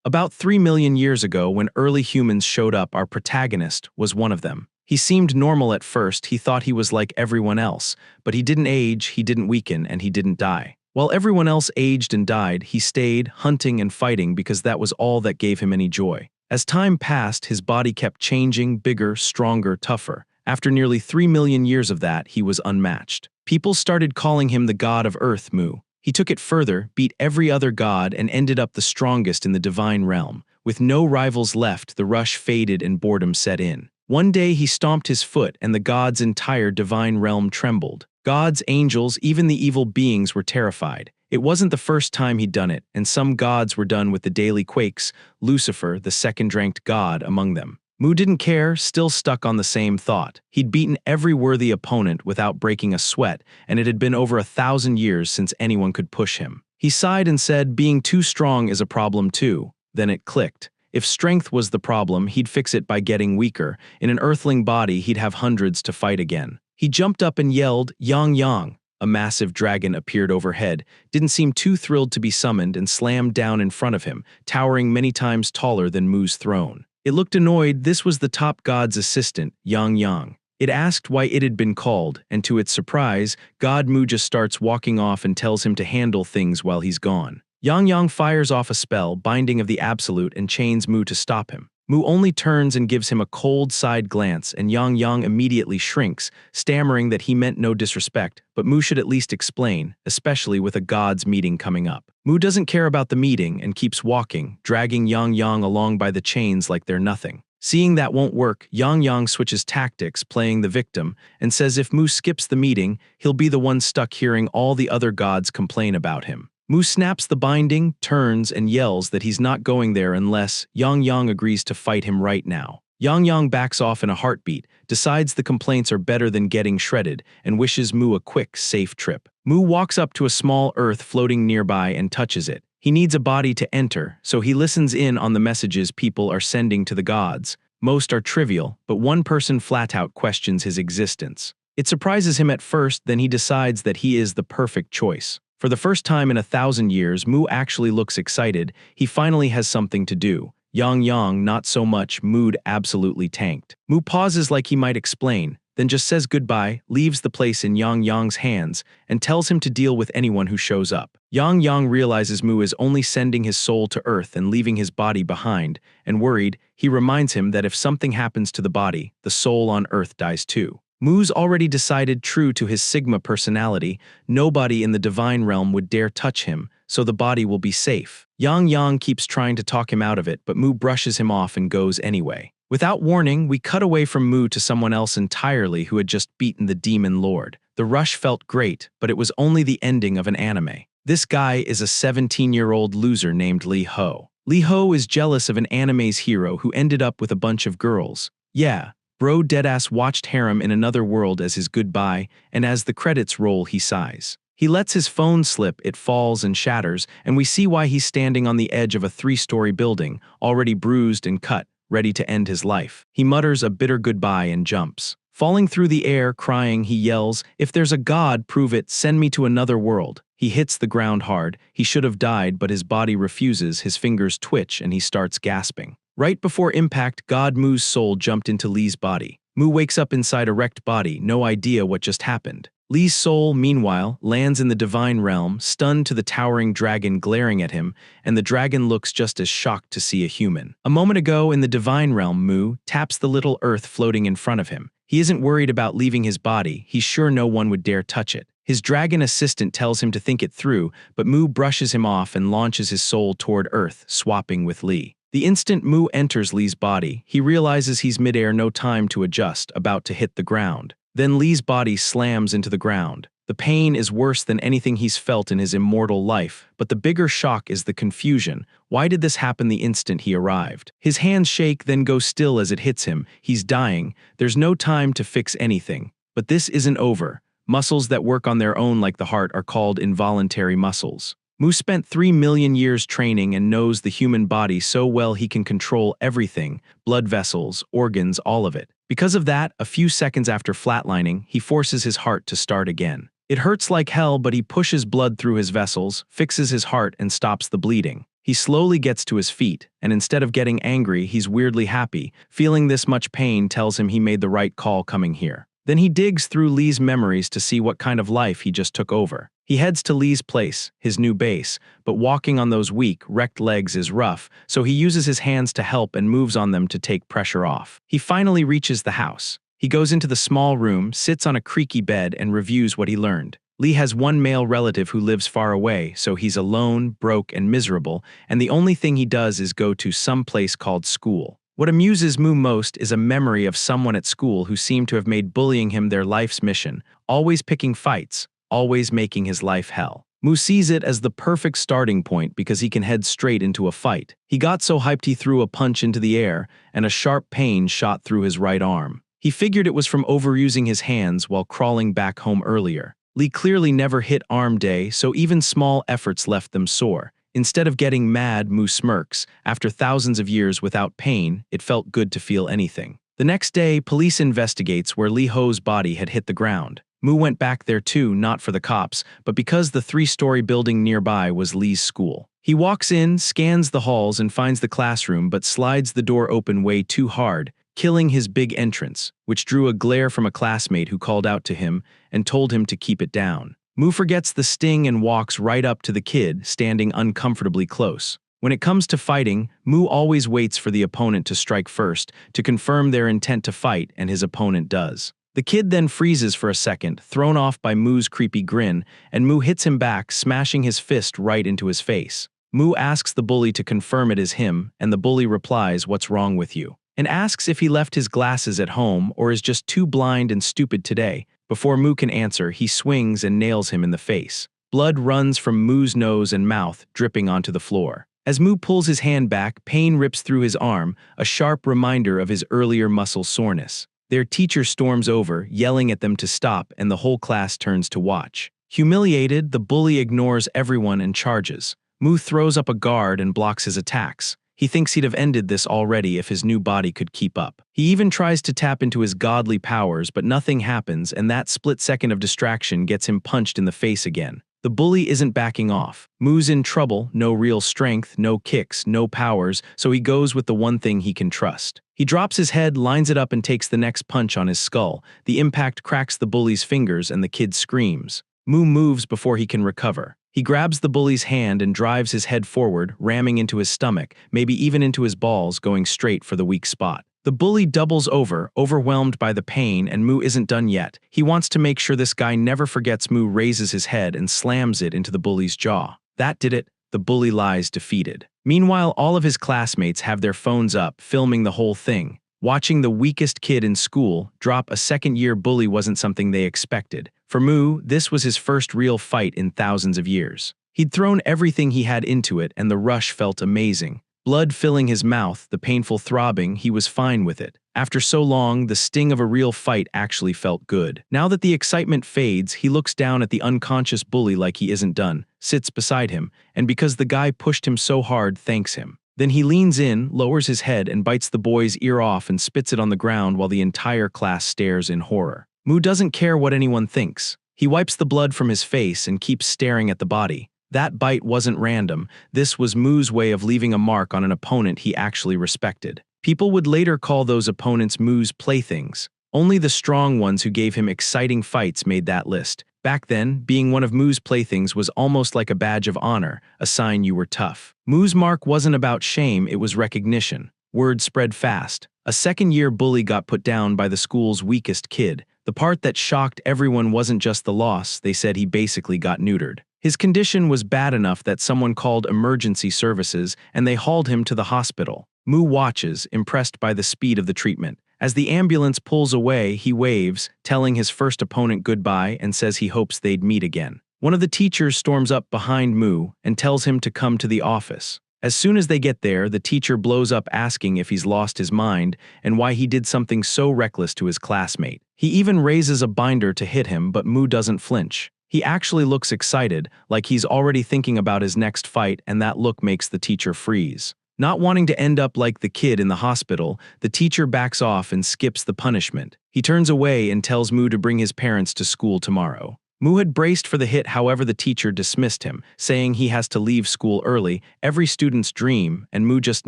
About 3 million years ago, when early humans showed up, our protagonist was one of them. He seemed normal at first. He thought he was like everyone else, but he didn't age, he didn't weaken, and he didn't die. While everyone else aged and died, he stayed, hunting and fighting because that was all that gave him any joy. As time passed, his body kept changing, bigger, stronger, tougher. After nearly 3 million years of that, he was unmatched. People started calling him the god of Earth, Mu. He took it further, beat every other god, and ended up the strongest in the divine realm. With no rivals left, the rush faded and boredom set in. One day he stomped his foot and the god's entire divine realm trembled. Gods, angels, even the evil beings were terrified. It wasn't the first time he'd done it, and some gods were done with the daily quakes, Lucifer, the second-ranked god, among them. Mu didn't care, still stuck on the same thought. He'd beaten every worthy opponent without breaking a sweat, and it had been over 1,000 years since anyone could push him. He sighed and said, being too strong is a problem too. Then it clicked. If strength was the problem, he'd fix it by getting weaker. In an earthling body, he'd have hundreds to fight again. He jumped up and yelled, "Yang Yang!" A massive dragon appeared overhead, didn't seem too thrilled to be summoned, and slammed down in front of him, towering many times taller than Mu's throne. It looked annoyed. This was the top god's assistant, Yang Yang. It asked why it had been called, and to its surprise, God Mu just starts walking off and tells him to handle things while he's gone. Yang Yang fires off a spell, Binding of the Absolute, and chains Mu to stop him. Mu only turns and gives him a cold side glance, and Yang Yang immediately shrinks, stammering that he meant no disrespect, but Mu should at least explain, especially with a god's meeting coming up. Mu doesn't care about the meeting and keeps walking, dragging Yang Yang along by the chains like they're nothing. Seeing that won't work, Yang Yang switches tactics, playing the victim, and says if Mu skips the meeting, he'll be the one stuck hearing all the other gods complain about him. Mu snaps the binding, turns, and yells that he's not going there unless Yang Yang agrees to fight him right now. Yang Yang backs off in a heartbeat, decides the complaints are better than getting shredded, and wishes Mu a quick, safe trip. Mu walks up to a small earth floating nearby and touches it. He needs a body to enter, so he listens in on the messages people are sending to the gods. Most are trivial, but one person flat-out questions his existence. It surprises him at first, then he decides that he is the perfect choice. For the first time in 1,000 years, Mu actually looks excited. He finally has something to do. Yang Yang, not so much. Mood absolutely tanked. Mu pauses like he might explain, then just says goodbye, leaves the place in Yang Yang's hands, and tells him to deal with anyone who shows up. Yang Yang realizes Mu is only sending his soul to Earth and leaving his body behind, and worried, he reminds him that if something happens to the body, the soul on Earth dies too. Mu's already decided, true to his Sigma personality, nobody in the divine realm would dare touch him, so the body will be safe. Yang Yang keeps trying to talk him out of it, but Mu brushes him off and goes anyway. Without warning, we cut away from Mu to someone else entirely who had just beaten the demon lord. The rush felt great, but it was only the ending of an anime. This guy is a 17-year-old loser named Lee Ho. Lee Ho is jealous of an anime's hero who ended up with a bunch of girls. Yeah. Bro deadass watched harem in another world as his goodbye, and as the credits roll he sighs. He lets his phone slip, it falls and shatters, and we see why he's standing on the edge of a 3-story building, already bruised and cut, ready to end his life. He mutters a bitter goodbye and jumps. Falling through the air, crying, he yells, "If there's a god, prove it, send me to another world." He hits the ground hard. He should have died, but his body refuses, his fingers twitch, and he starts gasping. Right before impact, God Mu's soul jumped into Lee's body. Mu wakes up inside a wrecked body, no idea what just happened. Lee's soul, meanwhile, lands in the divine realm, stunned to the towering dragon glaring at him, and the dragon looks just as shocked to see a human. A moment ago, in the divine realm, Mu taps the little earth floating in front of him. He isn't worried about leaving his body, he's sure no one would dare touch it. His dragon assistant tells him to think it through, but Mu brushes him off and launches his soul toward Earth, swapping with Lee. The instant Mu enters Lee's body, he realizes he's midair, no time to adjust, about to hit the ground. Then Lee's body slams into the ground. The pain is worse than anything he's felt in his immortal life, but the bigger shock is the confusion. Why did this happen the instant he arrived? His hands shake, then go still as it hits him. He's dying. There's no time to fix anything. But this isn't over. Muscles that work on their own like the heart are called involuntary muscles. Mu spent 3 million years training and knows the human body so well he can control everything, blood vessels, organs, all of it. Because of that, a few seconds after flatlining, he forces his heart to start again. It hurts like hell, but he pushes blood through his vessels, fixes his heart, and stops the bleeding. He slowly gets to his feet, and instead of getting angry, he's weirdly happy. Feeling this much pain tells him he made the right call coming here. Then he digs through Lee's memories to see what kind of life he just took over. He heads to Lee's place, his new base, but walking on those weak, wrecked legs is rough, so he uses his hands to help and moves on them to take pressure off. He finally reaches the house. He goes into the small room, sits on a creaky bed, and reviews what he learned. Lee has one male relative who lives far away, so he's alone, broke, and miserable, and the only thing he does is go to some place called school. What amuses Mu most is a memory of someone at school who seemed to have made bullying him their life's mission, always picking fights, always making his life hell. Mu sees it as the perfect starting point because he can head straight into a fight. He got so hyped he threw a punch into the air, and a sharp pain shot through his right arm. He figured it was from overusing his hands while crawling back home earlier. Lee clearly never hit arm day, so even small efforts left them sore. Instead of getting mad, Mu smirks. After thousands of years without pain, it felt good to feel anything. The next day, police investigates where Lee Ho's body had hit the ground. Mu went back there too, not for the cops, but because the three-story building nearby was Lee's school. He walks in, scans the halls, and finds the classroom, but slides the door open way too hard, killing his big entrance, which drew a glare from a classmate who called out to him and told him to keep it down. Mu forgets the sting and walks right up to the kid, standing uncomfortably close. When it comes to fighting, Mu always waits for the opponent to strike first, to confirm their intent to fight, and his opponent does. The kid then freezes for a second, thrown off by Mu's creepy grin, and Mu hits him back, smashing his fist right into his face. Mu asks the bully to confirm it is him, and the bully replies, "What's wrong with you?" and asks if he left his glasses at home or is just too blind and stupid today. Before Mu can answer, he swings and nails him in the face. Blood runs from Mu's nose and mouth, dripping onto the floor. As Mu pulls his hand back, pain rips through his arm, a sharp reminder of his earlier muscle soreness. Their teacher storms over, yelling at them to stop, and the whole class turns to watch. Humiliated, the bully ignores everyone and charges. Mu throws up a guard and blocks his attacks. He thinks he'd have ended this already if his new body could keep up. He even tries to tap into his godly powers, but nothing happens, and that split second of distraction gets him punched in the face again. The bully isn't backing off. Mu's in trouble, no real strength, no kicks, no powers, so he goes with the one thing he can trust. He drops his head, lines it up, and takes the next punch on his skull. The impact cracks the bully's fingers, and the kid screams. Mu moves before he can recover. He grabs the bully's hand and drives his head forward, ramming into his stomach, maybe even into his balls, going straight for the weak spot. The bully doubles over, overwhelmed by the pain, and Mu isn't done yet. He wants to make sure this guy never forgets. Mu raises his head and slams it into the bully's jaw. That did it. The bully lies defeated. Meanwhile, all of his classmates have their phones up, filming the whole thing. Watching the weakest kid in school drop a second-year bully wasn't something they expected. For Mu, this was his first real fight in thousands of years. He'd thrown everything he had into it, and the rush felt amazing. Blood filling his mouth, the painful throbbing, he was fine with it. After so long, the sting of a real fight actually felt good. Now that the excitement fades, he looks down at the unconscious bully like he isn't done, sits beside him, and because the guy pushed him so hard, thanks him. Then he leans in, lowers his head, and bites the boy's ear off and spits it on the ground while the entire class stares in horror. Mu doesn't care what anyone thinks. He wipes the blood from his face and keeps staring at the body. That bite wasn't random. This was Mu's way of leaving a mark on an opponent he actually respected. People would later call those opponents Mu's playthings. Only the strong ones who gave him exciting fights made that list. Back then, being one of Mu's playthings was almost like a badge of honor, a sign you were tough. Mu's mark wasn't about shame, it was recognition. Word spread fast. A second-year bully got put down by the school's weakest kid. The part that shocked everyone wasn't just the loss, they said he basically got neutered. His condition was bad enough that someone called emergency services and they hauled him to the hospital. Mu watches, impressed by the speed of the treatment. As the ambulance pulls away, he waves, telling his first opponent goodbye and says he hopes they'd meet again. One of the teachers storms up behind Mu and tells him to come to the office. As soon as they get there, the teacher blows up asking if he's lost his mind and why he did something so reckless to his classmate. He even raises a binder to hit him, but Mu doesn't flinch. He actually looks excited, like he's already thinking about his next fight, and that look makes the teacher freeze. Not wanting to end up like the kid in the hospital, the teacher backs off and skips the punishment. He turns away and tells Mu to bring his parents to school tomorrow. Mu had braced for the hit, however the teacher dismissed him, saying he has to leave school early, every student's dream, and Mu just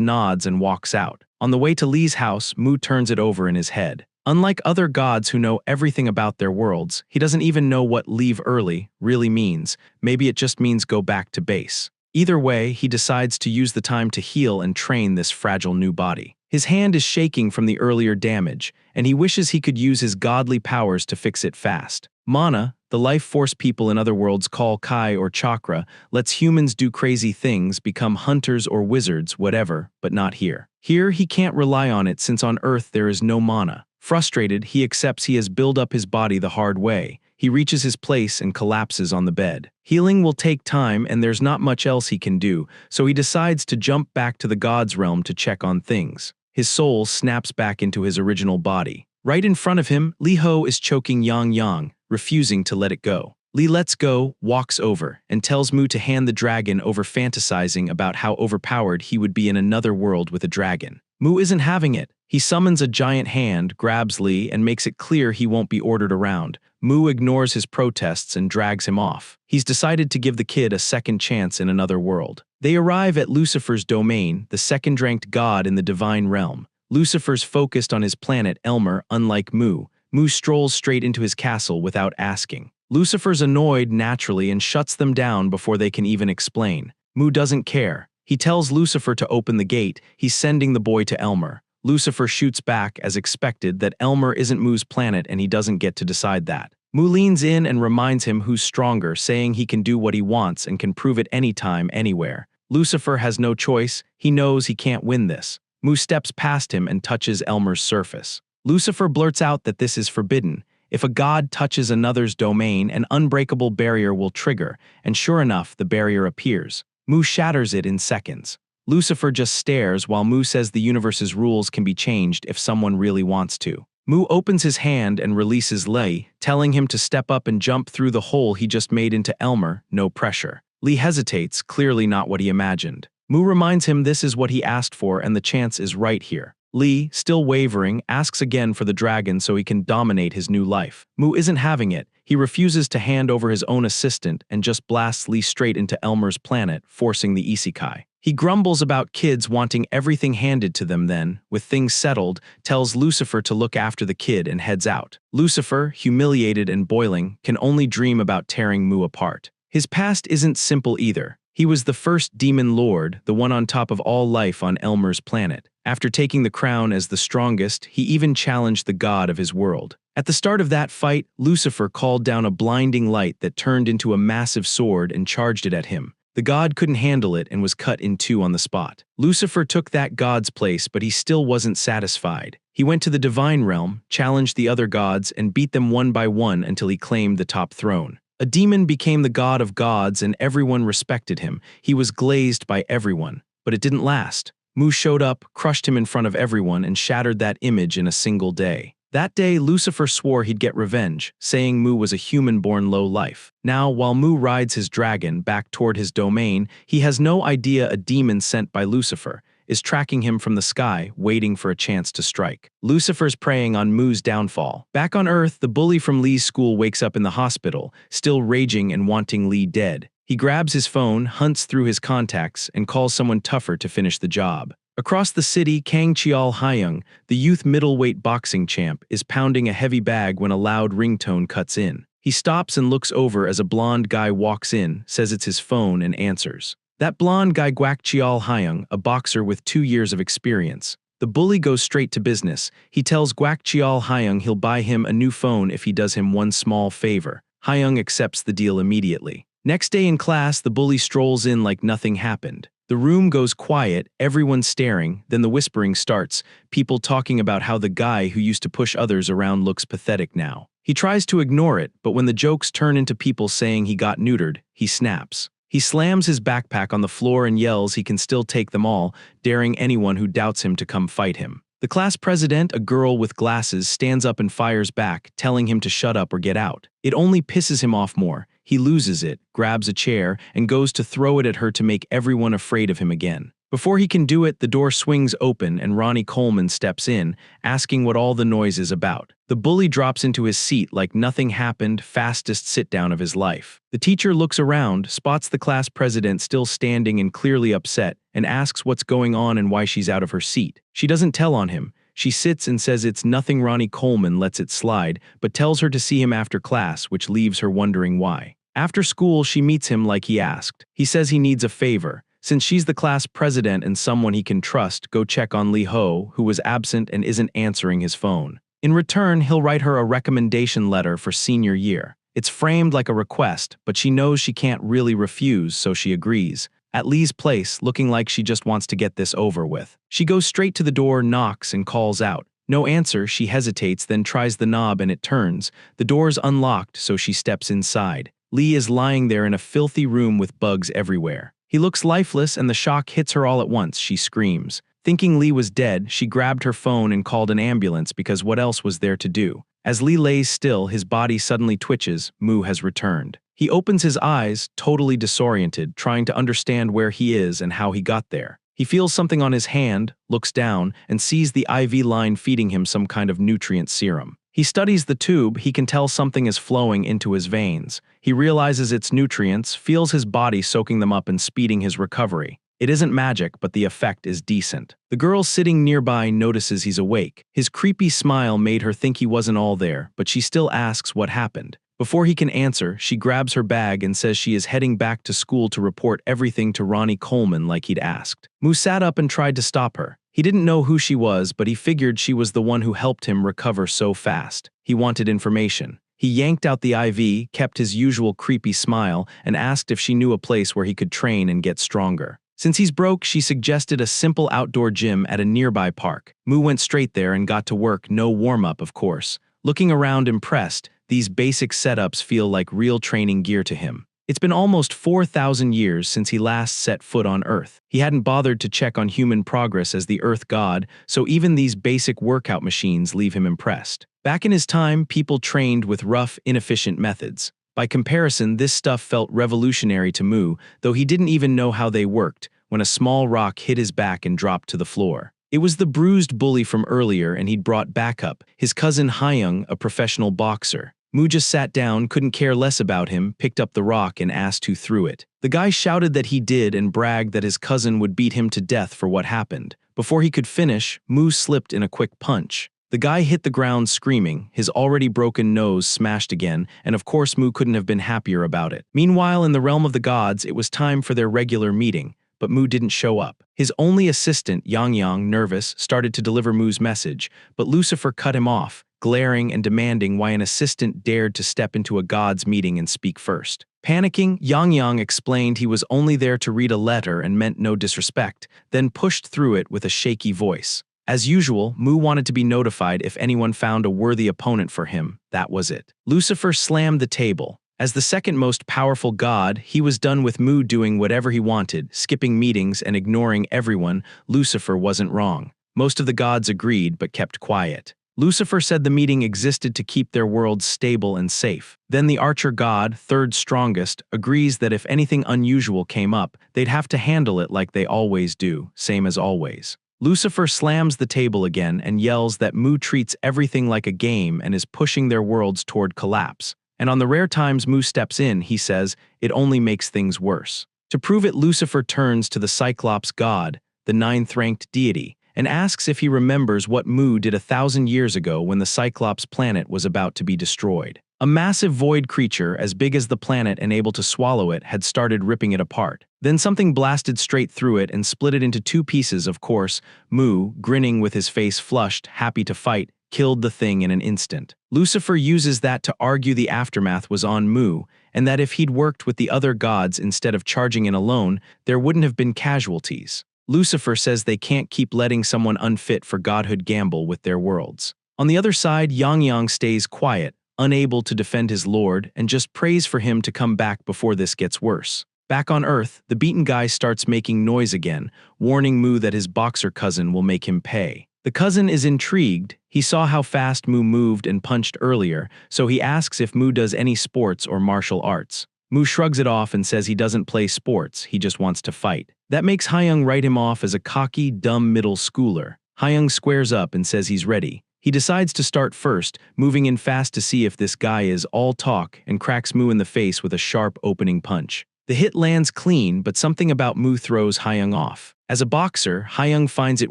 nods and walks out. On the way to Lee's house, Mu turns it over in his head. Unlike other gods who know everything about their worlds, he doesn't even know what leave early really means. Maybe it just means go back to base. Either way, he decides to use the time to heal and train this fragile new body. His hand is shaking from the earlier damage, and he wishes he could use his godly powers to fix it fast. Mana, the life force people in other worlds call Kai or chakra, lets humans do crazy things, become hunters or wizards, whatever, but not here. Here, he can't rely on it since on Earth there is no mana. Frustrated, he accepts he has built up his body the hard way. He reaches his place and collapses on the bed. Healing will take time and there's not much else he can do, so he decides to jump back to the God's realm to check on things. His soul snaps back into his original body. Right in front of him, Lee Ho is choking Yang Yang, refusing to let it go. Lee lets go, walks over, and tells Mu to hand the dragon over, fantasizing about how overpowered he would be in another world with a dragon. Mu isn't having it. He summons a giant hand, grabs Lee, and makes it clear he won't be ordered around. Mu ignores his protests and drags him off. He's decided to give the kid a second chance in another world. They arrive at Lucifer's domain, the second-ranked god in the divine realm. Lucifer's focused on his planet Elmer, unlike Mu. Mu strolls straight into his castle without asking. Lucifer's annoyed naturally and shuts them down before they can even explain. Mu doesn't care. He tells Lucifer to open the gate. He's sending the boy to Elmer. Lucifer shoots back, as expected, that Elmer isn't Mu's planet and he doesn't get to decide that. Mu leans in and reminds him who's stronger, saying he can do what he wants and can prove it anytime, anywhere. Lucifer has no choice. He knows he can't win this. Mu steps past him and touches Elmer's surface. Lucifer blurts out that this is forbidden. If a god touches another's domain, an unbreakable barrier will trigger, and sure enough, the barrier appears. Mu shatters it in seconds. Lucifer just stares while Mu says the universe's rules can be changed if someone really wants to. Mu opens his hand and releases Lee, telling him to step up and jump through the hole he just made into Elmer, no pressure. Lee hesitates, clearly not what he imagined. Mu reminds him this is what he asked for and the chance is right here. Lee, still wavering, asks again for the dragon so he can dominate his new life. Mu isn't having it. He refuses to hand over his own assistant and just blasts Lee straight into Elmer's planet, forcing the isekai. He grumbles about kids wanting everything handed to them then, with things settled, tells Lucifer to look after the kid and heads out. Lucifer, humiliated and boiling, can only dream about tearing Mu apart. His past isn't simple either. He was the first demon lord, the one on top of all life on Elmer's planet. After taking the crown as the strongest, he even challenged the god of his world. At the start of that fight, Lucifer called down a blinding light that turned into a massive sword and charged it at him. The god couldn't handle it and was cut in two on the spot. Lucifer took that god's place, but he still wasn't satisfied. He went to the divine realm, challenged the other gods, and beat them one by one until he claimed the top throne. A demon became the god of gods and everyone respected him. He was glazed by everyone. But it didn't last. Mu showed up, crushed him in front of everyone, and shattered that image in a single day. That day, Lucifer swore he'd get revenge, saying Mu was a human-born low-life. Now, while Mu rides his dragon back toward his domain, he has no idea a demon sent by Lucifer is tracking him from the sky, waiting for a chance to strike. Lucifer's preying on Mu's downfall. Back on Earth, the bully from Lee's school wakes up in the hospital, still raging and wanting Lee dead. He grabs his phone, hunts through his contacts, and calls someone tougher to finish the job. Across the city, Kang Cheol-hyung, the youth middleweight boxing champ, is pounding a heavy bag when a loud ringtone cuts in. He stops and looks over as a blonde guy walks in, says it's his phone, and answers. That blonde guy Gwak Cheol-hyung, a boxer with 2 years of experience. The bully goes straight to business. He tells Gwak Cheol-hyung he'll buy him a new phone if he does him one small favor. Hyung accepts the deal immediately. Next day in class, the bully strolls in like nothing happened. The room goes quiet, everyone staring, then the whispering starts, people talking about how the guy who used to push others around looks pathetic now. He tries to ignore it, but when the jokes turn into people saying he got neutered, he snaps. He slams his backpack on the floor and yells he can still take them all, daring anyone who doubts him to come fight him. The class president, a girl with glasses, stands up and fires back, telling him to shut up or get out. It only pisses him off more. He loses it, grabs a chair, and goes to throw it at her to make everyone afraid of him again. Before he can do it, the door swings open and Ronnie Coleman steps in, asking what all the noise is about. The bully drops into his seat like nothing happened, fastest sit-down of his life. The teacher looks around, spots the class president still standing and clearly upset, and asks what's going on and why she's out of her seat. She doesn't tell on him. She sits and says it's nothing. Ronnie Coleman lets it slide, but tells her to see him after class, which leaves her wondering why. After school, she meets him like he asked. He says he needs a favor. Since she's the class president and someone he can trust, go check on Lee Ho, who was absent and isn't answering his phone. In return, he'll write her a recommendation letter for senior year. It's framed like a request, but she knows she can't really refuse, so she agrees. At Lee's place, looking like she just wants to get this over with. She goes straight to the door, knocks, and calls out. No answer, she hesitates, then tries the knob and it turns. The door's unlocked, so she steps inside. Lee is lying there in a filthy room with bugs everywhere. He looks lifeless and the shock hits her all at once. She screams. Thinking Lee was dead, she grabbed her phone and called an ambulance because what else was there to do? As Lee lays still, his body suddenly twitches. Mu has returned. He opens his eyes, totally disoriented, trying to understand where he is and how he got there. He feels something on his hand, looks down, and sees the IV line feeding him some kind of nutrient serum. He studies the tube. He can tell something is flowing into his veins. He realizes it's nutrients, feels his body soaking them up and speeding his recovery. It isn't magic, but the effect is decent. The girl sitting nearby notices he's awake. His creepy smile made her think he wasn't all there, but she still asks what happened. Before he can answer, she grabs her bag and says she is heading back to school to report everything to Ronnie Coleman like he'd asked. Mu sat up and tried to stop her. He didn't know who she was, but he figured she was the one who helped him recover so fast. He wanted information. He yanked out the IV, kept his usual creepy smile, and asked if she knew a place where he could train and get stronger. Since he's broke, she suggested a simple outdoor gym at a nearby park. Mu went straight there and got to work, no warm-up, of course. Looking around impressed, these basic setups feel like real training gear to him. It's been almost 4,000 years since he last set foot on Earth. He hadn't bothered to check on human progress as the Earth god, so even these basic workout machines leave him impressed. Back in his time, people trained with rough, inefficient methods. By comparison, this stuff felt revolutionary to Mu, though he didn't even know how they worked, when a small rock hit his back and dropped to the floor. It was the bruised bully from earlier, and he'd brought backup, his cousin Hyung, a professional boxer. Mu just sat down, couldn't care less about him, picked up the rock and asked who threw it. The guy shouted that he did and bragged that his cousin would beat him to death for what happened. Before he could finish, Mu slipped in a quick punch. The guy hit the ground screaming, his already broken nose smashed again, and of course Mu couldn't have been happier about it. Meanwhile, in the realm of the gods, it was time for their regular meeting, but Mu didn't show up. His only assistant, Yang, nervous, started to deliver Mu's message, but Lucifer cut him off, glaring and demanding why an assistant dared to step into a god's meeting and speak first. Panicking, Yang explained he was only there to read a letter and meant no disrespect, then pushed through it with a shaky voice. As usual, Mu wanted to be notified if anyone found a worthy opponent for him. That was it. Lucifer slammed the table. As the second most powerful god, he was done with Mu doing whatever he wanted, skipping meetings and ignoring everyone. Lucifer wasn't wrong. Most of the gods agreed but kept quiet. Lucifer said the meeting existed to keep their worlds stable and safe. Then the archer god, third strongest, agrees that if anything unusual came up, they'd have to handle it like they always do, same as always. Lucifer slams the table again and yells that Mu treats everything like a game and is pushing their worlds toward collapse. And on the rare times Mu steps in, he says, it only makes things worse. To prove it, Lucifer turns to the Cyclops god, the ninth-ranked deity, and asks if he remembers what Mu did 1,000 years ago when the Cyclops planet was about to be destroyed. A massive void creature, as big as the planet and able to swallow it, had started ripping it apart. Then something blasted straight through it and split it into two pieces. Of course, Mu, grinning with his face flushed, happy to fight, killed the thing in an instant. Lucifer uses that to argue the aftermath was on Mu, and that if he'd worked with the other gods instead of charging in alone, there wouldn't have been casualties. Lucifer says they can't keep letting someone unfit for godhood gamble with their worlds. On the other side, Yang stays quiet, unable to defend his lord, and just prays for him to come back before this gets worse. Back on Earth, the beaten guy starts making noise again, warning Mu that his boxer cousin will make him pay. The cousin is intrigued. He saw how fast Mu moved and punched earlier, so he asks if Mu does any sports or martial arts. Mu shrugs it off and says he doesn't play sports, he just wants to fight. That makes Hyung write him off as a cocky, dumb middle schooler. Hyung squares up and says he's ready. He decides to start first, moving in fast to see if this guy is all talk, and cracks Mu in the face with a sharp opening punch. The hit lands clean, but something about Mu throws Hyung off. As a boxer, Hyung finds it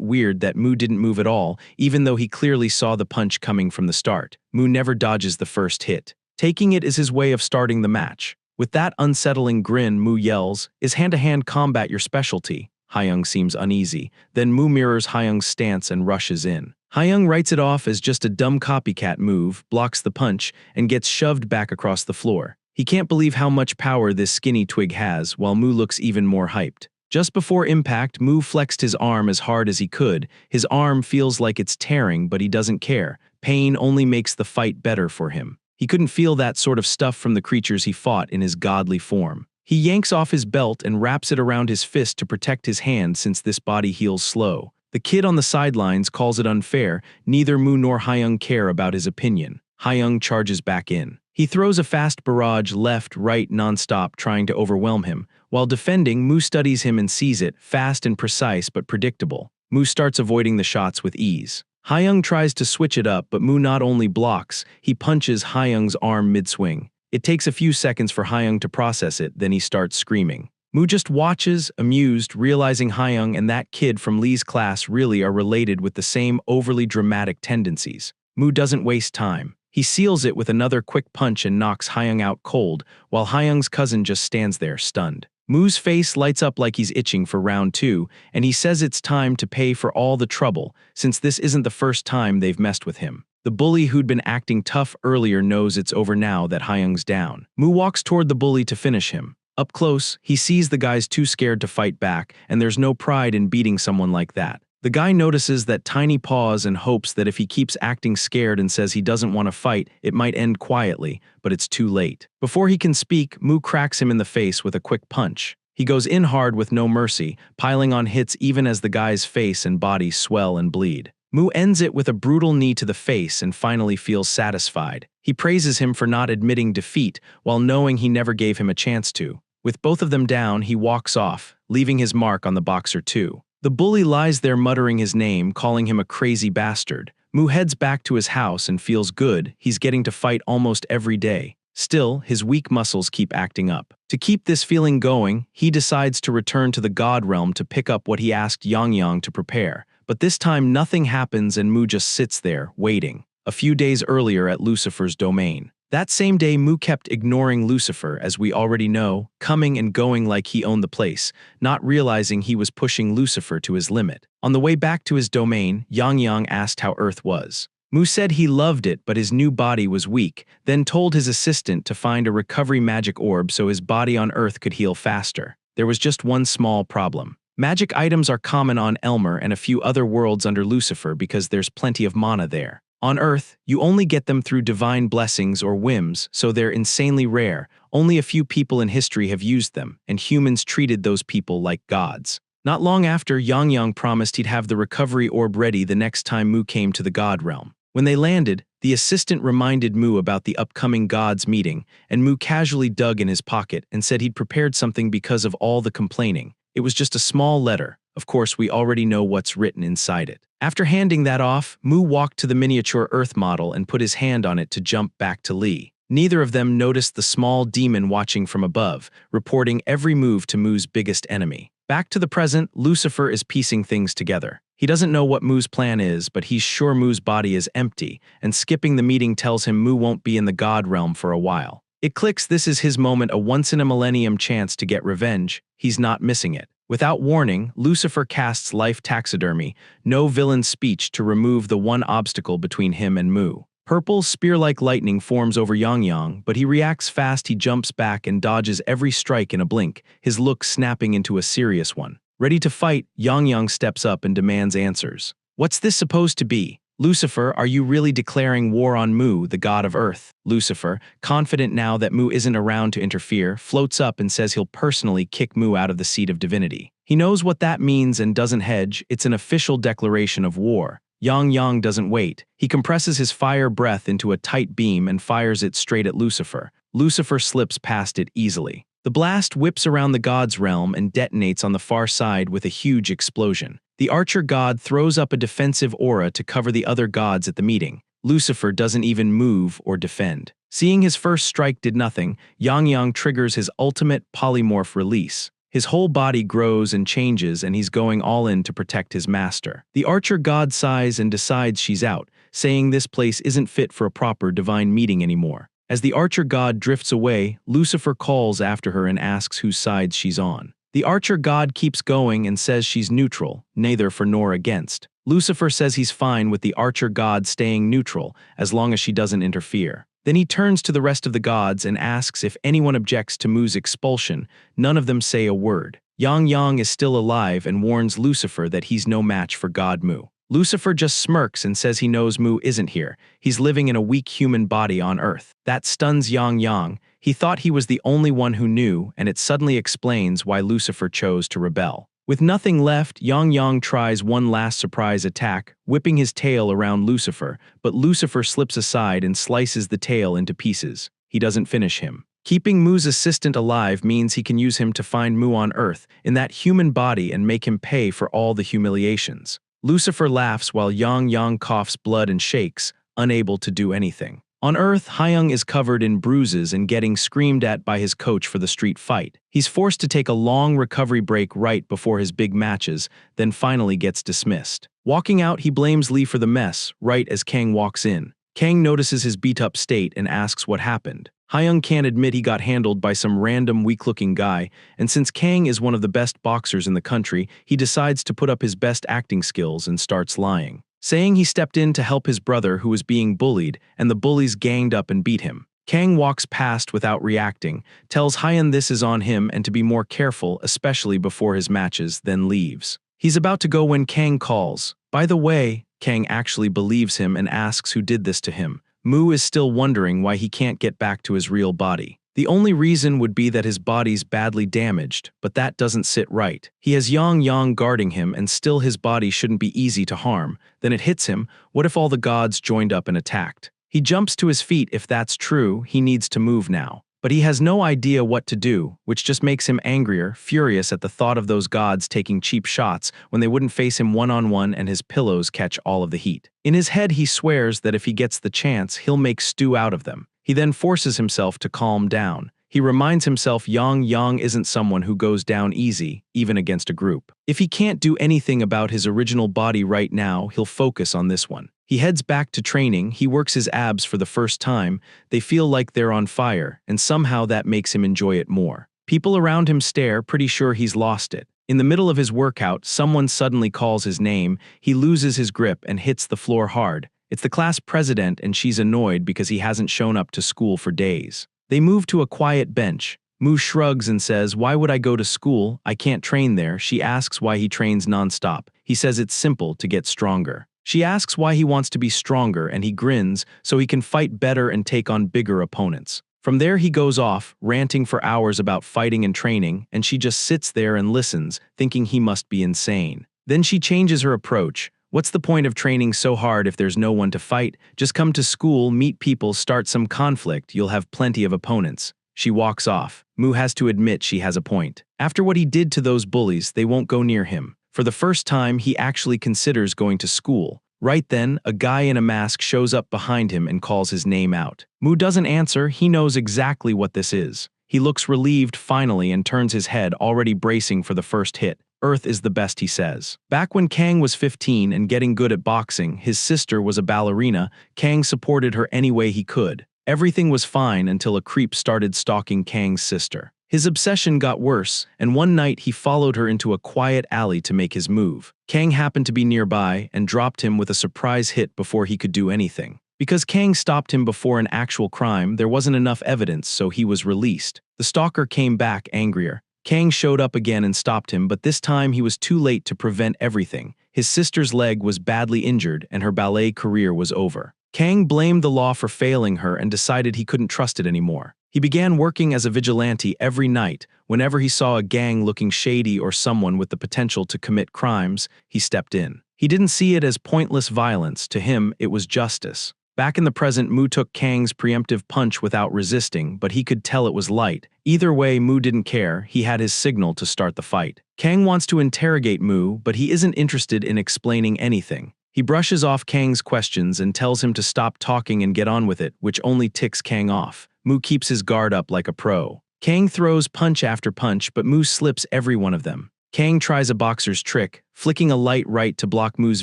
weird that Mu didn't move at all, even though he clearly saw the punch coming from the start. Mu never dodges the first hit. Taking it is his way of starting the match. With that unsettling grin, Mu yells, "Is hand-to-hand combat your specialty?" Hyung seems uneasy. Then Mu mirrors Hyung's stance and rushes in. Hyung writes it off as just a dumb copycat move, blocks the punch, and gets shoved back across the floor. He can't believe how much power this skinny twig has, while Mu looks even more hyped. Just before impact, Mu flexed his arm as hard as he could. His arm feels like it's tearing, but he doesn't care. Pain only makes the fight better for him. He couldn't feel that sort of stuff from the creatures he fought in his godly form. He yanks off his belt and wraps it around his fist to protect his hand since this body heals slow. The kid on the sidelines calls it unfair. Neither Mu nor Hyung care about his opinion. Hyung charges back in. He throws a fast barrage left, right, nonstop, trying to overwhelm him. While defending, Mu studies him and sees it, fast and precise but predictable. Mu starts avoiding the shots with ease. Hyung tries to switch it up, but Mu not only blocks, he punches Hyung's arm mid-swing. It takes a few seconds for Hyung to process it, then he starts screaming. Mu just watches, amused, realizing Hyung and that kid from Lee's class really are related with the same overly dramatic tendencies. Mu doesn't waste time. He seals it with another quick punch and knocks Hyung out cold, while Hyung's cousin just stands there, stunned. Mu's face lights up like he's itching for round 2, and he says it's time to pay for all the trouble, since this isn't the first time they've messed with him. The bully who'd been acting tough earlier knows it's over now that Hyung's down. Mu walks toward the bully to finish him. Up close, he sees the guy's too scared to fight back, and there's no pride in beating someone like that. The guy notices that tiny pause and hopes that if he keeps acting scared and says he doesn't want to fight, it might end quietly, but it's too late. Before he can speak, Mu cracks him in the face with a quick punch. He goes in hard with no mercy, piling on hits even as the guy's face and body swell and bleed. Mu ends it with a brutal knee to the face and finally feels satisfied. He praises him for not admitting defeat, while knowing he never gave him a chance to. With both of them down, he walks off, leaving his mark on the boxer too. The bully lies there muttering his name, calling him a crazy bastard. Mu heads back to his house and feels good. He's getting to fight almost every day. Still, his weak muscles keep acting up. To keep this feeling going, he decides to return to the God realm to pick up what he asked Yang to prepare. But this time nothing happens and Mu just sits there, waiting. A few days earlier at Lucifer's domain. That same day, Mu kept ignoring Lucifer, as we already know, coming and going like he owned the place, not realizing he was pushing Lucifer to his limit. On the way back to his domain, Yang asked how Earth was. Mu said he loved it, but his new body was weak, then told his assistant to find a recovery magic orb so his body on Earth could heal faster. There was just one small problem. Magic items are common on Elmer and a few other worlds under Lucifer because there's plenty of mana there. On Earth, you only get them through divine blessings or whims, so they're insanely rare. Only a few people in history have used them, and humans treated those people like gods. Not long after, Yang promised he'd have the recovery orb ready the next time Mu came to the God realm. When they landed, the assistant reminded Mu about the upcoming gods meeting, and Mu casually dug in his pocket and said he'd prepared something because of all the complaining. It was just a small letter. Of course, we already know what's written inside it. After handing that off, Mu walked to the miniature Earth model and put his hand on it to jump back to Lee. Neither of them noticed the small demon watching from above, reporting every move to Mu's biggest enemy. Back to the present, Lucifer is piecing things together. He doesn't know what Mu's plan is, but he's sure Mu's body is empty, and skipping the meeting tells him Mu won't be in the God realm for a while. It clicks this is his moment, a once-in-a-millennium chance to get revenge. He's not missing it. Without warning, Lucifer casts life taxidermy, no villain speech to remove the one obstacle between him and Mu. Purple, spear-like lightning forms over Yang, but he reacts fast. He jumps back and dodges every strike in a blink, his look snapping into a serious one. Ready to fight, Yang steps up and demands answers. What's this supposed to be? Lucifer, are you really declaring war on Mu, the god of Earth? Lucifer, confident now that Mu isn't around to interfere, floats up and says he'll personally kick Mu out of the seat of divinity. He knows what that means and doesn't hedge. It's an official declaration of war. Yang doesn't wait. He compresses his fire breath into a tight beam and fires it straight at Lucifer. Lucifer slips past it easily. The blast whips around the god's realm and detonates on the far side with a huge explosion. The archer god throws up a defensive aura to cover the other gods at the meeting. Lucifer doesn't even move or defend. Seeing his first strike did nothing, Yang triggers his ultimate polymorph release. His whole body grows and changes, and he's going all in to protect his master. The archer god sighs and decides she's out, saying this place isn't fit for a proper divine meeting anymore. As the archer god drifts away, Lucifer calls after her and asks whose side she's on. The archer god keeps going and says she's neutral, neither for nor against. Lucifer says he's fine with the archer god staying neutral as long as she doesn't interfere. Then he turns to the rest of the gods and asks if anyone objects to Mu's expulsion. None of them say a word. Yang is still alive and warns Lucifer that he's no match for God Mu. Lucifer just smirks and says he knows Mu isn't here. He's living in a weak human body on Earth. That stuns Yang. He thought he was the only one who knew, and it suddenly explains why Lucifer chose to rebel. With nothing left, Yang tries one last surprise attack, whipping his tail around Lucifer, but Lucifer slips aside and slices the tail into pieces. He doesn't finish him. Keeping Mu's assistant alive means he can use him to find Mu on Earth, in that human body, and make him pay for all the humiliations. Lucifer laughs while Yang coughs blood and shakes, unable to do anything. On Earth, Hyung is covered in bruises and getting screamed at by his coach for the street fight. He's forced to take a long recovery break right before his big matches, then finally gets dismissed. Walking out, he blames Lee for the mess, right as Kang walks in. Kang notices his beat-up state and asks what happened. Hyung can't admit he got handled by some random weak-looking guy, and since Kang is one of the best boxers in the country, he decides to put up his best acting skills and starts lying, saying he stepped in to help his brother who was being bullied, and the bullies ganged up and beat him. Kang walks past without reacting, tells Hyun this is on him and to be more careful, especially before his matches, then leaves. He's about to go when Kang calls. By the way, Kang actually believes him and asks who did this to him. Mu is still wondering why he can't get back to his real body. The only reason would be that his body's badly damaged, but that doesn't sit right. He has Yang guarding him, and still his body shouldn't be easy to harm. Then it hits him. What if all the gods joined up and attacked? He jumps to his feet. If that's true, he needs to move now. But he has no idea what to do, which just makes him angrier, furious at the thought of those gods taking cheap shots when they wouldn't face him one-on-one and his pillows catch all of the heat. In his head, he swears that if he gets the chance, he'll make stew out of them. He then forces himself to calm down. He reminds himself Yang isn't someone who goes down easy, even against a group. If he can't do anything about his original body right now, he'll focus on this one. He heads back to training. He works his abs for the first time. They feel like they're on fire, and somehow that makes him enjoy it more. People around him stare, pretty sure he's lost it. In the middle of his workout, someone suddenly calls his name. He loses his grip and hits the floor hard. It's the class president, and she's annoyed because he hasn't shown up to school for days. They move to a quiet bench. Mu shrugs and says, "Why would I go to school? I can't train there." She asks why he trains nonstop. He says it's simple, to get stronger. She asks why he wants to be stronger, and he grins so he can fight better and take on bigger opponents. From there he goes off, ranting for hours about fighting and training, and she just sits there and listens, thinking he must be insane. Then she changes her approach. What's the point of training so hard if there's no one to fight? Just come to school, meet people, start some conflict, you'll have plenty of opponents. She walks off. Mu has to admit she has a point. After what he did to those bullies, they won't go near him. For the first time, he actually considers going to school. Right then, a guy in a mask shows up behind him and calls his name out. Mu doesn't answer. He knows exactly what this is. He looks relieved finally and turns his head, already bracing for the first hit. Earth is the best, he says. Back when Kang was 15 and getting good at boxing, his sister was a ballerina. Kang supported her any way he could. Everything was fine until a creep started stalking Kang's sister. His obsession got worse, and one night he followed her into a quiet alley to make his move. Kang happened to be nearby and dropped him with a surprise hit before he could do anything. Because Kang stopped him before an actual crime, there wasn't enough evidence, so he was released. The stalker came back angrier. Kang showed up again and stopped him, but this time he was too late to prevent everything. His sister's leg was badly injured, and her ballet career was over. Kang blamed the law for failing her and decided he couldn't trust it anymore. He began working as a vigilante every night. Whenever he saw a gang looking shady or someone with the potential to commit crimes, he stepped in. He didn't see it as pointless violence. To him, it was justice. Back in the present, Mu took Kang's preemptive punch without resisting, but he could tell it was light. Either way, Mu didn't care. He had his signal to start the fight. Kang wants to interrogate Mu, but he isn't interested in explaining anything. He brushes off Kang's questions and tells him to stop talking and get on with it, which only ticks Kang off. Mu keeps his guard up like a pro. Kang throws punch after punch, but Mu slips every one of them. Kang tries a boxer's trick, flicking a light right to block Mu's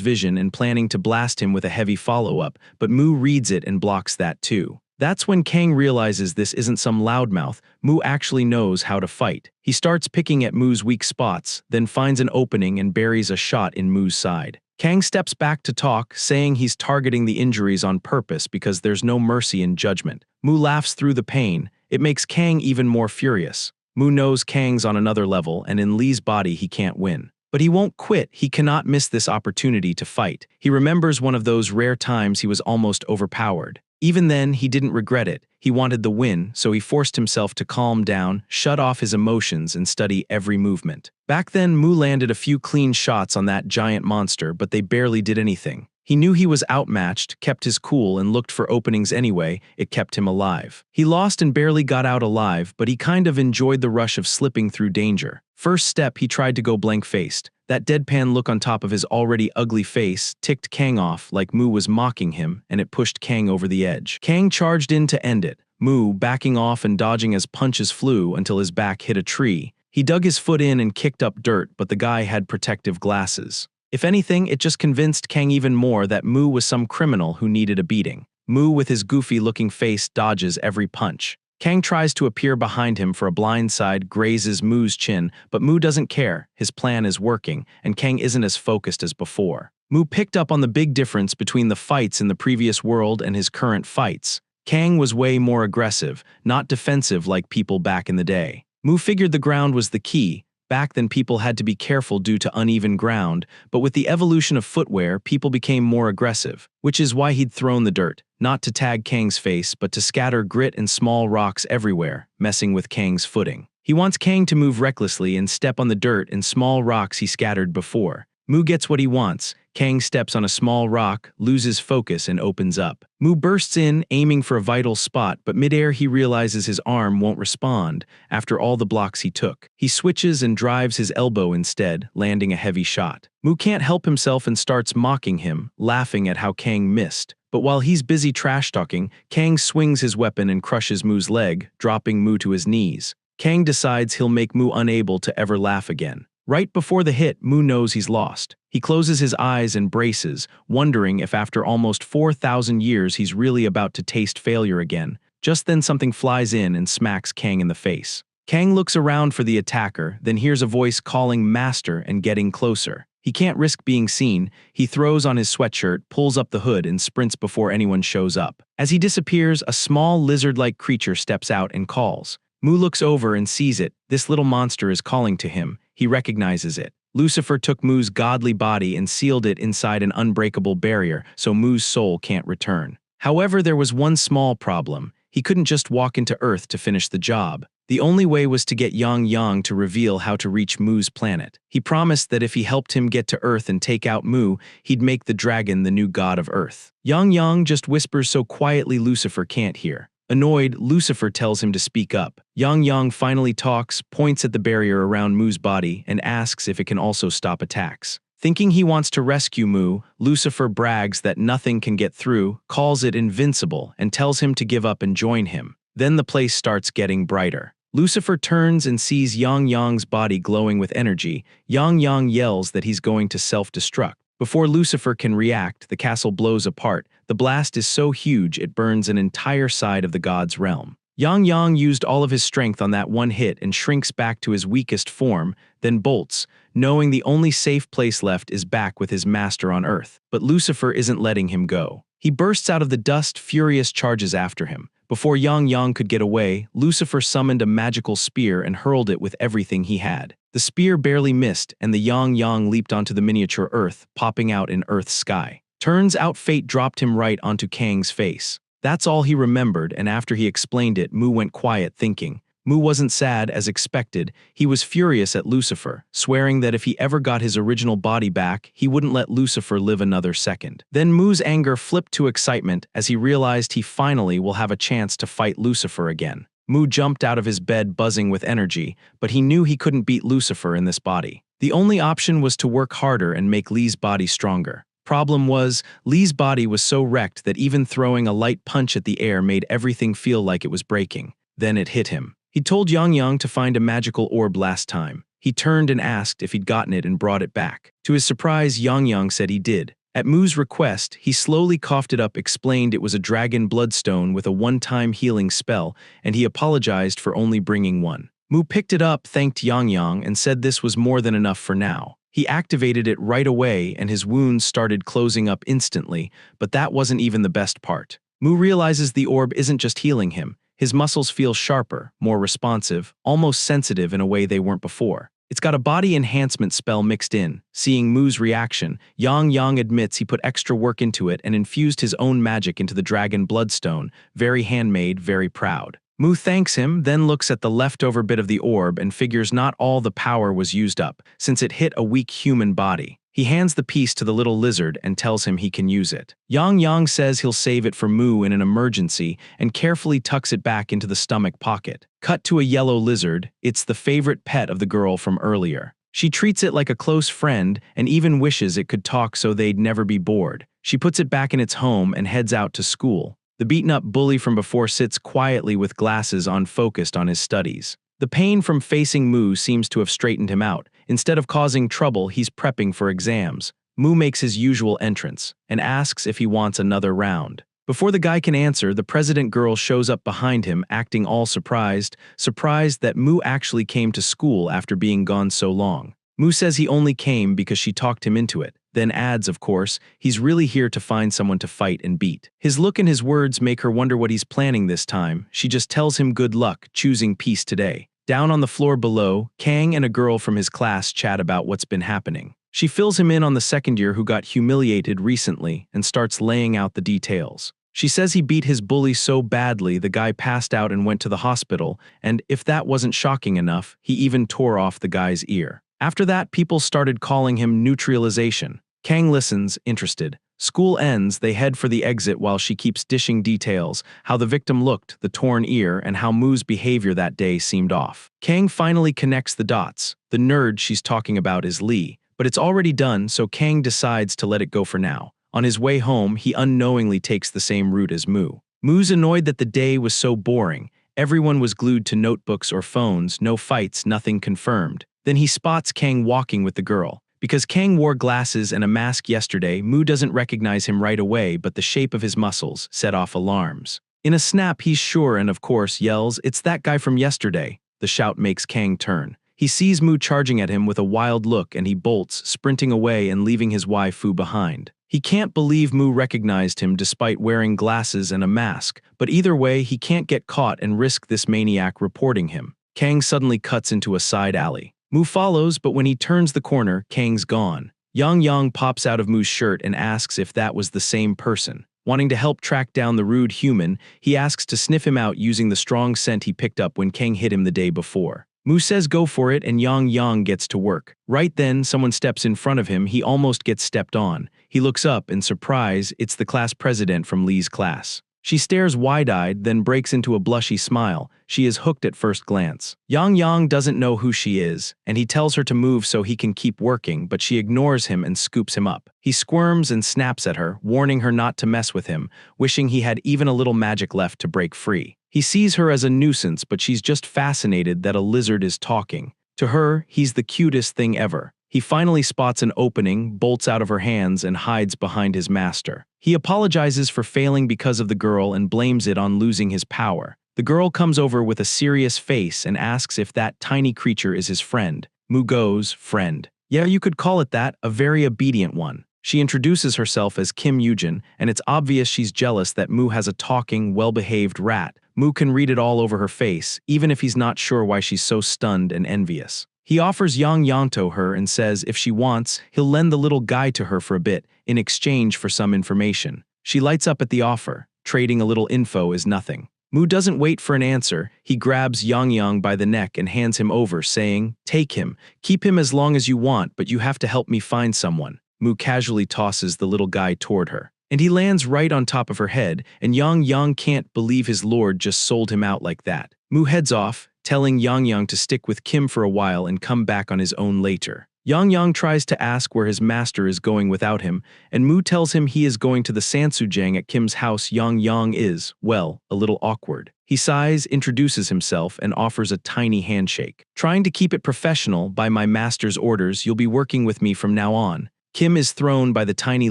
vision and planning to blast him with a heavy follow-up, but Mu reads it and blocks that too. That's when Kang realizes this isn't some loudmouth. Mu actually knows how to fight. He starts picking at Mu's weak spots, then finds an opening and buries a shot in Mu's side. Kang steps back to talk, saying he's targeting the injuries on purpose because there's no mercy in judgment. Mu laughs through the pain. It makes Kang even more furious. Mu knows Kang's on another level, and in Lee's body he can't win. But he won't quit. He cannot miss this opportunity to fight. He remembers one of those rare times he was almost overpowered. Even then, he didn't regret it. He wanted the win, so he forced himself to calm down, shut off his emotions, and study every movement. Back then, Mu landed a few clean shots on that giant monster, but they barely did anything. He knew he was outmatched, kept his cool, and looked for openings anyway. It kept him alive. He lost and barely got out alive, but he kind of enjoyed the rush of slipping through danger. First step, he tried to go blank-faced. That deadpan look on top of his already ugly face ticked Kang off like Mu was mocking him, and it pushed Kang over the edge. Kang charged in to end it, Mu backing off and dodging as punches flew until his back hit a tree. He dug his foot in and kicked up dirt, but the guy had protective glasses. If anything, it just convinced Kang even more that Mu was some criminal who needed a beating. Mu, with his goofy-looking face, dodges every punch. Kang tries to appear behind him for a blindside, grazes Mu's chin, but Mu doesn't care. His plan is working, and Kang isn't as focused as before. Mu picked up on the big difference between the fights in the previous world and his current fights. Kang was way more aggressive, not defensive like people back in the day. Mu figured the ground was the key. Back then, people had to be careful due to uneven ground, but with the evolution of footwear, people became more aggressive, which is why he'd thrown the dirt, not to tag Kang's face, but to scatter grit and small rocks everywhere, messing with Kang's footing. He wants Kang to move recklessly and step on the dirt and small rocks he scattered before. Mu gets what he wants. Kang steps on a small rock, loses focus, and opens up. Mu bursts in, aiming for a vital spot, but midair he realizes his arm won't respond after all the blocks he took. He switches and drives his elbow instead, landing a heavy shot. Mu can't help himself and starts mocking him, laughing at how Kang missed. But while he's busy trash-talking, Kang swings his weapon and crushes Mu's leg, dropping Mu to his knees. Kang decides he'll make Mu unable to ever laugh again. Right before the hit, Mu knows he's lost. He closes his eyes and braces, wondering if after almost 4,000 years he's really about to taste failure again. Just then something flies in and smacks Kang in the face. Kang looks around for the attacker, then hears a voice calling Master and getting closer. He can't risk being seen. He throws on his sweatshirt, pulls up the hood, and sprints before anyone shows up. As he disappears, a small lizard-like creature steps out and calls. Mu looks over and sees it. This little monster is calling to him. He recognizes it. Lucifer took Mu's godly body and sealed it inside an unbreakable barrier so Mu's soul can't return. However, there was one small problem. He couldn't just walk into Earth to finish the job. The only way was to get Yang to reveal how to reach Mu's planet. He promised that if he helped him get to Earth and take out Mu, he'd make the dragon the new god of Earth. Yang just whispers so quietly Lucifer can't hear. Annoyed, Lucifer tells him to speak up. Yang finally talks, points at the barrier around Mu's body, and asks if it can also stop attacks. Thinking he wants to rescue Mu, Lucifer brags that nothing can get through, calls it invincible, and tells him to give up and join him. Then the place starts getting brighter. Lucifer turns and sees Yang's body glowing with energy. Yang yells that he's going to self-destruct. Before Lucifer can react, the castle blows apart. The blast is so huge it burns an entire side of the god's realm. Yang used all of his strength on that one hit and shrinks back to his weakest form, then bolts, knowing the only safe place left is back with his master on Earth. But Lucifer isn't letting him go. He bursts out of the dust, furious charges after him. Before Yang could get away, Lucifer summoned a magical spear and hurled it with everything he had. The spear barely missed, and the Yang leaped onto the miniature Earth, popping out in Earth's sky. Turns out fate dropped him right onto Kang's face. That's all he remembered, and after he explained it, Mu went quiet thinking. Mu wasn't sad as expected, he was furious at Lucifer, swearing that if he ever got his original body back, he wouldn't let Lucifer live another second. Then Mu's anger flipped to excitement as he realized he finally will have a chance to fight Lucifer again. Mu jumped out of his bed buzzing with energy, but he knew he couldn't beat Lucifer in this body. The only option was to work harder and make Lee's body stronger. Problem was, Lee's body was so wrecked that even throwing a light punch at the air made everything feel like it was breaking. Then it hit him. He told Yang to find a magical orb last time. He turned and asked if he'd gotten it and brought it back. To his surprise, Yang said he did. At Mu's request, he slowly coughed it up, explained it was a dragon bloodstone with a one-time healing spell, and he apologized for only bringing one. Mu picked it up, thanked Yang and said this was more than enough for now. He activated it right away and his wounds started closing up instantly, but that wasn't even the best part. Mu realizes the orb isn't just healing him. His muscles feel sharper, more responsive, almost sensitive in a way they weren't before. It's got a body enhancement spell mixed in. Seeing Mu's reaction, Yang admits he put extra work into it and infused his own magic into the dragon bloodstone, very handmade, very proud. Mu thanks him, then looks at the leftover bit of the orb and figures not all the power was used up, since it hit a weak human body. He hands the piece to the little lizard and tells him he can use it. Yang says he'll save it for Mu in an emergency and carefully tucks it back into the stomach pocket. Cut to a yellow lizard. It's the favorite pet of the girl from earlier. She treats it like a close friend and even wishes it could talk so they'd never be bored. She puts it back in its home and heads out to school. The beaten-up bully from before sits quietly with glasses on, focused on his studies. The pain from facing Mu seems to have straightened him out. Instead of causing trouble, he's prepping for exams. Mu makes his usual entrance and asks if he wants another round. Before the guy can answer, the president girl shows up behind him, acting all surprised that Mu actually came to school after being gone so long. Mu says he only came because she talked him into it, then adds, of course, he's really here to find someone to fight and beat. His look and his words make her wonder what he's planning this time. She just tells him good luck, choosing peace today. Down on the floor below, Kang and a girl from his class chat about what's been happening. She fills him in on the second year who got humiliated recently and starts laying out the details. She says he beat his bully so badly the guy passed out and went to the hospital, and if that wasn't shocking enough, he even tore off the guy's ear. After that, people started calling him neutralization. Kang listens, interested. School ends, they head for the exit while she keeps dishing details, how the victim looked, the torn ear, and how Mu's behavior that day seemed off. Kang finally connects the dots. The nerd she's talking about is Lee, but it's already done, so Kang decides to let it go for now. On his way home, he unknowingly takes the same route as Mu. Mu's annoyed that the day was so boring. Everyone was glued to notebooks or phones, no fights, nothing confirmed. Then he spots Kang walking with the girl. Because Kang wore glasses and a mask yesterday, Mu doesn't recognize him right away, but the shape of his muscles set off alarms. In a snap, he's sure and, of course, yells, "It's that guy from yesterday." The shout makes Kang turn. He sees Mu charging at him with a wild look and he bolts, sprinting away and leaving his waifu behind. He can't believe Mu recognized him despite wearing glasses and a mask, but either way, he can't get caught and risk this maniac reporting him. Kang suddenly cuts into a side alley. Mu follows, but when he turns the corner, Kang's gone. Yang pops out of Mu's shirt and asks if that was the same person. Wanting to help track down the rude human, he asks to sniff him out using the strong scent he picked up when Kang hit him the day before. Mu says go for it and Yang gets to work. Right then, someone steps in front of him, he almost gets stepped on. He looks up and surprise, it's the class president from Lee's class. She stares wide-eyed, then breaks into a blushy smile. She is hooked at first glance. Yang doesn't know who she is, and he tells her to move so he can keep working, but she ignores him and scoops him up. He squirms and snaps at her, warning her not to mess with him, wishing he had even a little magic left to break free. He sees her as a nuisance, but she's just fascinated that a lizard is talking. To her, he's the cutest thing ever. He finally spots an opening, bolts out of her hands, and hides behind his master. He apologizes for failing because of the girl and blames it on losing his power. The girl comes over with a serious face and asks if that tiny creature is his friend. Mu goes, friend. Yeah, you could call it that, a very obedient one. She introduces herself as Kim Yujin, and it's obvious she's jealous that Mu has a talking, well-behaved rat. Mu can read it all over her face, even if he's not sure why she's so stunned and envious. He offers Yang to her and says if she wants, he'll lend the little guy to her for a bit, in exchange for some information. She lights up at the offer. Trading a little info is nothing. Mu doesn't wait for an answer. He grabs Yang Yang by the neck and hands him over, saying, "Take him. Keep him as long as you want, but you have to help me find someone." Mu casually tosses the little guy toward her, and he lands right on top of her head, and Yang Yang can't believe his lord just sold him out like that. Mu heads off, telling Yang Yang to stick with Kim for a while and come back on his own later. Yang Yang tries to ask where his master is going without him, and Mu tells him he is going to the Sansujang at Kim's house. Yang Yang is, well, a little awkward. He sighs, introduces himself, and offers a tiny handshake. "Trying to keep it professional, by my master's orders, you'll be working with me from now on." Kim is thrown by the tiny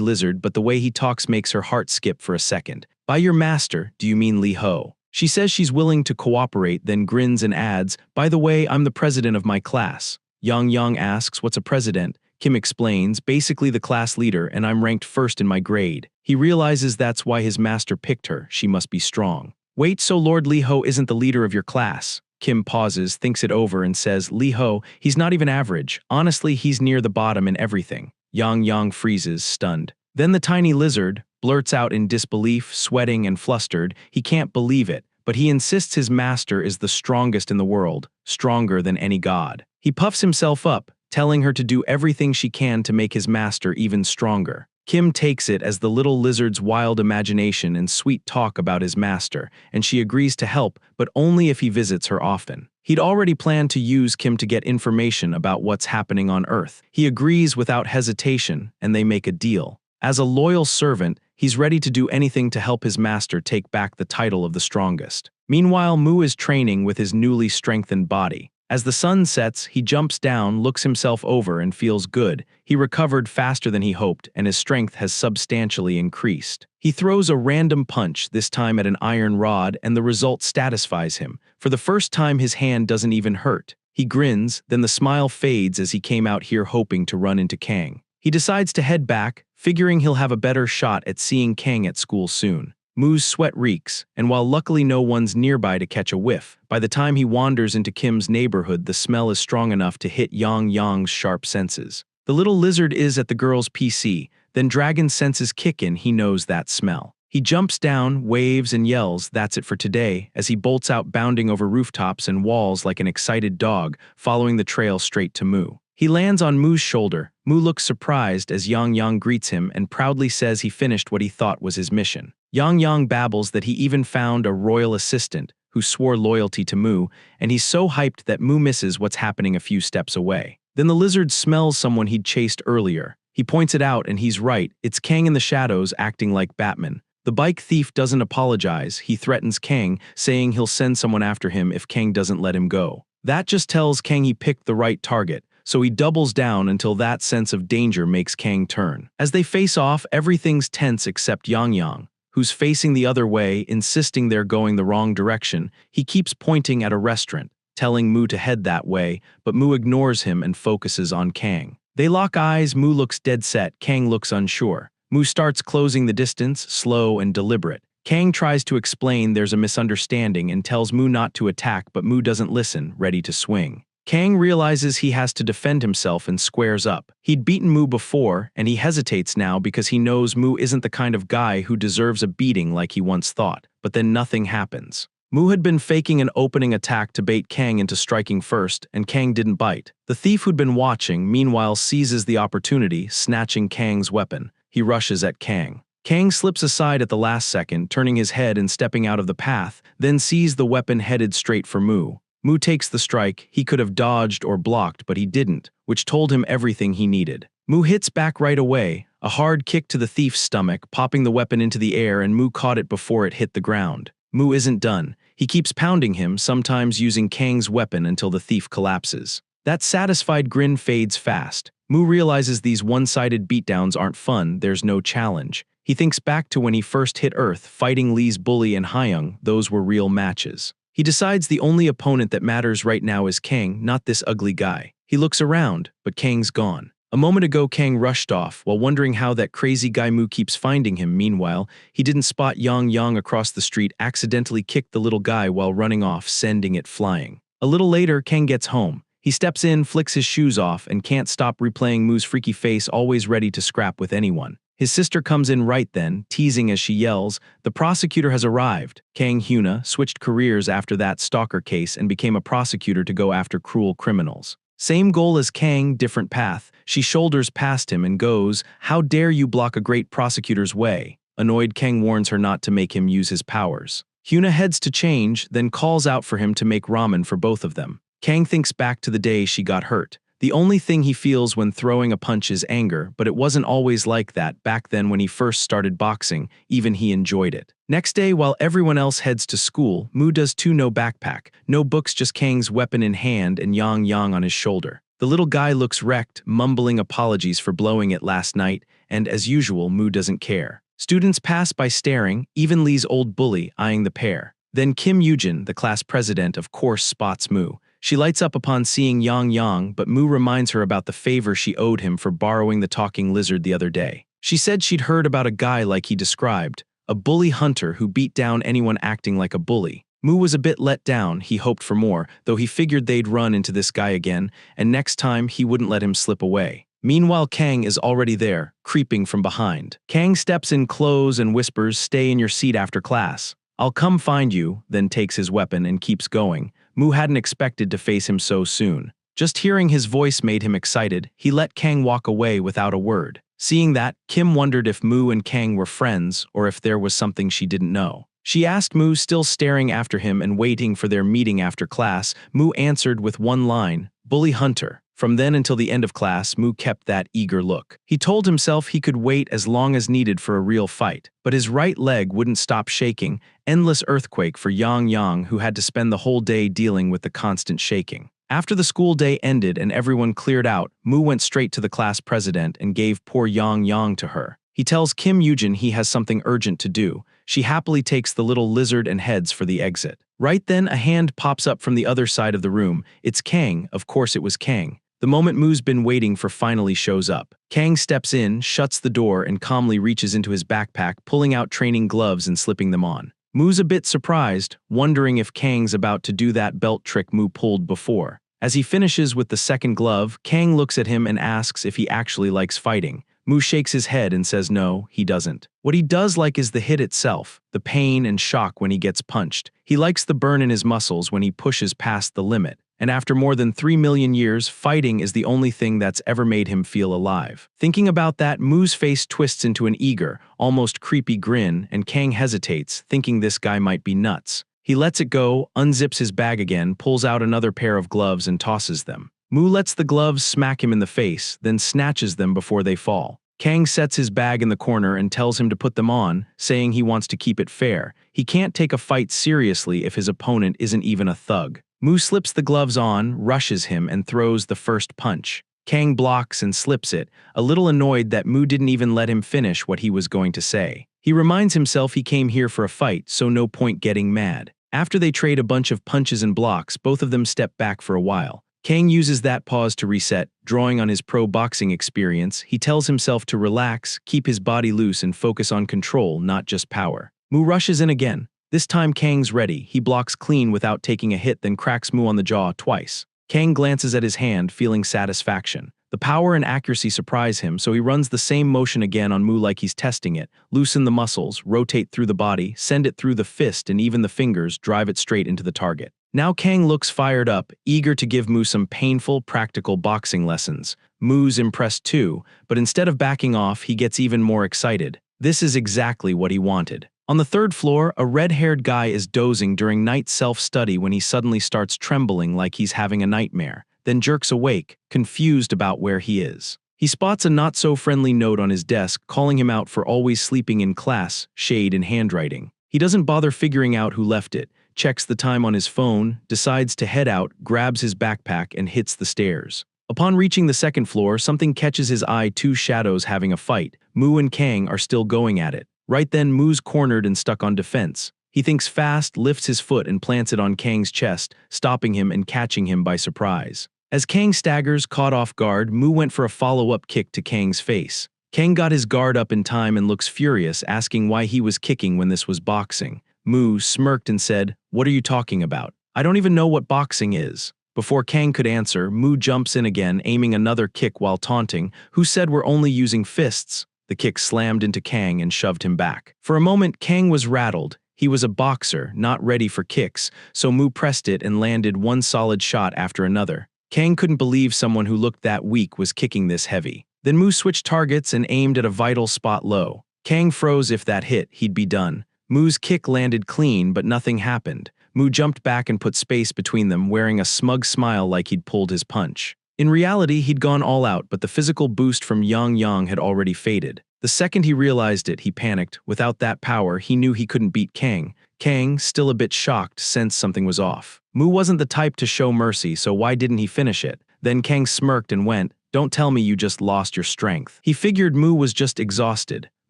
lizard, but the way he talks makes her heart skip for a second. "By your master, do you mean Li Ho?" She says she's willing to cooperate, then grins and adds, "By the way, I'm the president of my class." Yang Yang asks, "What's a president?" Kim explains, "Basically the class leader, and I'm ranked first in my grade." He realizes that's why his master picked her. She must be strong. "Wait, so Lord Li Ho isn't the leader of your class?" Kim pauses, thinks it over, and says, "Li Ho, he's not even average. Honestly, he's near the bottom in everything." Yang Yang freezes, stunned. Then the tiny lizard blurts out in disbelief, sweating and flustered. He can't believe it, but he insists his master is the strongest in the world, stronger than any god. He puffs himself up, telling her to do everything she can to make his master even stronger. Kim takes it as the little lizard's wild imagination and sweet talk about his master, and she agrees to help, but only if he visits her often. He'd already planned to use Kim to get information about what's happening on Earth. He agrees without hesitation, and they make a deal. As a loyal servant, he's ready to do anything to help his master take back the title of the strongest. Meanwhile, Mu is training with his newly strengthened body. As the sun sets, he jumps down, looks himself over, and feels good. He recovered faster than he hoped, and his strength has substantially increased. He throws a random punch, this time at an iron rod, and the result satisfies him. For the first time, his hand doesn't even hurt. He grins, then the smile fades as he came out here hoping to run into Kang. He decides to head back, figuring he'll have a better shot at seeing Kang at school soon. Mu's sweat reeks, and while luckily no one's nearby to catch a whiff, by the time he wanders into Kim's neighborhood, the smell is strong enough to hit Yang Yang's sharp senses. The little lizard is at the girl's PC, then Dragon's senses kick in. He knows that smell. He jumps down, waves, and yells, "That's it for today," as he bolts out, bounding over rooftops and walls like an excited dog, following the trail straight to Mu. He lands on Mu's shoulder. Mu looks surprised as Yang Yang greets him and proudly says he finished what he thought was his mission. Yang Yang babbles that he even found a royal assistant who swore loyalty to Mu, and he's so hyped that Mu misses what's happening a few steps away. Then the lizard smells someone he'd chased earlier. He points it out, and he's right. It's Kang in the shadows, acting like Batman. The bike thief doesn't apologize. He threatens Kang, saying he'll send someone after him if Kang doesn't let him go. That just tells Kang he picked the right target, so he doubles down until that sense of danger makes Kang turn. As they face off, everything's tense except Yang Yang, who's facing the other way, insisting they're going the wrong direction. He keeps pointing at a restaurant, telling Mu to head that way, but Mu ignores him and focuses on Kang. They lock eyes. Mu looks dead set. Kang looks unsure. Mu starts closing the distance, slow and deliberate. Kang tries to explain there's a misunderstanding and tells Mu not to attack, but Mu doesn't listen, ready to swing. Kang realizes he has to defend himself and squares up. He'd beaten Mu before, and he hesitates now because he knows Mu isn't the kind of guy who deserves a beating like he once thought. But then nothing happens. Mu had been faking an opening attack to bait Kang into striking first, and Kang didn't bite. The thief who'd been watching, meanwhile, seizes the opportunity, snatching Kang's weapon. He rushes at Kang. Kang slips aside at the last second, turning his head and stepping out of the path, then sees the weapon headed straight for Mu. Mu takes the strike. He could have dodged or blocked, but he didn't, which told him everything he needed. Mu hits back right away, a hard kick to the thief's stomach, popping the weapon into the air, and Mu caught it before it hit the ground. Mu isn't done. He keeps pounding him, sometimes using Kang's weapon until the thief collapses. That satisfied grin fades fast. Mu realizes these one-sided beatdowns aren't fun. There's no challenge. He thinks back to when he first hit Earth, fighting Lee's bully and Hyung. Those were real matches. He decides the only opponent that matters right now is Kang, not this ugly guy. He looks around, but Kang's gone. A moment ago, Kang rushed off, while wondering how that crazy guy Mu keeps finding him. Meanwhile, he didn't spot Yang Yang across the street, accidentally kicked the little guy while running off, sending it flying. A little later, Kang gets home. He steps in, flicks his shoes off, and can't stop replaying Mu's freaky face, always ready to scrap with anyone. His sister comes in right then, teasing as she yells, "The prosecutor has arrived." Kang Hyuna switched careers after that stalker case and became a prosecutor to go after cruel criminals. Same goal as Kang, different path. She shoulders past him and goes, "How dare you block a great prosecutor's way?" Annoyed, Kang warns her not to make him use his powers. Hyuna heads to change, then calls out for him to make ramen for both of them. Kang thinks back to the day she got hurt. The only thing he feels when throwing a punch is anger, but it wasn't always like that back then when he first started boxing, even he enjoyed it. Next day, while everyone else heads to school, Mu does too. No backpack, no books, just Kang's weapon in hand and Yang on his shoulder. The little guy looks wrecked, mumbling apologies for blowing it last night, and as usual, Mu doesn't care. Students pass by staring, even Lee's old bully eyeing the pair. Then Kim Yujin, the class president, of course spots Mu. She lights up upon seeing Yang, but Mu reminds her about the favor she owed him for borrowing the talking lizard the other day. She said she'd heard about a guy like he described, a bully hunter who beat down anyone acting like a bully. Mu was a bit let down. He hoped for more, though he figured they'd run into this guy again, and next time he wouldn't let him slip away. Meanwhile, Kang is already there, creeping from behind. Kang steps in close and whispers, "Stay in your seat after class. I'll come find you," then takes his weapon and keeps going. Mu hadn't expected to face him so soon. Just hearing his voice made him excited. He let Kang walk away without a word. Seeing that, Kim wondered if Mu and Kang were friends or if there was something she didn't know. She asked Mu, still staring after him and waiting for their meeting after class. Mu answered with one line, "Bully hunter." From then until the end of class, Mu kept that eager look. He told himself he could wait as long as needed for a real fight, but his right leg wouldn't stop shaking, endless earthquake for Yang, who had to spend the whole day dealing with the constant shaking. After the school day ended and everyone cleared out, Mu went straight to the class president and gave poor Yang to her. He tells Kim Yujin he has something urgent to do. She happily takes the little lizard and heads for the exit. Right then, a hand pops up from the other side of the room. It's Kang. Of course it was Kang. The moment Mu's been waiting for finally shows up. Kang steps in, shuts the door, and calmly reaches into his backpack, pulling out training gloves and slipping them on. Mu's a bit surprised, wondering if Kang's about to do that belt trick Mu pulled before. As he finishes with the second glove, Kang looks at him and asks if he actually likes fighting. Mu shakes his head and says no, he doesn't. What he does like is the hit itself, the pain and shock when he gets punched. He likes the burn in his muscles when he pushes past the limit. And after more than 3 million years, fighting is the only thing that's ever made him feel alive. Thinking about that, Mu's face twists into an eager, almost creepy grin, and Kang hesitates, thinking this guy might be nuts. He lets it go, unzips his bag again, pulls out another pair of gloves and tosses them. Mu lets the gloves smack him in the face, then snatches them before they fall. Kang sets his bag in the corner and tells him to put them on, saying he wants to keep it fair. He can't take a fight seriously if his opponent isn't even a thug. Mu slips the gloves on, rushes him, and throws the first punch. Kang blocks and slips it, a little annoyed that Mu didn't even let him finish what he was going to say. He reminds himself he came here for a fight, so no point getting mad. After they trade a bunch of punches and blocks, both of them step back for a while. Kang uses that pause to reset, drawing on his pro boxing experience. He tells himself to relax, keep his body loose, and focus on control, not just power. Mu rushes in again. This time Kang's ready. He blocks clean without taking a hit, then cracks Mu on the jaw twice. Kang glances at his hand, feeling satisfaction. The power and accuracy surprise him, so he runs the same motion again on Mu like he's testing it. Loosen the muscles, rotate through the body, send it through the fist and even the fingers, drive it straight into the target. Now Kang looks fired up, eager to give Mu some painful, practical boxing lessons. Mu's impressed too, but instead of backing off, he gets even more excited. This is exactly what he wanted. On the third floor, a red-haired guy is dozing during night self-study when he suddenly starts trembling like he's having a nightmare, then jerks awake, confused about where he is. He spots a not-so-friendly note on his desk calling him out for always sleeping in class, shade in handwriting. He doesn't bother figuring out who left it, checks the time on his phone, decides to head out, grabs his backpack, and hits the stairs. Upon reaching the second floor, something catches his eye: two shadows having a fight. Mu and Kang are still going at it. Right then, Mu's cornered and stuck on defense. He thinks fast, lifts his foot and plants it on Kang's chest, stopping him and catching him by surprise. As Kang staggers, caught off guard, Mu went for a follow-up kick to Kang's face. Kang got his guard up in time and looks furious, asking why he was kicking when this was boxing. Mu smirked and said, "What are you talking about? I don't even know what boxing is." Before Kang could answer, Mu jumps in again, aiming another kick while taunting. "Who said we're only using fists?" The kick slammed into Kang and shoved him back. For a moment, Kang was rattled. He was a boxer, not ready for kicks, so Mu pressed it and landed one solid shot after another. Kang couldn't believe someone who looked that weak was kicking this heavy. Then Mu switched targets and aimed at a vital spot low. Kang froze. If that hit, he'd be done. Mu's kick landed clean, but nothing happened. Mu jumped back and put space between them, wearing a smug smile like he'd pulled his punch. In reality, he'd gone all out, but the physical boost from Yang had already faded. The second he realized it, he panicked. Without that power, he knew he couldn't beat Kang. Kang, still a bit shocked, sensed something was off. Mu wasn't the type to show mercy, so why didn't he finish it? Then Kang smirked and went, "Don't tell me you just lost your strength." He figured Mu was just exhausted.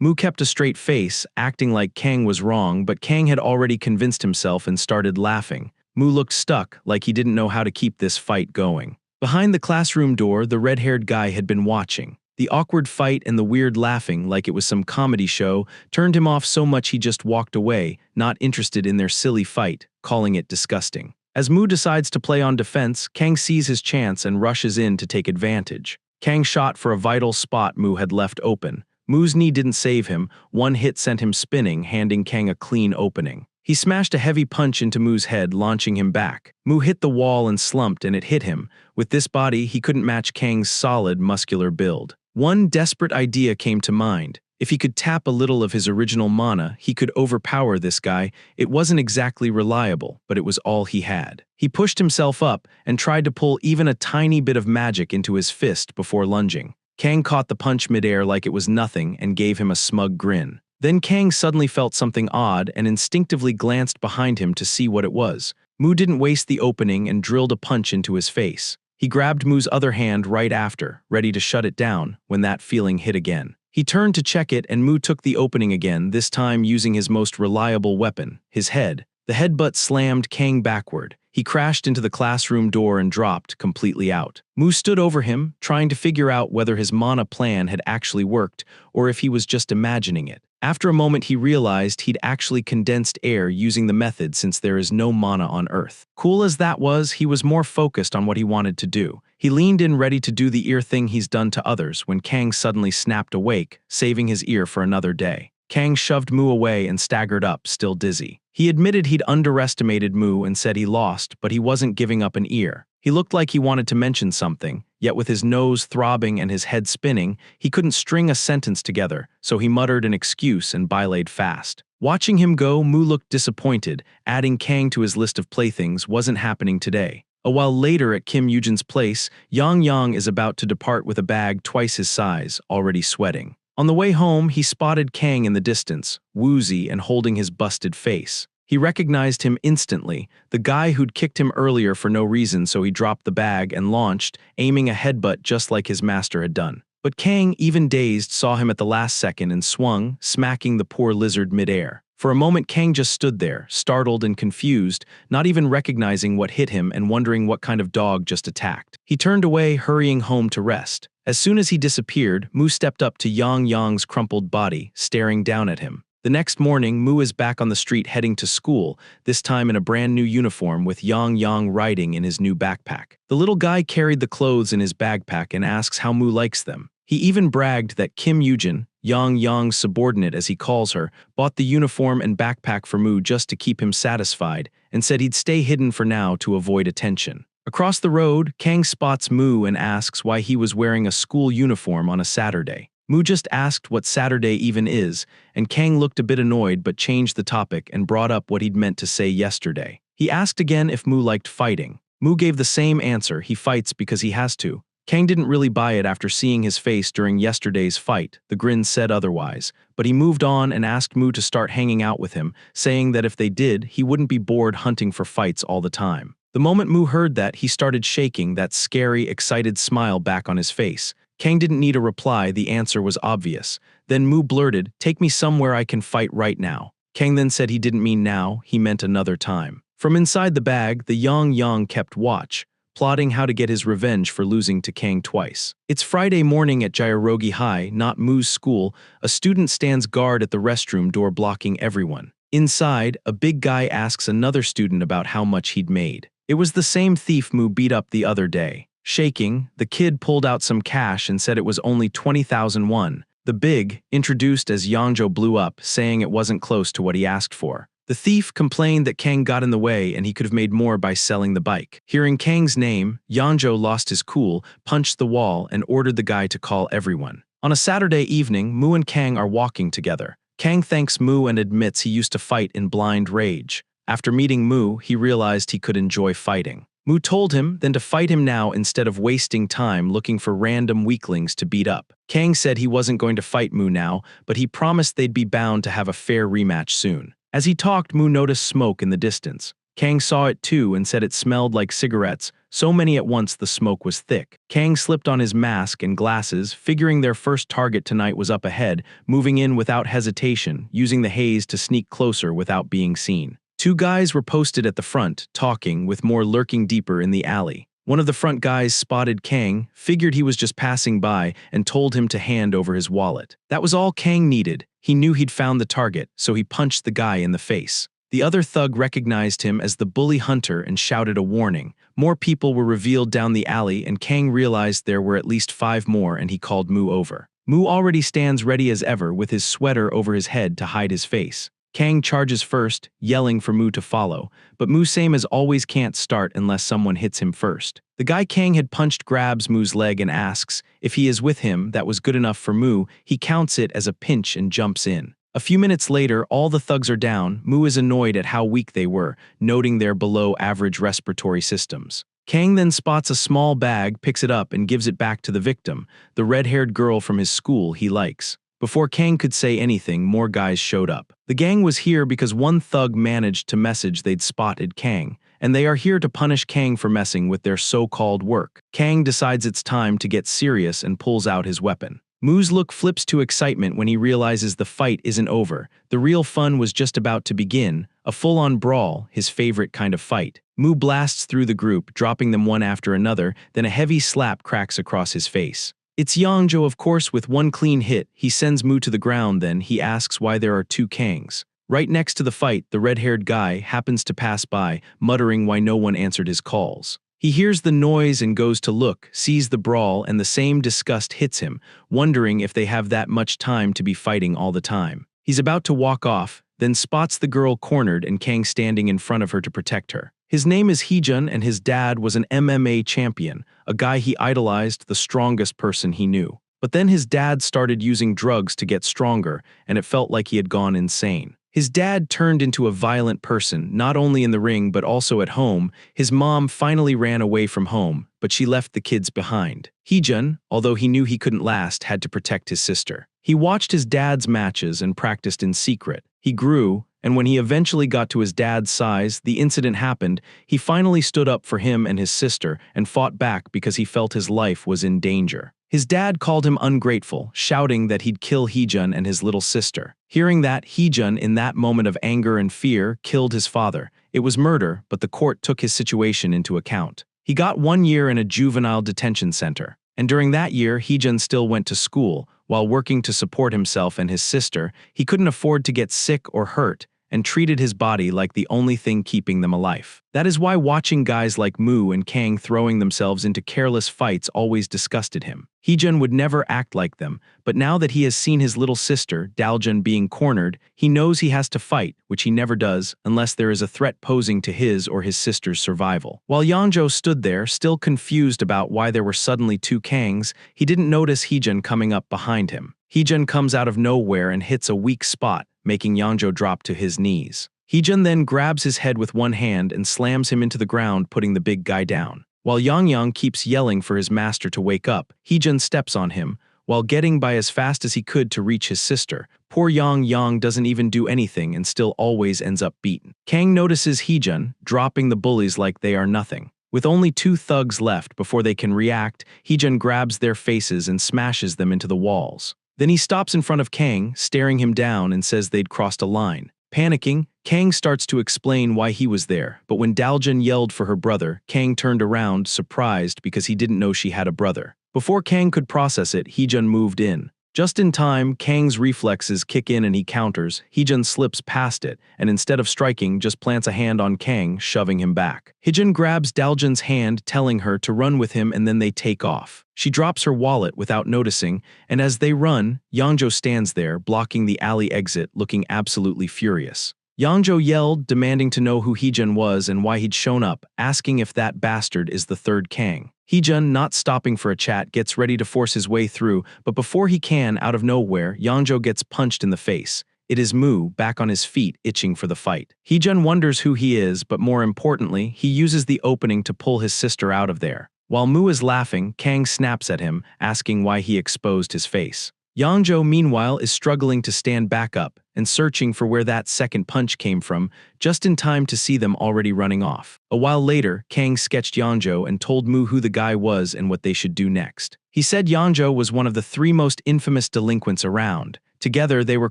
Mu kept a straight face, acting like Kang was wrong, but Kang had already convinced himself and started laughing. Mu looked stuck, like he didn't know how to keep this fight going. Behind the classroom door, the red-haired guy had been watching. The awkward fight and the weird laughing, like it was some comedy show, turned him off so much he just walked away, not interested in their silly fight, calling it disgusting. As Mu decides to play on defense, Kang sees his chance and rushes in to take advantage. Kang shot for a vital spot Mu had left open. Mu's knee didn't save him. One hit sent him spinning, handing Kang a clean opening. He smashed a heavy punch into Mu's head, launching him back. Mu hit the wall and slumped, and it hit him. With this body, he couldn't match Kang's solid, muscular build. One desperate idea came to mind. If he could tap a little of his original mana, he could overpower this guy. It wasn't exactly reliable, but it was all he had. He pushed himself up and tried to pull even a tiny bit of magic into his fist before lunging. Kang caught the punch midair like it was nothing and gave him a smug grin. Then Kang suddenly felt something odd and instinctively glanced behind him to see what it was. Mu didn't waste the opening and drilled a punch into his face. He grabbed Mu's other hand right after, ready to shut it down, when that feeling hit again. He turned to check it and Mu took the opening again, this time using his most reliable weapon, his head. The headbutt slammed Kang backward. He crashed into the classroom door and dropped completely out. Mu stood over him, trying to figure out whether his mana plan had actually worked or if he was just imagining it. After a moment, he realized he'd actually condensed air using the method since there is no mana on Earth. Cool as that was, he was more focused on what he wanted to do. He leaned in ready to do the ear thing he's done to others when Kang suddenly snapped awake, saving his ear for another day. Kang shoved Mu away and staggered up, still dizzy. He admitted he'd underestimated Mu and said he lost, but he wasn't giving up an ear. He looked like he wanted to mention something, yet with his nose throbbing and his head spinning, he couldn't string a sentence together, so he muttered an excuse and belayed fast. Watching him go, Mu looked disappointed. Adding Kang to his list of playthings wasn't happening today. A while later at Kim Yujin's place, Yang is about to depart with a bag twice his size, already sweating. On the way home, he spotted Kang in the distance, woozy and holding his busted face. He recognized him instantly, the guy who'd kicked him earlier for no reason, so he dropped the bag and launched, aiming a headbutt just like his master had done. But Kang, even dazed, saw him at the last second and swung, smacking the poor lizard midair. For a moment, Kang just stood there, startled and confused, not even recognizing what hit him and wondering what kind of dog just attacked. He turned away, hurrying home to rest. As soon as he disappeared, Mu stepped up to Yang's crumpled body, staring down at him. The next morning, Mu is back on the street heading to school, this time in a brand new uniform with Yang riding in his new backpack. The little guy carried the clothes in his backpack and asks how Mu likes them. He even bragged that Kim Yujin, Yang's subordinate as he calls her, bought the uniform and backpack for Mu just to keep him satisfied, and said he'd stay hidden for now to avoid attention. Across the road, Kang spots Mu and asks why he was wearing a school uniform on a Saturday. Mu just asked what Saturday even is, and Kang looked a bit annoyed but changed the topic and brought up what he'd meant to say yesterday. He asked again if Mu liked fighting. Mu gave the same answer, he fights because he has to. Kang didn't really buy it after seeing his face during yesterday's fight, the grin said otherwise, but he moved on and asked Mu to start hanging out with him, saying that if they did, he wouldn't be bored hunting for fights all the time. The moment Mu heard that, he started shaking, that scary, excited smile back on his face. Kang didn't need a reply, the answer was obvious. Then Mu blurted, "Take me somewhere I can fight right now." Kang then said he didn't mean now, he meant another time. From inside the bag, the Yang kept watch, plotting how to get his revenge for losing to Kang twice. It's Friday morning at Jairōgi High, not Mu's school. A student stands guard at the restroom door blocking everyone. Inside, a big guy asks another student about how much he'd made. It was the same thief Mu beat up the other day. Shaking, the kid pulled out some cash and said it was only 20,000 won. The big, introduced as Yangzhou, blew up, saying it wasn't close to what he asked for. The thief complained that Kang got in the way and he could have made more by selling the bike. Hearing Kang's name, Yangzhou lost his cool, punched the wall, and ordered the guy to call everyone. On a Saturday evening, Mu and Kang are walking together. Kang thanks Mu and admits he used to fight in blind rage. After meeting Mu, he realized he could enjoy fighting. Mu told him then to fight him now instead of wasting time looking for random weaklings to beat up. Kang said he wasn't going to fight Mu now, but he promised they'd be bound to have a fair rematch soon. As he talked, Mu noticed smoke in the distance. Kang saw it too and said it smelled like cigarettes, so many at once the smoke was thick. Kang slipped on his mask and glasses, figuring their first target tonight was up ahead, moving in without hesitation, using the haze to sneak closer without being seen. Two guys were posted at the front, talking, with more lurking deeper in the alley. One of the front guys spotted Kang, figured he was just passing by, and told him to hand over his wallet. That was all Kang needed. He knew he'd found the target, so he punched the guy in the face. The other thug recognized him as the bully hunter and shouted a warning. More people were revealed down the alley, and Kang realized there were at least 5 more, and he called Mu over. Mu already stands ready as ever with his sweater over his head to hide his face. Kang charges first, yelling for Mu to follow, but Mu same as always can't start unless someone hits him first. The guy Kang had punched grabs Mu's leg and asks if he is with him. That was good enough for Mu. He counts it as a pinch and jumps in. A few minutes later, all the thugs are down. Mu is annoyed at how weak they were, noting their below-average respiratory systems. Kang then spots a small bag, picks it up, and gives it back to the victim, the red-haired girl from his school he likes. Before Kang could say anything, more guys showed up. The gang was here because one thug managed to message they'd spotted Kang, and they are here to punish Kang for messing with their so-called work. Kang decides it's time to get serious and pulls out his weapon. Mu's look flips to excitement when he realizes the fight isn't over. The real fun was just about to begin, a full-on brawl, his favorite kind of fight. Mu blasts through the group, dropping them one after another, then a heavy slap cracks across his face. It's Yangzhou, of course. With one clean hit, he sends Mu to the ground. Then he asks why there are 2 Kangs. Right next to the fight, the red-haired guy happens to pass by, muttering why no one answered his calls. He hears the noise and goes to look, sees the brawl, and the same disgust hits him, wondering if they have that much time to be fighting all the time. He's about to walk off, then spots the girl cornered and Kang standing in front of her to protect her. His name is Heejun, and his dad was an MMA champion, a guy he idolized, the strongest person he knew. But then his dad started using drugs to get stronger, and it felt like he had gone insane. His dad turned into a violent person, not only in the ring but also at home. His mom finally ran away from home, but she left the kids behind. Heejun, although he knew he couldn't last, had to protect his sister. He watched his dad's matches and practiced in secret. He grew, and when he eventually got to his dad's size, the incident happened. He finally stood up for him and his sister and fought back because he felt his life was in danger. His dad called him ungrateful, shouting that he'd kill Heejun and his little sister. Hearing that, Heejun, in that moment of anger and fear, killed his father. It was murder, but the court took his situation into account. He got 1 year in a juvenile detention center. And during that year, Heejun still went to school. While working to support himself and his sister, he couldn't afford to get sick or hurt, and treated his body like the only thing keeping them alive. That is why watching guys like Mu and Kang throwing themselves into careless fights always disgusted him. Heejun would never act like them, but now that he has seen his little sister, Daljun, being cornered, he knows he has to fight, which he never does unless there is a threat posing to his or his sister's survival. While Yangzhou stood there, still confused about why there were suddenly 2 Kangs, he didn't notice Heejun coming up behind him. Heejun comes out of nowhere and hits a weak spot, making Yangzhou drop to his knees. Heejun then grabs his head with one hand and slams him into the ground, putting the big guy down. While Yang keeps yelling for his master to wake up, Heejun steps on him, while getting by as fast as he could to reach his sister. Poor Yang doesn't even do anything and still always ends up beaten. Kang notices Heejun, dropping the bullies like they are nothing. With only 2 thugs left before they can react, Heejun grabs their faces and smashes them into the walls. Then he stops in front of Kang, staring him down, and says they'd crossed a line. Panicking, Kang starts to explain why he was there, but when Daljun yelled for her brother, Kang turned around, surprised because he didn't know she had a brother. Before Kang could process it, Heejun moved in. Just in time, Kang's reflexes kick in and he counters. Heejun slips past it, and instead of striking, just plants a hand on Kang, shoving him back. Heejun grabs Daljun's hand, telling her to run with him, and then they take off. She drops her wallet without noticing, and as they run, Yangjo stands there, blocking the alley exit, looking absolutely furious. Yangjo yelled, demanding to know who Heejun was and why he'd shown up, asking if that bastard is the third Kang. Heejun, not stopping for a chat, gets ready to force his way through, but before he can, out of nowhere, Yangjo gets punched in the face. It is Mu, back on his feet, itching for the fight. Heejun wonders who he is, but more importantly, he uses the opening to pull his sister out of there. While Mu is laughing, Kang snaps at him, asking why he exposed his face. Yangjo, meanwhile, is struggling to stand back up and searching for where that second punch came from, just in time to see them already running off. A while later, Kang sketched Yangjo and told Mu who the guy was and what they should do next. He said Yangjo was one of the 3 most infamous delinquents around. Together, they were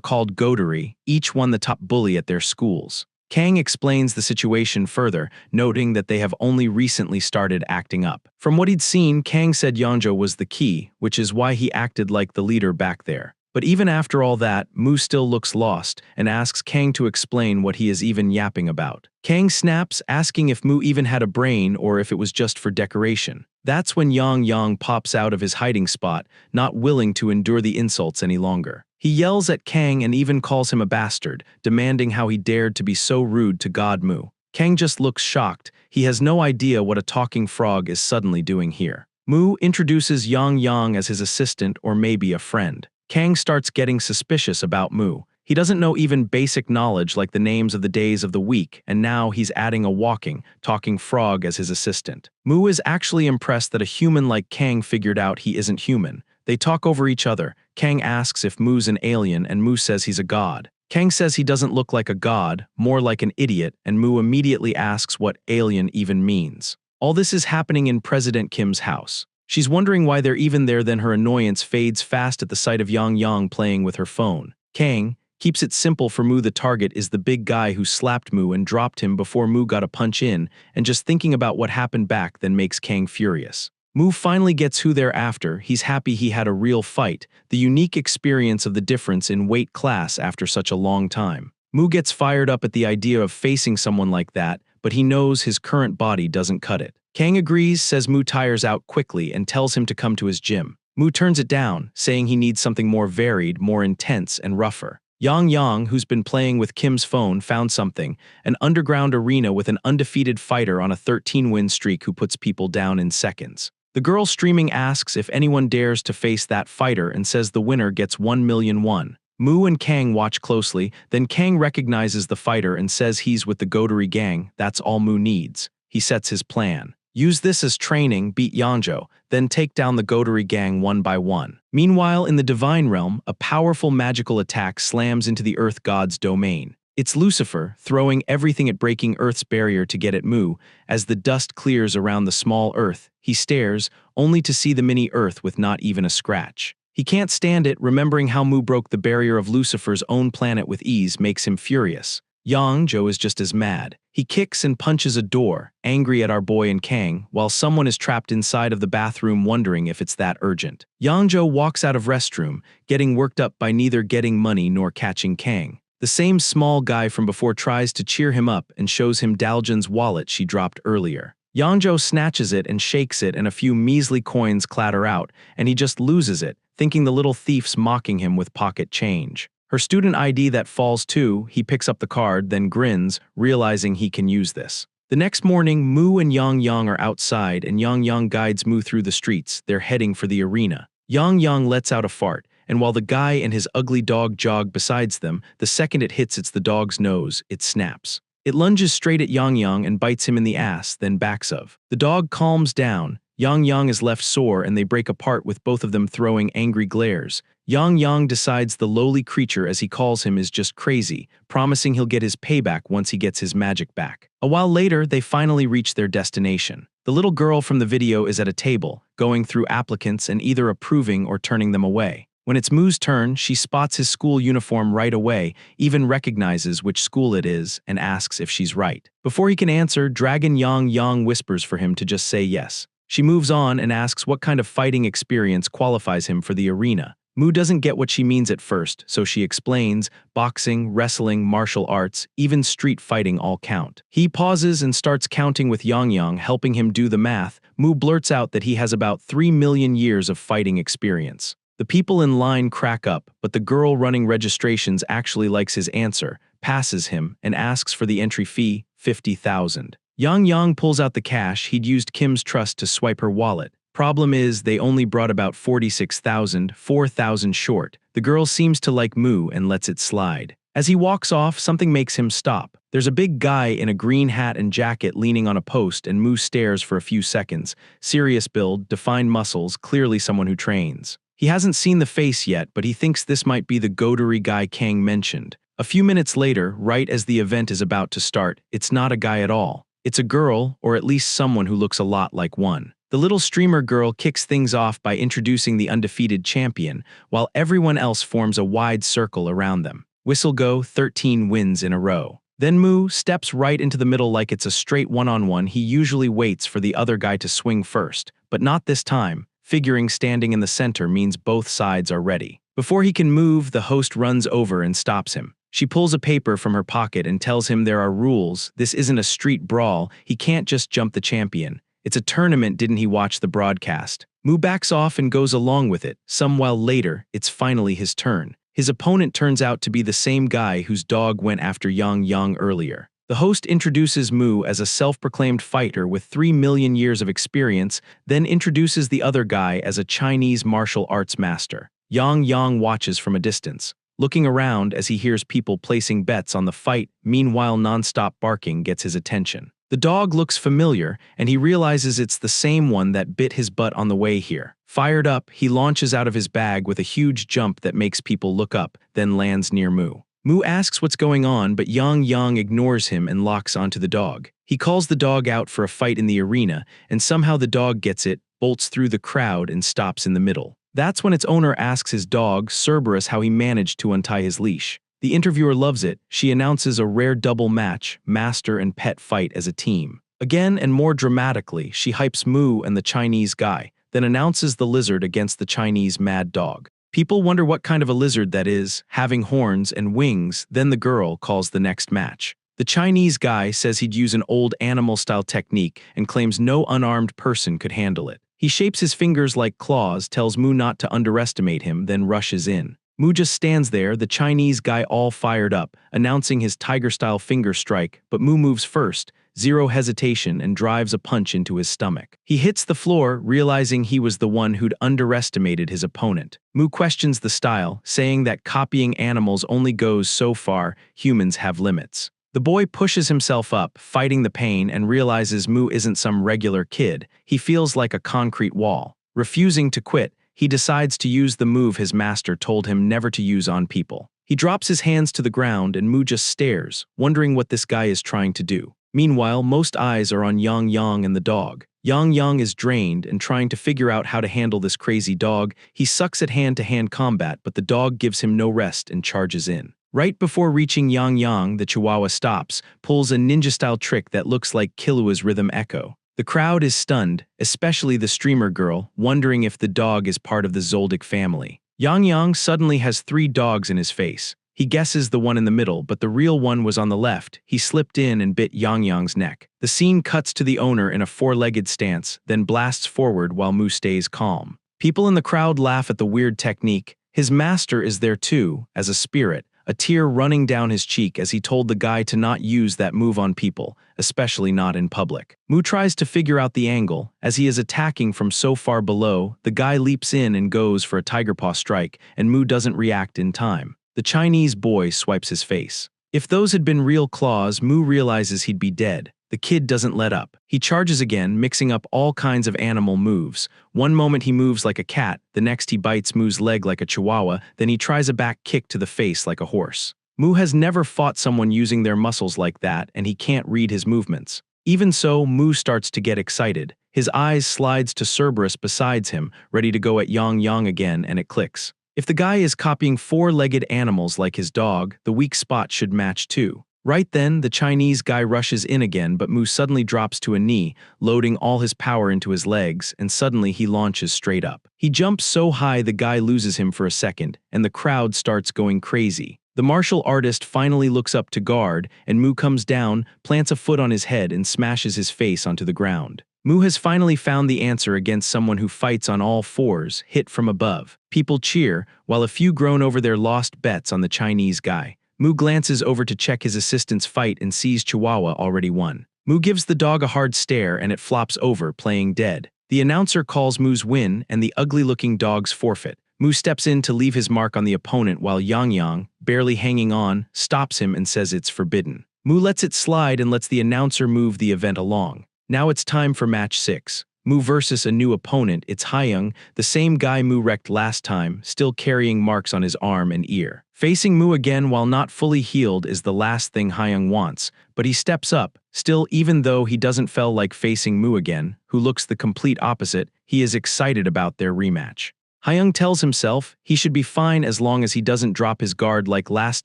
called Godori, each one the top bully at their schools. Kang explains the situation further, noting that they have only recently started acting up. From what he'd seen, Kang said Yangjo was the key, which is why he acted like the leader back there. But even after all that, Mu still looks lost and asks Kang to explain what he is even yapping about. Kang snaps, asking if Mu even had a brain or if it was just for decoration. That's when Yang pops out of his hiding spot, not willing to endure the insults any longer. He yells at Kang and even calls him a bastard, demanding how he dared to be so rude to God Mu. Kang just looks shocked. He has no idea what a talking frog is suddenly doing here. Mu introduces Yang as his assistant or maybe a friend. Kang starts getting suspicious about Mu. He doesn't know even basic knowledge like the names of the days of the week, and now he's adding a walking, talking frog as his assistant. Mu is actually impressed that a human like Kang figured out he isn't human. They talk over each other. Kang asks if Mu's an alien, and Mu says he's a god. Kang says he doesn't look like a god, more like an idiot, and Mu immediately asks what alien even means. All this is happening in President Kim's house. She's wondering why they're even there, then her annoyance fades fast at the sight of Yang playing with her phone. Kang keeps it simple for Mu. The target is the big guy who slapped Mu and dropped him before Mu got a punch in, and just thinking about what happened back then makes Kang furious. Mu finally gets who they're after. He's happy he had a real fight, the unique experience of the difference in weight class after such a long time. Mu gets fired up at the idea of facing someone like that, but he knows his current body doesn't cut it. Kang agrees, says Mu tires out quickly, and tells him to come to his gym. Mu turns it down, saying he needs something more varied, more intense, and rougher. Yang, who's been playing with Kim's phone, found something, an underground arena with an undefeated fighter on a 13-win streak who puts people down in seconds. The girl streaming asks if anyone dares to face that fighter and says the winner gets 1 million won. Mu and Kang watch closely, then Kang recognizes the fighter and says he's with the Godori gang. That's all Mu needs. He sets his plan. Use this as training, beat Yangjo, then take down the Godori gang one by one. Meanwhile, in the Divine Realm, a powerful magical attack slams into the Earth God's domain. It's Lucifer, throwing everything at breaking Earth's barrier to get at Mu. As the dust clears around the small Earth, he stares, only to see the mini Earth with not even a scratch. He can't stand it, remembering how Mu broke the barrier of Lucifer's own planet with ease makes him furious. Yangjo is just as mad. He kicks and punches a door, angry at our boy and Kang, while someone is trapped inside of the bathroom wondering if it's that urgent. Yangjo walks out of restroom, getting worked up by neither getting money nor catching Kang. The same small guy from before tries to cheer him up and shows him Daljun's wallet she dropped earlier. Yangjo snatches it and shakes it, and a few measly coins clatter out, and he just loses it, thinking the little thief's mocking him with pocket change. Her student ID that falls too. He picks up the card, then grins, realizing he can use this. The next morning, Mu and Yang are outside, and Yang guides Mu through the streets. They're heading for the arena. Yang lets out a fart, and while the guy and his ugly dog jog beside them, the second it hits the dog's nose, it snaps. It lunges straight at Yang and bites him in the ass, then backs of. The dog calms down. Yang is left sore, and they break apart with both of them throwing angry glares. Yang decides the lowly creature, as he calls him, is just crazy, promising he'll get his payback once he gets his magic back. A while later, they finally reach their destination. The little girl from the video is at a table, going through applicants and either approving or turning them away. When it's Mu's turn, she spots his school uniform right away, even recognizes which school it is, and asks if she's right. Before he can answer, Dragon Yang whispers for him to just say yes. She moves on and asks what kind of fighting experience qualifies him for the arena. Mu doesn't get what she means at first, so she explains, boxing, wrestling, martial arts, even street fighting all count. He pauses and starts counting with Yang, helping him do the math. Mu blurts out that he has about 3 million years of fighting experience. The people in line crack up, but the girl running registrations actually likes his answer, passes him, and asks for the entry fee, 50,000. Yang pulls out the cash. He'd used Kim's trust to swipe her wallet. Problem is, they only brought about 46,000, 4,000 short. The girl seems to like Mu and lets it slide. As he walks off, something makes him stop. There's a big guy in a green hat and jacket leaning on a post, and Mu stares for a few seconds. Serious build, defined muscles, clearly someone who trains. He hasn't seen the face yet, but he thinks this might be the goatery guy Kang mentioned. A few minutes later, right as the event is about to start, it's not a guy at all. It's a girl, or at least someone who looks a lot like one. The little streamer girl kicks things off by introducing the undefeated champion, while everyone else forms a wide circle around them. Whistle go, 13 wins in a row. Then Mu steps right into the middle like it's a straight one-on-one. He usually waits for the other guy to swing first, but not this time. Figuring standing in the center means both sides are ready. Before he can move, the host runs over and stops him. She pulls a paper from her pocket and tells him there are rules. This isn't a street brawl. He can't just jump the champion. It's a tournament, didn't he watch the broadcast? Mu backs off and goes along with it. Some while later, it's finally his turn. His opponent turns out to be the same guy whose dog went after Yang earlier. The host introduces Mu as a self-proclaimed fighter with 3 million years of experience, then introduces the other guy as a Chinese martial arts master. Yang watches from a distance, looking around as he hears people placing bets on the fight. Meanwhile, non-stop barking gets his attention. The dog looks familiar, and he realizes it's the same one that bit his butt on the way here. Fired up, he launches out of his bag with a huge jump that makes people look up, then lands near Mu. Mu asks what's going on, but Yang ignores him and locks onto the dog. He calls the dog out for a fight in the arena, and somehow the dog gets it, bolts through the crowd, and stops in the middle. That's when its owner asks his dog, Cerberus, how he managed to untie his leash. The interviewer loves it. She announces a rare double match, master and pet fight as a team. Again and more dramatically, she hypes Mu and the Chinese guy, then announces the lizard against the Chinese mad dog. People wonder what kind of a lizard that is, having horns and wings. Then the girl calls the next match. The Chinese guy says he'd use an old animal-style technique and claims no unarmed person could handle it. He shapes his fingers like claws, tells Mu not to underestimate him, then rushes in. Mu just stands there, the Chinese guy all fired up, announcing his tiger-style finger strike, but Mu moves first, zero hesitation, and drives a punch into his stomach. He hits the floor, realizing he was the one who'd underestimated his opponent. Mu questions the style, saying that copying animals only goes so far, humans have limits. The boy pushes himself up, fighting the pain, and realizes Mu isn't some regular kid. He feels like a concrete wall. Refusing to quit, he decides to use the move his master told him never to use on people. He drops his hands to the ground and Mu just stares, wondering what this guy is trying to do. Meanwhile, most eyes are on Yang and the dog. Yang is drained and trying to figure out how to handle this crazy dog. He sucks at hand-to-hand combat, but the dog gives him no rest and charges in. Right before reaching Yang, the Chihuahua stops, pulls a ninja-style trick that looks like Killua's rhythm echo. The crowd is stunned, especially the streamer girl, wondering if the dog is part of the Zoldyck family. Yang suddenly has 3 dogs in his face. He guesses the one in the middle, but the real one was on the left. He slipped in and bit Yang's neck. The scene cuts to the owner in a 4-legged stance, then blasts forward while Mu stays calm. People in the crowd laugh at the weird technique. His master is there too, as a spirit, a tear running down his cheek as he told the guy to not use that move on people, especially not in public. Mu tries to figure out the angle. As he is attacking from so far below, the guy leaps in and goes for a tiger paw strike, and Mu doesn't react in time. The Chinese boy swipes his face. If those had been real claws, Mu realizes he'd be dead. The kid doesn't let up. He charges again, mixing up all kinds of animal moves. One moment he moves like a cat, the next he bites Mu's leg like a chihuahua, then he tries a back kick to the face like a horse. Mu has never fought someone using their muscles like that, and he can't read his movements. Even so, Mu starts to get excited. His eyes slides to Cerberus besides him, ready to go at Yang again, and it clicks. If the guy is copying 4-legged animals like his dog, the weak spot should match too. Right then, the Chinese guy rushes in again, but Mu suddenly drops to a knee, loading all his power into his legs, and suddenly he launches straight up. He jumps so high the guy loses him for a second, and the crowd starts going crazy. The martial artist finally looks up to guard, and Mu comes down, plants a foot on his head, and smashes his face onto the ground. Mu has finally found the answer against someone who fights on all fours, hit from above. People cheer, while a few groan over their lost bets on the Chinese guy. Mu glances over to check his assistant's fight and sees Chihuahua already won. Mu gives the dog a hard stare and it flops over, playing dead. The announcer calls Mu's win and the ugly-looking dog's forfeit. Mu steps in to leave his mark on the opponent while Yang, barely hanging on, stops him and says it's forbidden. Mu lets it slide and lets the announcer move the event along. Now it's time for match 6. Mu versus a new opponent. It's Hyung, the same guy Mu wrecked last time, still carrying marks on his arm and ear. Facing Mu again while not fully healed is the last thing Hyung wants, but he steps up. Still, even though he doesn't feel like facing Mu again, who looks the complete opposite, he is excited about their rematch. Hyung tells himself he should be fine as long as he doesn't drop his guard like last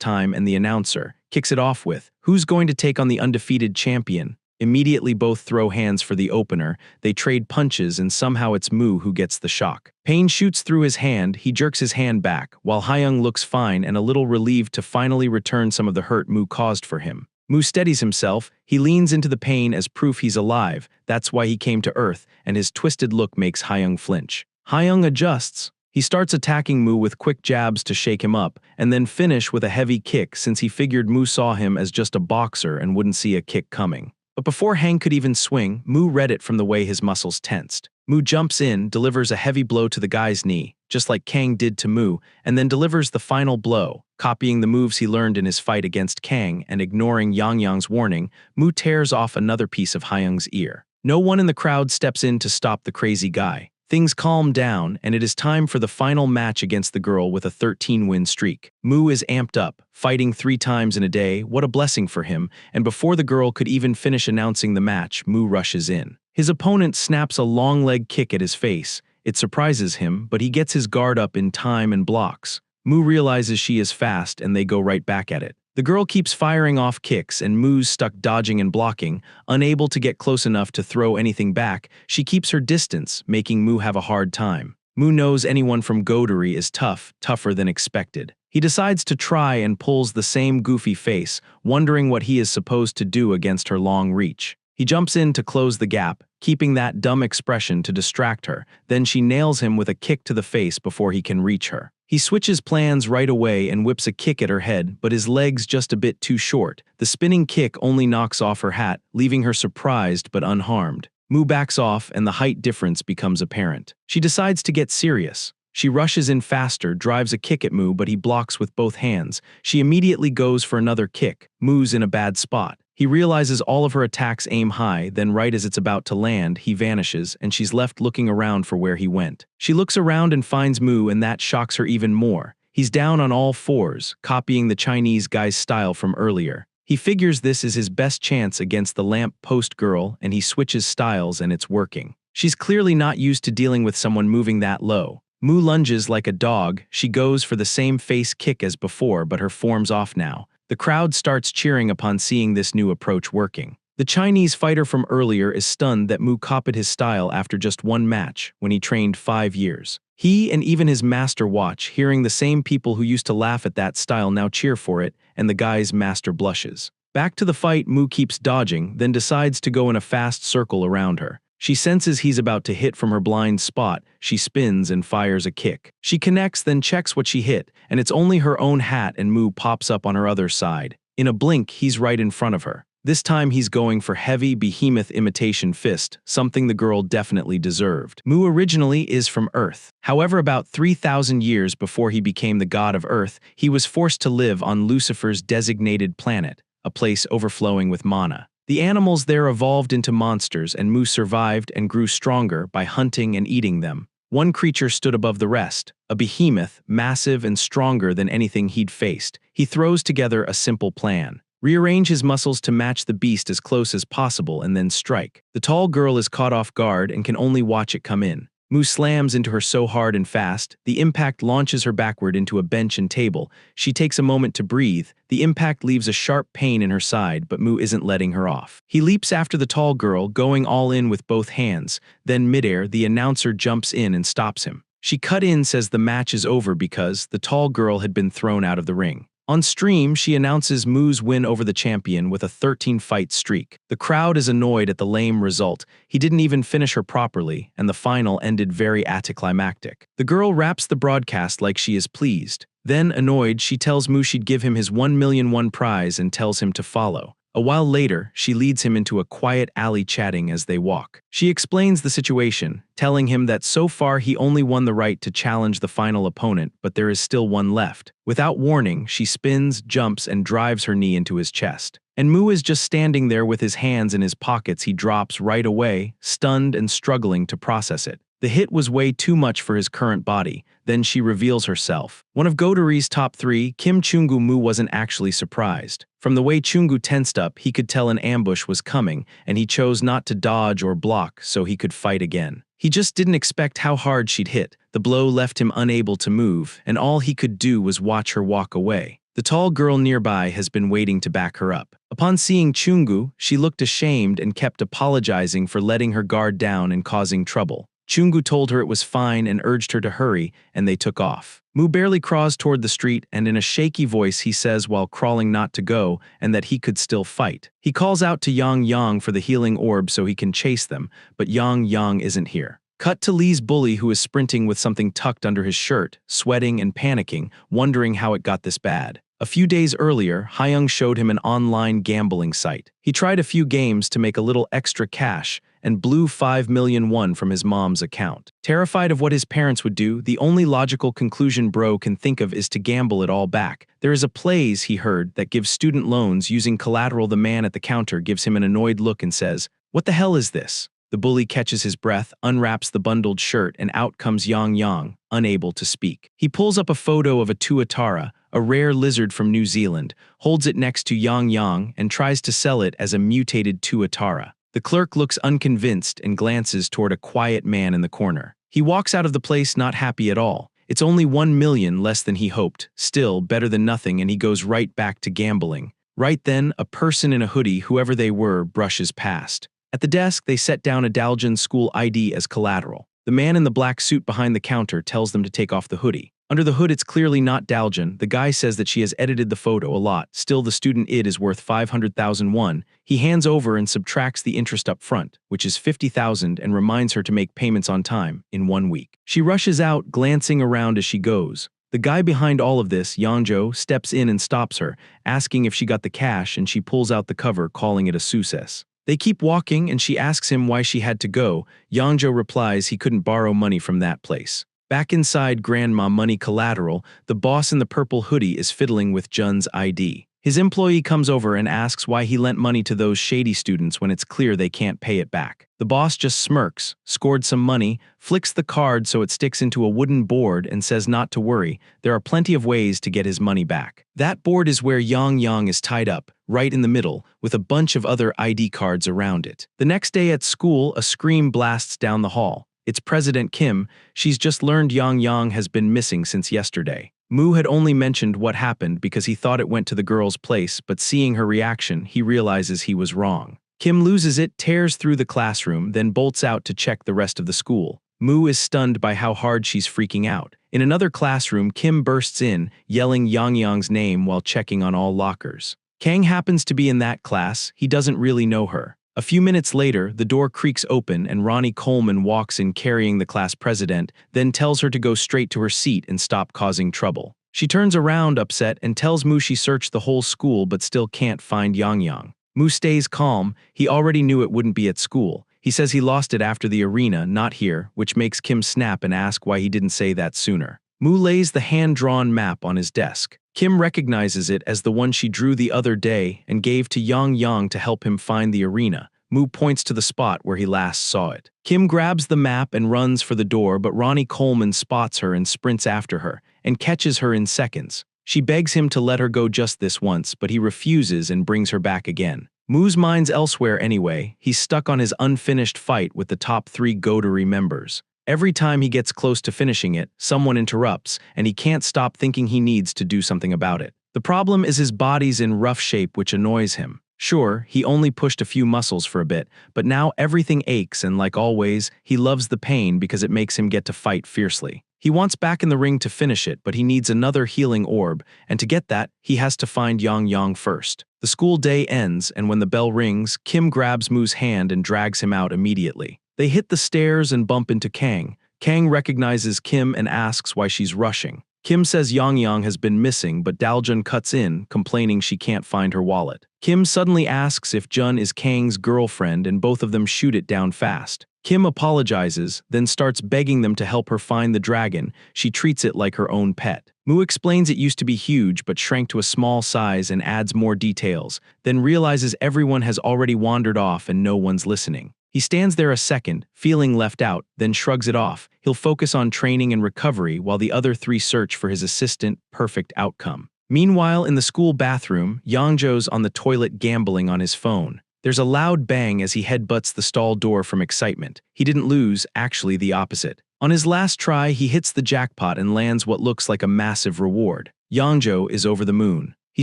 time, and the announcer kicks it off with, "Who's going to take on the undefeated champion?" Immediately both throw hands for the opener, they trade punches and somehow it's Mu who gets the shock. Pain shoots through his hand, he jerks his hand back, while Hyung looks fine and a little relieved to finally return some of the hurt Mu caused for him. Mu steadies himself, he leans into the pain as proof he's alive, that's why he came to Earth, and his twisted look makes Hyung flinch. Hyung adjusts. He starts attacking Mu with quick jabs to shake him up, and then finish with a heavy kick since he figured Mu saw him as just a boxer and wouldn't see a kick coming. But before Hang could even swing, Mu read it from the way his muscles tensed. Mu jumps in, delivers a heavy blow to the guy's knee, just like Kang did to Mu, and then delivers the final blow. Copying the moves he learned in his fight against Kang and ignoring Yang's warning, Mu tears off another piece of Hyung's ear. No one in the crowd steps in to stop the crazy guy. Things calm down, and it is time for the final match against the girl with a 13-win streak. Mu is amped up, fighting 3 times in a day, what a blessing for him, and before the girl could even finish announcing the match, Mu rushes in. His opponent snaps a long leg kick at his face. It surprises him, but he gets his guard up in time and blocks. Mu realizes she is fast, and they go right back at it. The girl keeps firing off kicks, and Mu's stuck dodging and blocking. Unable to get close enough to throw anything back, she keeps her distance, making Mu have a hard time. Mu knows anyone from Godery is tougher than expected. He decides to try and pulls the same goofy face, wondering what he is supposed to do against her long reach. He jumps in to close the gap, keeping that dumb expression to distract her. Then she nails him with a kick to the face before he can reach her. He switches plans right away and whips a kick at her head, but his leg's just a bit too short. The spinning kick only knocks off her hat, leaving her surprised but unharmed. Mu backs off and the height difference becomes apparent. She decides to get serious. She rushes in faster, drives a kick at Mu, but he blocks with both hands. She immediately goes for another kick. Mu's in a bad spot. He realizes all of her attacks aim high, then right as it's about to land, he vanishes, and she's left looking around for where he went. She looks around and finds Mu, and that shocks her even more. He's down on all fours, copying the Chinese guy's style from earlier. He figures this is his best chance against the lamp post girl, and he switches styles and it's working. She's clearly not used to dealing with someone moving that low. Mu lunges like a dog. She goes for the same face kick as before, but her form's off now. The crowd starts cheering upon seeing this new approach working. The Chinese fighter from earlier is stunned that Mu copied his style after just 1 match, when he trained 5 years. He and even his master watch, hearing the same people who used to laugh at that style now cheer for it, and the guy's master blushes. Back to the fight, Mu keeps dodging, then decides to go in a fast circle around her. She senses he's about to hit from her blind spot. She spins and fires a kick. She connects, then checks what she hit, and it's only her own hat, and Mu pops up on her other side. In a blink, he's right in front of her. This time he's going for heavy behemoth imitation fist, something the girl definitely deserved. Mu originally is from Earth. However, about 3,000 years before he became the god of Earth, he was forced to live on Lucifer's designated planet, a place overflowing with mana. The animals there evolved into monsters, and Mu survived and grew stronger by hunting and eating them. One creature stood above the rest, a behemoth, massive and stronger than anything he'd faced. He throws together a simple plan. Rearrange his muscles to match the beast as close as possible and then strike. The tall girl is caught off guard and can only watch it come in. Mu slams into her so hard and fast, the impact launches her backward into a bench and table. She takes a moment to breathe. The impact leaves a sharp pain in her side, but Mu isn't letting her off. He leaps after the tall girl, going all in with both hands. Then midair, the announcer jumps in and stops him. She cut in, says the match is over because the tall girl had been thrown out of the ring. On stream, she announces Mu's win over the champion with a 13-fight streak. The crowd is annoyed at the lame result. He didn't even finish her properly, and the final ended very anticlimactic. The girl raps the broadcast like she is pleased. Then, annoyed, she tells Mu she'd give him his 1,000,001 prize and tells him to follow. A while later, she leads him into a quiet alley chatting as they walk. She explains the situation, telling him that so far he only won the right to challenge the final opponent, but there is still one left. Without warning, she spins, jumps, and drives her knee into his chest. And Mu is just standing there with his hands in his pockets. He drops right away, stunned and struggling to process it. The hit was way too much for his current body. Then she reveals herself. One of Godori's top 3, Kim Chungu. Mu wasn't actually surprised. From the way Chungu tensed up, he could tell an ambush was coming, and he chose not to dodge or block so he could fight again. He just didn't expect how hard she'd hit. The blow left him unable to move, and all he could do was watch her walk away. The tall girl nearby has been waiting to back her up. Upon seeing Chungu, she looked ashamed and kept apologizing for letting her guard down and causing trouble. Chungu told her it was fine and urged her to hurry, and they took off. Mu barely crawls toward the street, and in a shaky voice he says while crawling not to go, and that he could still fight. He calls out to Yang Yang for the healing orb so he can chase them, but Yang Yang isn't here. Cut to Lee's bully, who is sprinting with something tucked under his shirt, sweating and panicking, wondering how it got this bad. A few days earlier, Hyung showed him an online gambling site. He tried a few games to make a little extra cash, and blew 5,000,000 won from his mom's account. Terrified of what his parents would do, the only logical conclusion bro can think of is to gamble it all back. There is a place, he heard, that gives student loans using collateral. The man at the counter gives him an annoyed look and says, "What the hell is this?" The bully catches his breath, unwraps the bundled shirt, and out comes Yang Yang, unable to speak. He pulls up a photo of a tuatara, a rare lizard from New Zealand, holds it next to Yang Yang, and tries to sell it as a mutated tuatara. The clerk looks unconvinced and glances toward a quiet man in the corner. He walks out of the place not happy at all. It's only 1,000,000 less than he hoped, still better than nothing, and he goes right back to gambling. Right then, a person in a hoodie, whoever they were, brushes past. At the desk, they set down a Daljan school ID as collateral. The man in the black suit behind the counter tells them to take off the hoodie. Under the hood, it's clearly not Daljan. The guy says that she has edited the photo a lot. Still, the student id is worth 500,000 won. He hands over and subtracts the interest up front, which is 50,000, and reminds her to make payments on time, in 1 week. She rushes out, glancing around as she goes. The guy behind all of this, Yangjo, steps in and stops her, asking if she got the cash, and she pulls out the cover, calling it a success. They keep walking, and she asks him why she had to go. Yangjo replies he couldn't borrow money from that place. Back inside Grandma Money Collateral, the boss in the purple hoodie is fiddling with Jun's ID. His employee comes over and asks why he lent money to those shady students when it's clear they can't pay it back. The boss just smirks, scored some money, flicks the card so it sticks into a wooden board, and says not to worry, there are plenty of ways to get his money back. That board is where Yang Yang is tied up, right in the middle, with a bunch of other ID cards around it. The next day at school, a scream blasts down the hall. It's President Kim. She's just learned Yang Yang has been missing since yesterday. Mu had only mentioned what happened because he thought it went to the girl's place, but seeing her reaction, he realizes he was wrong. Kim loses it, tears through the classroom, then bolts out to check the rest of the school. Mu is stunned by how hard she's freaking out. In another classroom, Kim bursts in, yelling Yang Yang's name while checking on all lockers. Kang happens to be in that class. He doesn't really know her. A few minutes later, the door creaks open and Ronnie Coleman walks in carrying the class president, then tells her to go straight to her seat and stop causing trouble. She turns around upset and tells Mu she searched the whole school but still can't find Yang Yang. Mu stays calm. He already knew it wouldn't be at school. He says he lost it after the arena, not here, which makes Kim snap and ask why he didn't say that sooner. Mu lays the hand-drawn map on his desk. Kim recognizes it as the one she drew the other day and gave to Yang Yang to help him find the arena. Mu points to the spot where he last saw it. Kim grabs the map and runs for the door, but Ronnie Coleman spots her and sprints after her, and catches her in seconds. She begs him to let her go just this once, but he refuses and brings her back again. Mu's mind's elsewhere anyway. He's stuck on his unfinished fight with the top 3 Godori members. Every time he gets close to finishing it, someone interrupts, and he can't stop thinking he needs to do something about it. The problem is his body's in rough shape, which annoys him. Sure, he only pushed a few muscles for a bit, but now everything aches, and like always, he loves the pain because it makes him get to fight fiercely. He wants back in the ring to finish it, but he needs another healing orb, and to get that, he has to find Yang Yang first. The school day ends, and when the bell rings, Kim grabs Moo's hand and drags him out immediately. They hit the stairs and bump into Kang. Kang recognizes Kim and asks why she's rushing. Kim says Yang Yang has been missing, but Daljun cuts in, complaining she can't find her wallet. Kim suddenly asks if Jun is Kang's girlfriend, and both of them shoot it down fast. Kim apologizes, then starts begging them to help her find the dragon. She treats it like her own pet. Moo explains it used to be huge but shrank to a small size and adds more details, then realizes everyone has already wandered off and no one's listening. He stands there a second, feeling left out, then shrugs it off. He'll focus on training and recovery while the other three search for his assistant, perfect outcome. Meanwhile, in the school bathroom, Yangjo's on the toilet gambling on his phone. There's a loud bang as he headbutts the stall door from excitement. He didn't lose, actually the opposite. On his last try, he hits the jackpot and lands what looks like a massive reward. Yangjo is over the moon. He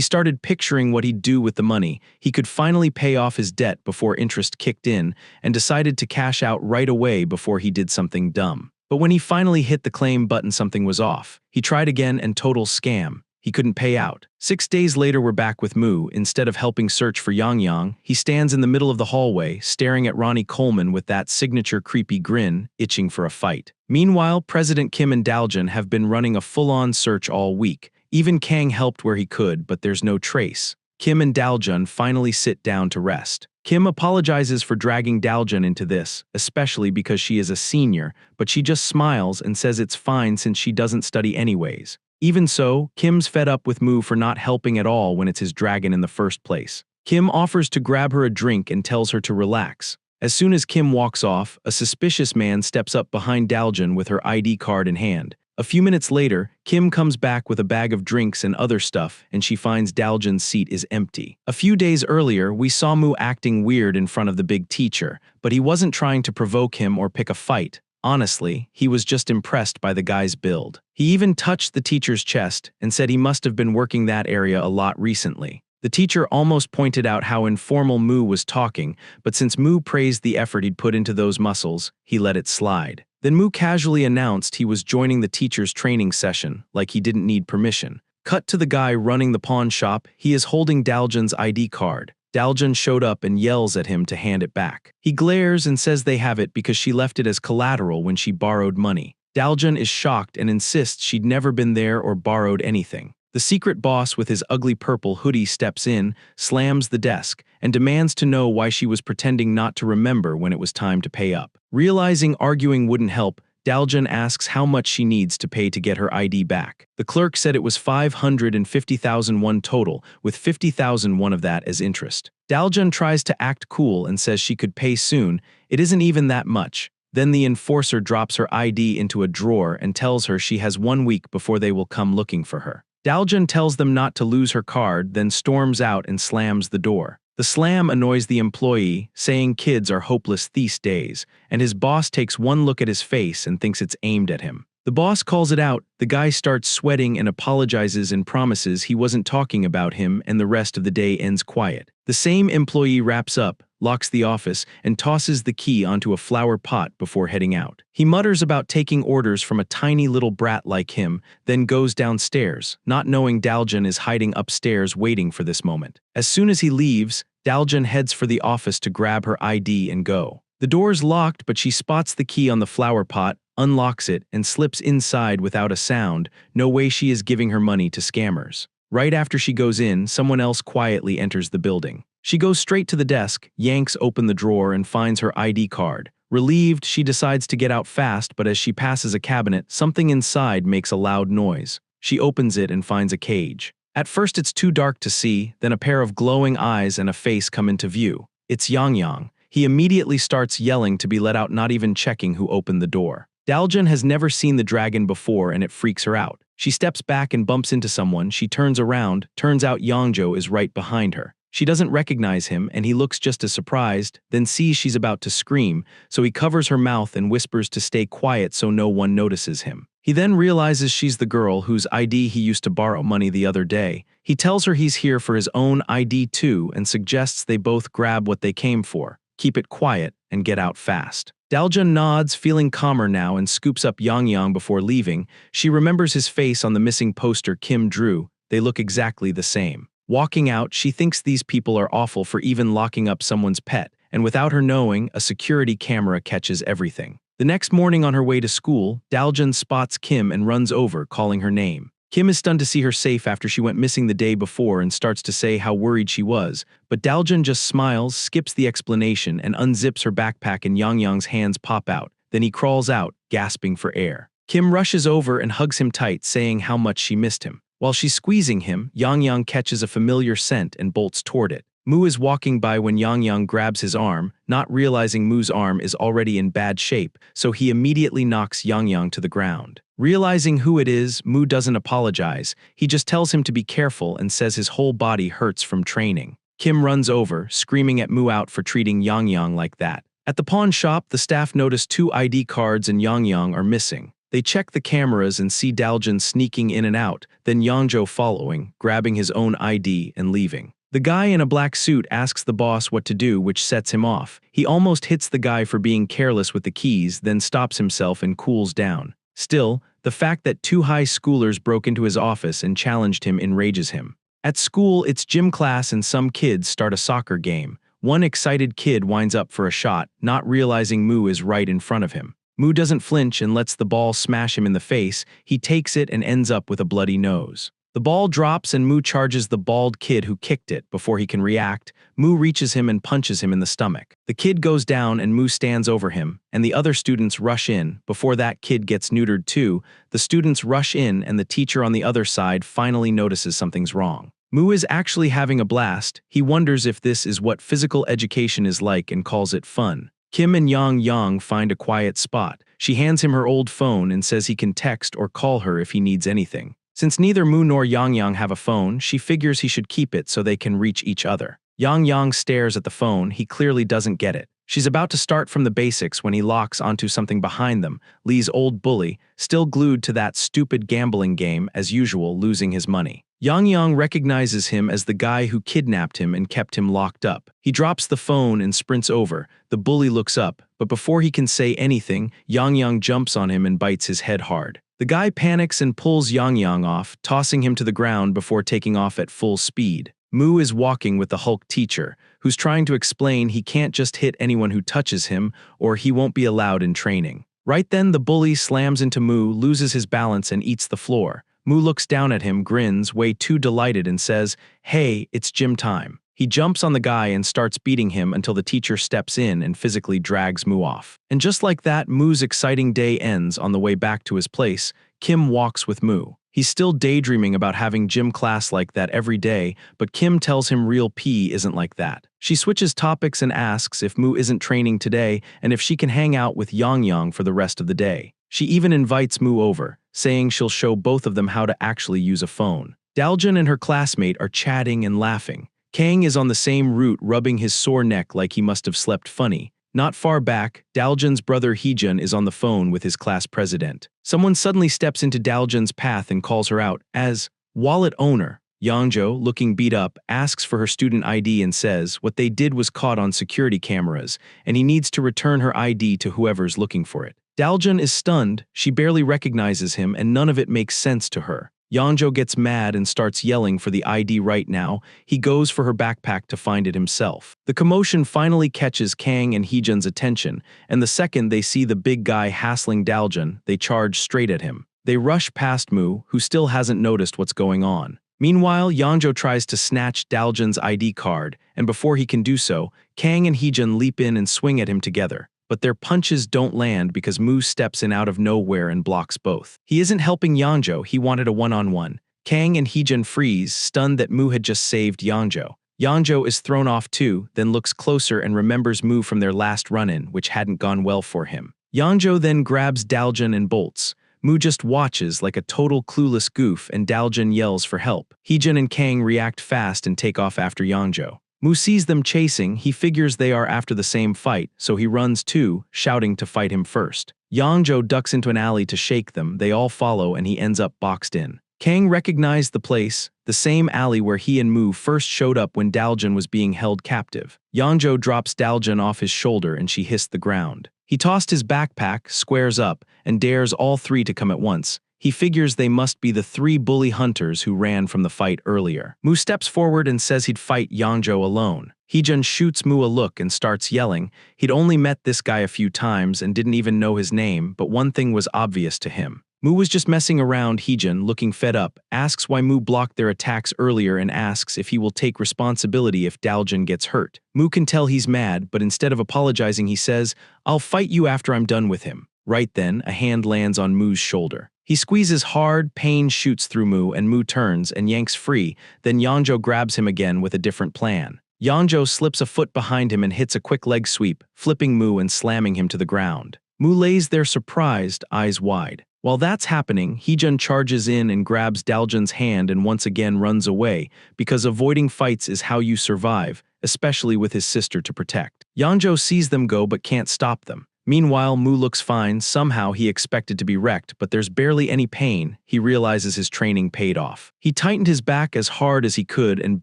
started picturing what he'd do with the money. He could finally pay off his debt before interest kicked in, and decided to cash out right away before he did something dumb. But when he finally hit the claim button, something was off. He tried again and total scam. He couldn't pay out. 6 days later, we're back with Moo. Instead of helping search for Yang Yang, he stands in the middle of the hallway, staring at Ronnie Coleman with that signature creepy grin, itching for a fight. Meanwhile, President Kim and Daljun have been running a full-on search all week. Even Kang helped where he could, but there's no trace. Kim and Daljun finally sit down to rest. Kim apologizes for dragging Daljun into this, especially because she is a senior, but she just smiles and says it's fine since she doesn't study anyways. Even so, Kim's fed up with Moo for not helping at all when it's his dragon in the first place. Kim offers to grab her a drink and tells her to relax. As soon as Kim walks off, a suspicious man steps up behind Daljun with her ID card in hand. A few minutes later, Kim comes back with a bag of drinks and other stuff, and she finds Daljun's seat is empty. A few days earlier, we saw Moo acting weird in front of the big teacher, but he wasn't trying to provoke him or pick a fight. Honestly, he was just impressed by the guy's build. He even touched the teacher's chest and said he must have been working that area a lot recently. The teacher almost pointed out how informal Moo was talking, but since Moo praised the effort he'd put into those muscles, he let it slide. Then Moo casually announced he was joining the teacher's training session, like he didn't need permission. Cut to the guy running the pawn shop. He is holding Daljun's ID card. Daljun showed up and yells at him to hand it back. He glares and says they have it because she left it as collateral when she borrowed money. Daljun is shocked and insists she'd never been there or borrowed anything. The secret boss with his ugly purple hoodie steps in, slams the desk, and demands to know why she was pretending not to remember when it was time to pay up. Realizing arguing wouldn't help, Daljun asks how much she needs to pay to get her ID back. The clerk said it was 550,000 won total, with 50,000 won of that as interest. Daljun tries to act cool and says she could pay soon. It isn't even that much. Then the enforcer drops her ID into a drawer and tells her she has 1 week before they will come looking for her. Daljun tells them not to lose her card, then storms out and slams the door. The slam annoys the employee, saying kids are hopeless these days, and his boss takes one look at his face and thinks it's aimed at him. The boss calls it out, the guy starts sweating and apologizes and promises he wasn't talking about him, and the rest of the day ends quiet. The same employee wraps up, locks the office, and tosses the key onto a flower pot before heading out. He mutters about taking orders from a tiny little brat like him, then goes downstairs, not knowing Daljun is hiding upstairs waiting for this moment. As soon as he leaves, Daljun heads for the office to grab her ID and go. The door's locked, but she spots the key on the flower pot, unlocks it, and slips inside without a sound. No way she is giving her money to scammers. Right after she goes in, someone else quietly enters the building. She goes straight to the desk, yanks open the drawer, and finds her ID card. Relieved, she decides to get out fast, but as she passes a cabinet, something inside makes a loud noise. She opens it and finds a cage. At first it's too dark to see, then a pair of glowing eyes and a face come into view. It's Yang Yang. He immediately starts yelling to be let out, not even checking who opened the door. Daljun has never seen the dragon before and it freaks her out. She steps back and bumps into someone. She turns around, turns out Yangjo is right behind her. She doesn't recognize him, and he looks just as surprised, then sees she's about to scream, so he covers her mouth and whispers to stay quiet so no one notices him. He then realizes she's the girl whose ID he used to borrow money the other day. He tells her he's here for his own ID too and suggests they both grab what they came for, keep it quiet, and get out fast. Daljun nods, feeling calmer now, and scoops up Yang before leaving. She remembers his face on the missing poster Kim drew. They look exactly the same. Walking out, she thinks these people are awful for even locking up someone's pet, and without her knowing, a security camera catches everything. The next morning on her way to school, Daljun spots Kim and runs over, calling her name. Kim is stunned to see her safe after she went missing the day before and starts to say how worried she was, but Daljun just smiles, skips the explanation, and unzips her backpack and Yang's hands pop out. Then he crawls out, gasping for air. Kim rushes over and hugs him tight, saying how much she missed him. While she's squeezing him, Yang catches a familiar scent and bolts toward it. Mu is walking by when Yang grabs his arm, not realizing Mu's arm is already in bad shape, so he immediately knocks Yang to the ground. Realizing who it is, Mu doesn't apologize. He just tells him to be careful and says his whole body hurts from training. Kim runs over, screaming at Mu out for treating Yang like that. At the pawn shop, the staff notice 2 ID cards and Yang are missing. They check the cameras and see Daljun sneaking in and out, then Yangjo following, grabbing his own ID and leaving. The guy in a black suit asks the boss what to do, which sets him off. He almost hits the guy for being careless with the keys, then stops himself and cools down. Still, the fact that 2 high schoolers broke into his office and challenged him enrages him. At school, it's gym class and some kids start a soccer game. One excited kid winds up for a shot, not realizing Mu is right in front of him. Mu doesn't flinch and lets the ball smash him in the face. He takes it and ends up with a bloody nose. The ball drops and Mu charges the bald kid who kicked it. Before he can react, Mu reaches him and punches him in the stomach. The kid goes down and Mu stands over him, and the other students rush in. Before that kid gets neutered too, the students rush in and the teacher on the other side finally notices something's wrong. Mu is actually having a blast. He wonders if this is what physical education is like and calls it fun. Kim and Yang find a quiet spot. She hands him her old phone and says he can text or call her if he needs anything. Since neither Mu nor Yang have a phone, she figures he should keep it so they can reach each other. Yang stares at the phone. He clearly doesn't get it. She's about to start from the basics when he locks onto something behind them, Lee's old bully, still glued to that stupid gambling game, as usual, losing his money. Yang recognizes him as the guy who kidnapped him and kept him locked up. He drops the phone and sprints over. The bully looks up, but before he can say anything, Yang jumps on him and bites his head hard. The guy panics and pulls Yang off, tossing him to the ground before taking off at full speed. Mu is walking with the Hulk teacher, who's trying to explain he can't just hit anyone who touches him, or he won't be allowed in training. Right then, the bully slams into Mu, loses his balance, and eats the floor. Mu looks down at him, grins, way too delighted, and says, "Hey, it's gym time." He jumps on the guy and starts beating him until the teacher steps in and physically drags Mu off. And just like that, Mu's exciting day ends. On the way back to his place, Kim walks with Mu. He's still daydreaming about having gym class like that every day, but Kim tells him real P isn't like that. She switches topics and asks if Mu isn't training today and if she can hang out with Yang for the rest of the day. She even invites Mu over, saying she'll show both of them how to actually use a phone. Daljun and her classmate are chatting and laughing. Kang is on the same route, rubbing his sore neck like he must have slept funny. Not far back, Daljun's brother Heejun is on the phone with his class president. Someone suddenly steps into Daljun's path and calls her out as wallet owner. Yangjo, looking beat up, asks for her student ID and says what they did was caught on security cameras, and he needs to return her ID to whoever's looking for it. Daljun is stunned. She barely recognizes him, and none of it makes sense to her. Yangjo gets mad and starts yelling for the ID right now. He goes for her backpack to find it himself. The commotion finally catches Kang and Heejun's attention, and the second they see the big guy hassling Daljun, they charge straight at him. They rush past Mu, who still hasn't noticed what's going on. Meanwhile, Yangjo tries to snatch Daljun's ID card, and before he can do so, Kang and Heejun leap in and swing at him together. But their punches don't land because Mu steps in out of nowhere and blocks both. He isn't helping Yangjo, he wanted a one-on-one. Kang and Heejun freeze, stunned that Mu had just saved Yangjo. Yangjo is thrown off too, then looks closer and remembers Mu from their last run-in, which hadn't gone well for him. Yangjo then grabs Daljun and bolts. Mu just watches like a total clueless goof and Daljun yells for help. Heejun and Kang react fast and take off after Yangzhou. Mu sees them chasing, he figures they are after the same fight, so he runs too, shouting to fight him first. Yangzhou ducks into an alley to shake them, they all follow and he ends up boxed in. Kang recognized the place, the same alley where he and Mu first showed up when Daljun was being held captive. Yangzhou drops Daljun off his shoulder and she hissed the ground. He tossed his backpack, squares up, and dares all three to come at once. He figures they must be the three bully hunters who ran from the fight earlier. Mu steps forward and says he'd fight Yangzhou alone. Heejun shoots Mu a look and starts yelling. He'd only met this guy a few times and didn't even know his name, but one thing was obvious to him. Mu was just messing around. Heejun, looking fed up, asks why Mu blocked their attacks earlier and asks if he will take responsibility if Daljun gets hurt. Mu can tell he's mad, but instead of apologizing he says, "I'll fight you after I'm done with him." Right then, a hand lands on Mu's shoulder. He squeezes hard, pain shoots through Mu and Mu turns and yanks free, then Yangzhou grabs him again with a different plan. Yangzhou slips a foot behind him and hits a quick leg sweep, flipping Mu and slamming him to the ground. Mu lays there surprised, eyes wide. While that's happening, Heejun charges in and grabs Daljun's hand and once again runs away, because avoiding fights is how you survive, especially with his sister to protect. Yangzhou sees them go but can't stop them. Meanwhile, Mu looks fine. Somehow he expected to be wrecked, but there's barely any pain. He realizes his training paid off. He tightened his back as hard as he could and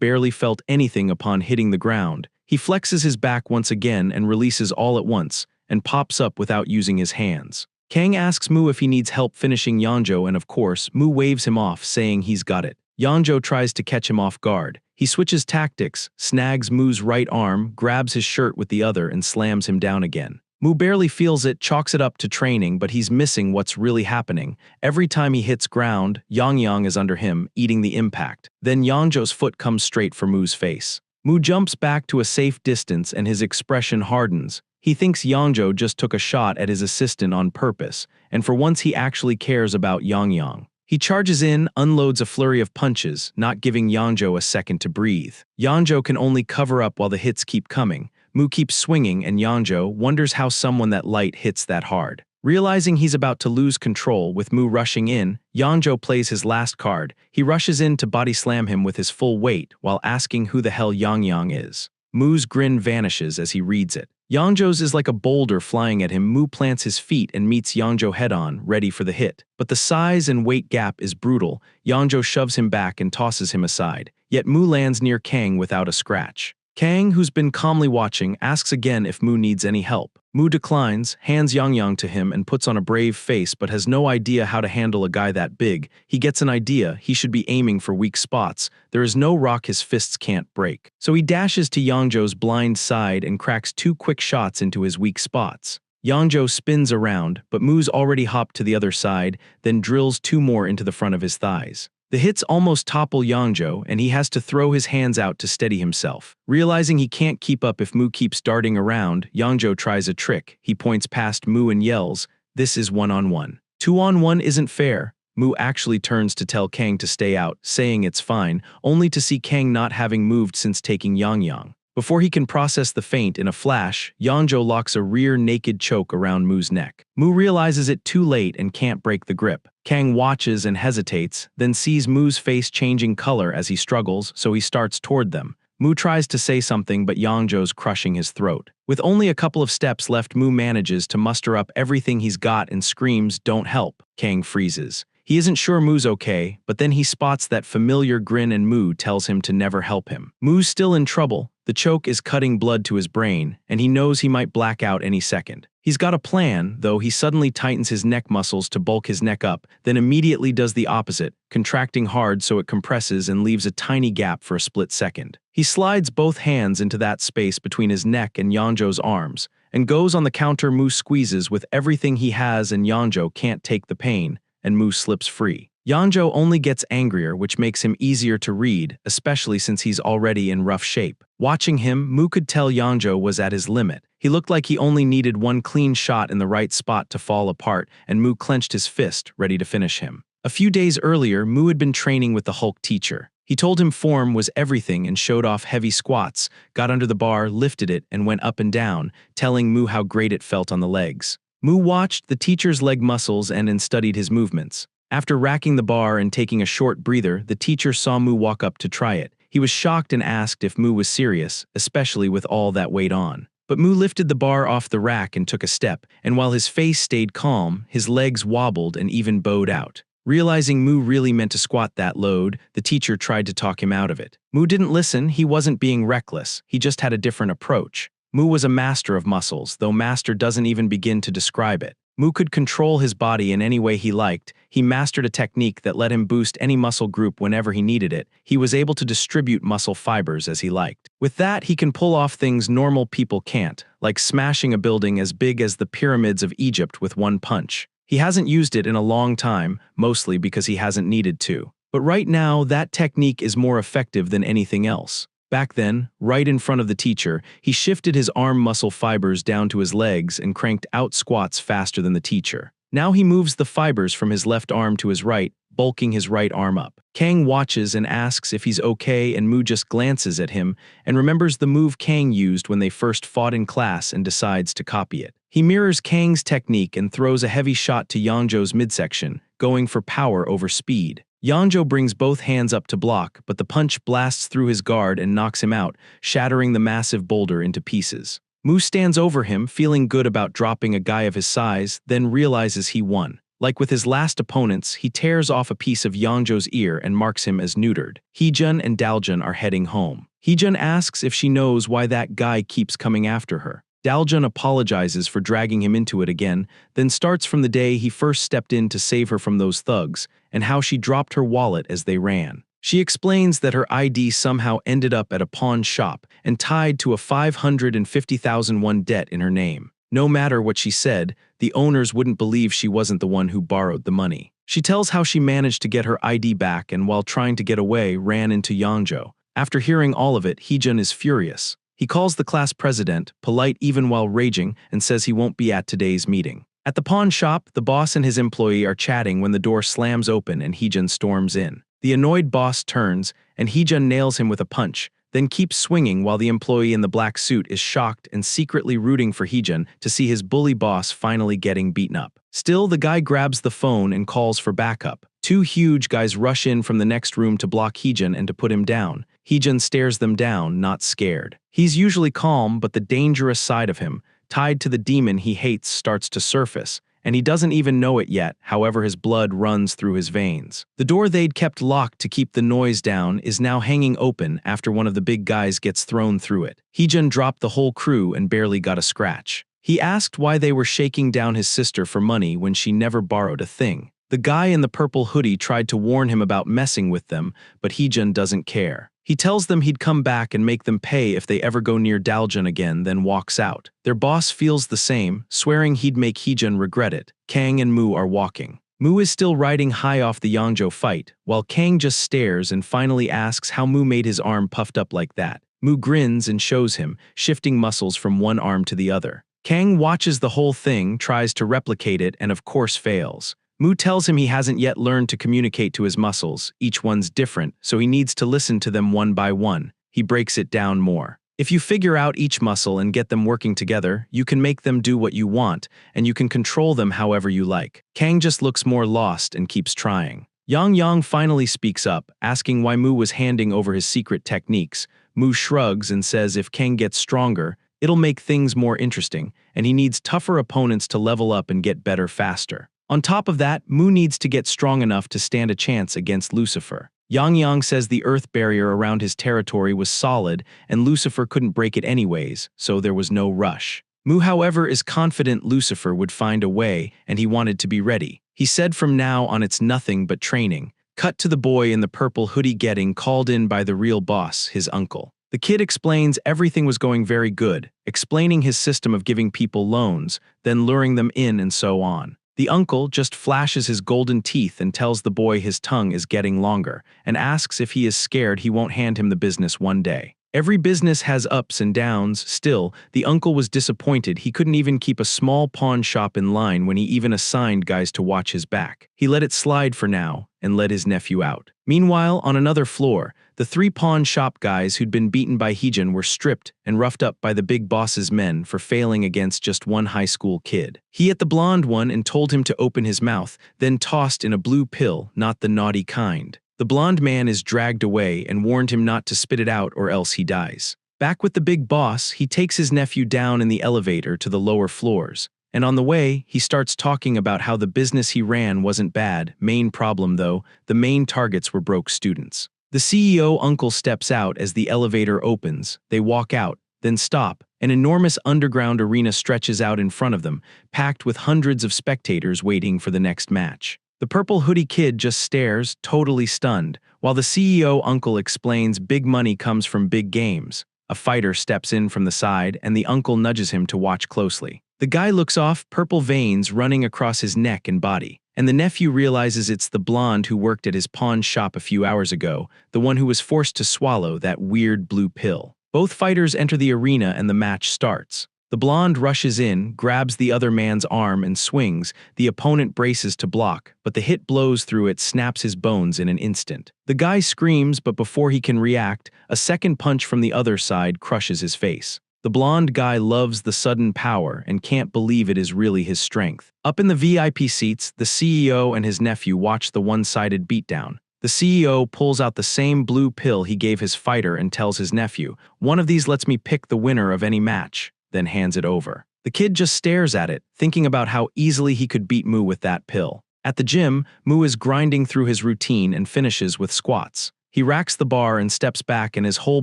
barely felt anything upon hitting the ground. He flexes his back once again and releases all at once, and pops up without using his hands. Kang asks Mu if he needs help finishing Yangzhou and of course, Mu waves him off saying he's got it. Yangzhou tries to catch him off guard. He switches tactics, snags Mu's right arm, grabs his shirt with the other and slams him down again. Mu barely feels it, chalks it up to training, but he's missing what's really happening. Every time he hits ground, Yang is under him, eating the impact. Then Yangzhou's foot comes straight for Mu's face. Mu jumps back to a safe distance and his expression hardens. He thinks Yangzhou just took a shot at his assistant on purpose, and for once he actually cares about Yang. He charges in, unloads a flurry of punches, not giving Yangzhou a second to breathe. Yangzhou can only cover up while the hits keep coming. Mu keeps swinging and Yangzhou wonders how someone that light hits that hard. Realizing he's about to lose control with Mu rushing in, Yangzhou plays his last card. He rushes in to body slam him with his full weight while asking who the hell Yang is. Mu's grin vanishes as he reads it. Yangzhou's is like a boulder flying at him. Mu plants his feet and meets Yangzhou head-on, ready for the hit. But the size and weight gap is brutal. Yangzhou shoves him back and tosses him aside. Yet Mu lands near Kang without a scratch. Kang, who's been calmly watching, asks again if Mu needs any help. Mu declines, hands Yang to him and puts on a brave face but has no idea how to handle a guy that big. He gets an idea, he should be aiming for weak spots. There is no rock his fists can't break. So he dashes to Yangzhou's blind side and cracks 2 quick shots into his weak spots. Yangzhou spins around, but Mu's already hopped to the other side, then drills 2 more into the front of his thighs. The hits almost topple Yangzhou, and he has to throw his hands out to steady himself. Realizing he can't keep up if Mu keeps darting around, Yangzhou tries a trick. He points past Mu and yells, "This is 1-on-1. 2-on-1 isn't fair." Mu actually turns to tell Kang to stay out, saying it's fine, only to see Kang not having moved since taking Yang. Before he can process the feint in a flash, Yangzhou locks a rear naked choke around Mu's neck. Mu realizes it too late and can't break the grip. Kang watches and hesitates, then sees Mu's face changing color as he struggles, so he starts toward them. Mu tries to say something, but Yangzhou's crushing his throat. With only a couple of steps left, Mu manages to muster up everything he's got and screams, "Don't help." Kang freezes. He isn't sure Mu's okay, but then he spots that familiar grin and Mu tells him to never help him. Mu's still in trouble. The choke is cutting blood to his brain, and he knows he might black out any second. He's got a plan, though. He suddenly tightens his neck muscles to bulk his neck up, then immediately does the opposite, contracting hard so it compresses and leaves a tiny gap for a split second. He slides both hands into that space between his neck and Yangzhou's arms, and goes on the counter. Mu squeezes with everything he has and Yangzhou can't take the pain, and Mu slips free. Yangzhou only gets angrier, which makes him easier to read, especially since he's already in rough shape. Watching him, Mu could tell Yangzhou was at his limit. He looked like he only needed one clean shot in the right spot to fall apart, and Mu clenched his fist, ready to finish him. A few days earlier, Mu had been training with the Hulk teacher. He told him form was everything and showed off heavy squats, got under the bar, lifted it, and went up and down, telling Mu how great it felt on the legs. Mu watched the teacher's leg muscles and studied his movements. After racking the bar and taking a short breather, the teacher saw Mu walk up to try it. He was shocked and asked if Mu was serious, especially with all that weight on. But Mu lifted the bar off the rack and took a step, and while his face stayed calm, his legs wobbled and even bowed out. Realizing Mu really meant to squat that load, the teacher tried to talk him out of it. Mu didn't listen. He wasn't being reckless, he just had a different approach. Mu was a master of muscles, though master doesn't even begin to describe it. Mu could control his body in any way he liked. He mastered a technique that let him boost any muscle group whenever he needed it. He was able to distribute muscle fibers as he liked. With that, he can pull off things normal people can't, like smashing a building as big as the pyramids of Egypt with one punch. He hasn't used it in a long time, mostly because he hasn't needed to. But right now, that technique is more effective than anything else. Back then, right in front of the teacher, he shifted his arm muscle fibers down to his legs and cranked out squats faster than the teacher. Now he moves the fibers from his left arm to his right, bulking his right arm up. Kang watches and asks if he's okay, and Mu just glances at him and remembers the move Kang used when they first fought in class and decides to copy it. He mirrors Kang's technique and throws a heavy shot to Yangzhou's midsection, going for power over speed. Yangzhou brings both hands up to block, but the punch blasts through his guard and knocks him out, shattering the massive boulder into pieces. Mu stands over him, feeling good about dropping a guy of his size, then realizes he won. Like with his last opponents, he tears off a piece of Yangzhou's ear and marks him as neutered. Heejun and Daljun are heading home. Heejun asks if she knows why that guy keeps coming after her. Daljun apologizes for dragging him into it again, then starts from the day he first stepped in to save her from those thugs, and how she dropped her wallet as they ran. She explains that her ID somehow ended up at a pawn shop and tied to a 550,000 won debt in her name. No matter what she said, the owners wouldn't believe she wasn't the one who borrowed the money. She tells how she managed to get her ID back and while trying to get away ran into Yangzhou. After hearing all of it, Heejun is furious. He calls the class president, polite even while raging, and says he won't be at today's meeting. At the pawn shop, the boss and his employee are chatting when the door slams open and Heejun storms in. The annoyed boss turns, and Heejun nails him with a punch, then keeps swinging while the employee in the black suit is shocked and secretly rooting for Heejun to see his bully boss finally getting beaten up. Still, the guy grabs the phone and calls for backup. Two huge guys rush in from the next room to block Heejun and to put him down. Heejun stares them down, not scared. He's usually calm, but the dangerous side of him, tied to the demon he hates, starts to surface, and he doesn't even know it yet, however his blood runs through his veins. The door they'd kept locked to keep the noise down is now hanging open after one of the big guys gets thrown through it. Heejun dropped the whole crew and barely got a scratch. He asked why they were shaking down his sister for money when she never borrowed a thing. The guy in the purple hoodie tried to warn him about messing with them, but Heejun doesn't care. He tells them he'd come back and make them pay if they ever go near Daljun again, then walks out. Their boss feels the same, swearing he'd make Heejun regret it. Kang and Mu are walking. Mu is still riding high off the Yangzhou fight, while Kang just stares and finally asks how Mu made his arm puffed up like that. Mu grins and shows him, shifting muscles from one arm to the other. Kang watches the whole thing, tries to replicate it, and of course fails. Mu tells him he hasn't yet learned to communicate to his muscles. Each one's different, so he needs to listen to them one by one. He breaks it down more. If you figure out each muscle and get them working together, you can make them do what you want, and you can control them however you like. Kang just looks more lost and keeps trying. Yang finally speaks up, asking why Mu was handing over his secret techniques. Mu shrugs and says if Kang gets stronger, it'll make things more interesting, and he needs tougher opponents to level up and get better faster. On top of that, Mu needs to get strong enough to stand a chance against Lucifer. Yang says the earth barrier around his territory was solid and Lucifer couldn't break it anyways, so there was no rush. Mu, however, is confident Lucifer would find a way and he wanted to be ready. He said from now on it's nothing but training. Cut to the boy in the purple hoodie getting called in by the real boss, his uncle. The kid explains everything was going very good, explaining his system of giving people loans, then luring them in and so on. The uncle just flashes his golden teeth and tells the boy his tongue is getting longer, and asks if he is scared he won't hand him the business one day. Every business has ups and downs. Still, the uncle was disappointed he couldn't even keep a small pawn shop in line when he even assigned guys to watch his back. He let it slide for now, and let his nephew out. Meanwhile, on another floor, The three pawn shop guys who'd been beaten by Heejun were stripped and roughed up by the big boss's men for failing against just one high school kid. He hit the blonde one and told him to open his mouth, then tossed in a blue pill, not the naughty kind. The blonde man is dragged away and warned him not to spit it out or else he dies. Back with the big boss, he takes his nephew down in the elevator to the lower floors. And on the way, he starts talking about how the business he ran wasn't bad. Main problem though, the main targets were broke students. The CEO uncle steps out as the elevator opens. They walk out, then stop. An enormous underground arena stretches out in front of them, packed with hundreds of spectators waiting for the next match. The purple hoodie kid just stares, totally stunned, while the CEO uncle explains big money comes from big games. A fighter steps in from the side and the uncle nudges him to watch closely. The guy looks off, purple veins running across his neck and body. And the nephew realizes it's the blonde who worked at his pawn shop a few hours ago, the one who was forced to swallow that weird blue pill. Both fighters enter the arena and the match starts. The blonde rushes in, grabs the other man's arm and swings. The opponent braces to block, but the hit blows through it, snaps his bones in an instant. The guy screams, but before he can react, a second punch from the other side crushes his face. The blonde guy loves the sudden power and can't believe it is really his strength. Up in the VIP seats, the CEO and his nephew watch the one-sided beatdown. The CEO pulls out the same blue pill he gave his fighter and tells his nephew, "One of these lets me pick the winner of any match," then hands it over. The kid just stares at it, thinking about how easily he could beat Mu with that pill. At the gym, Mu is grinding through his routine and finishes with squats. He racks the bar and steps back and his whole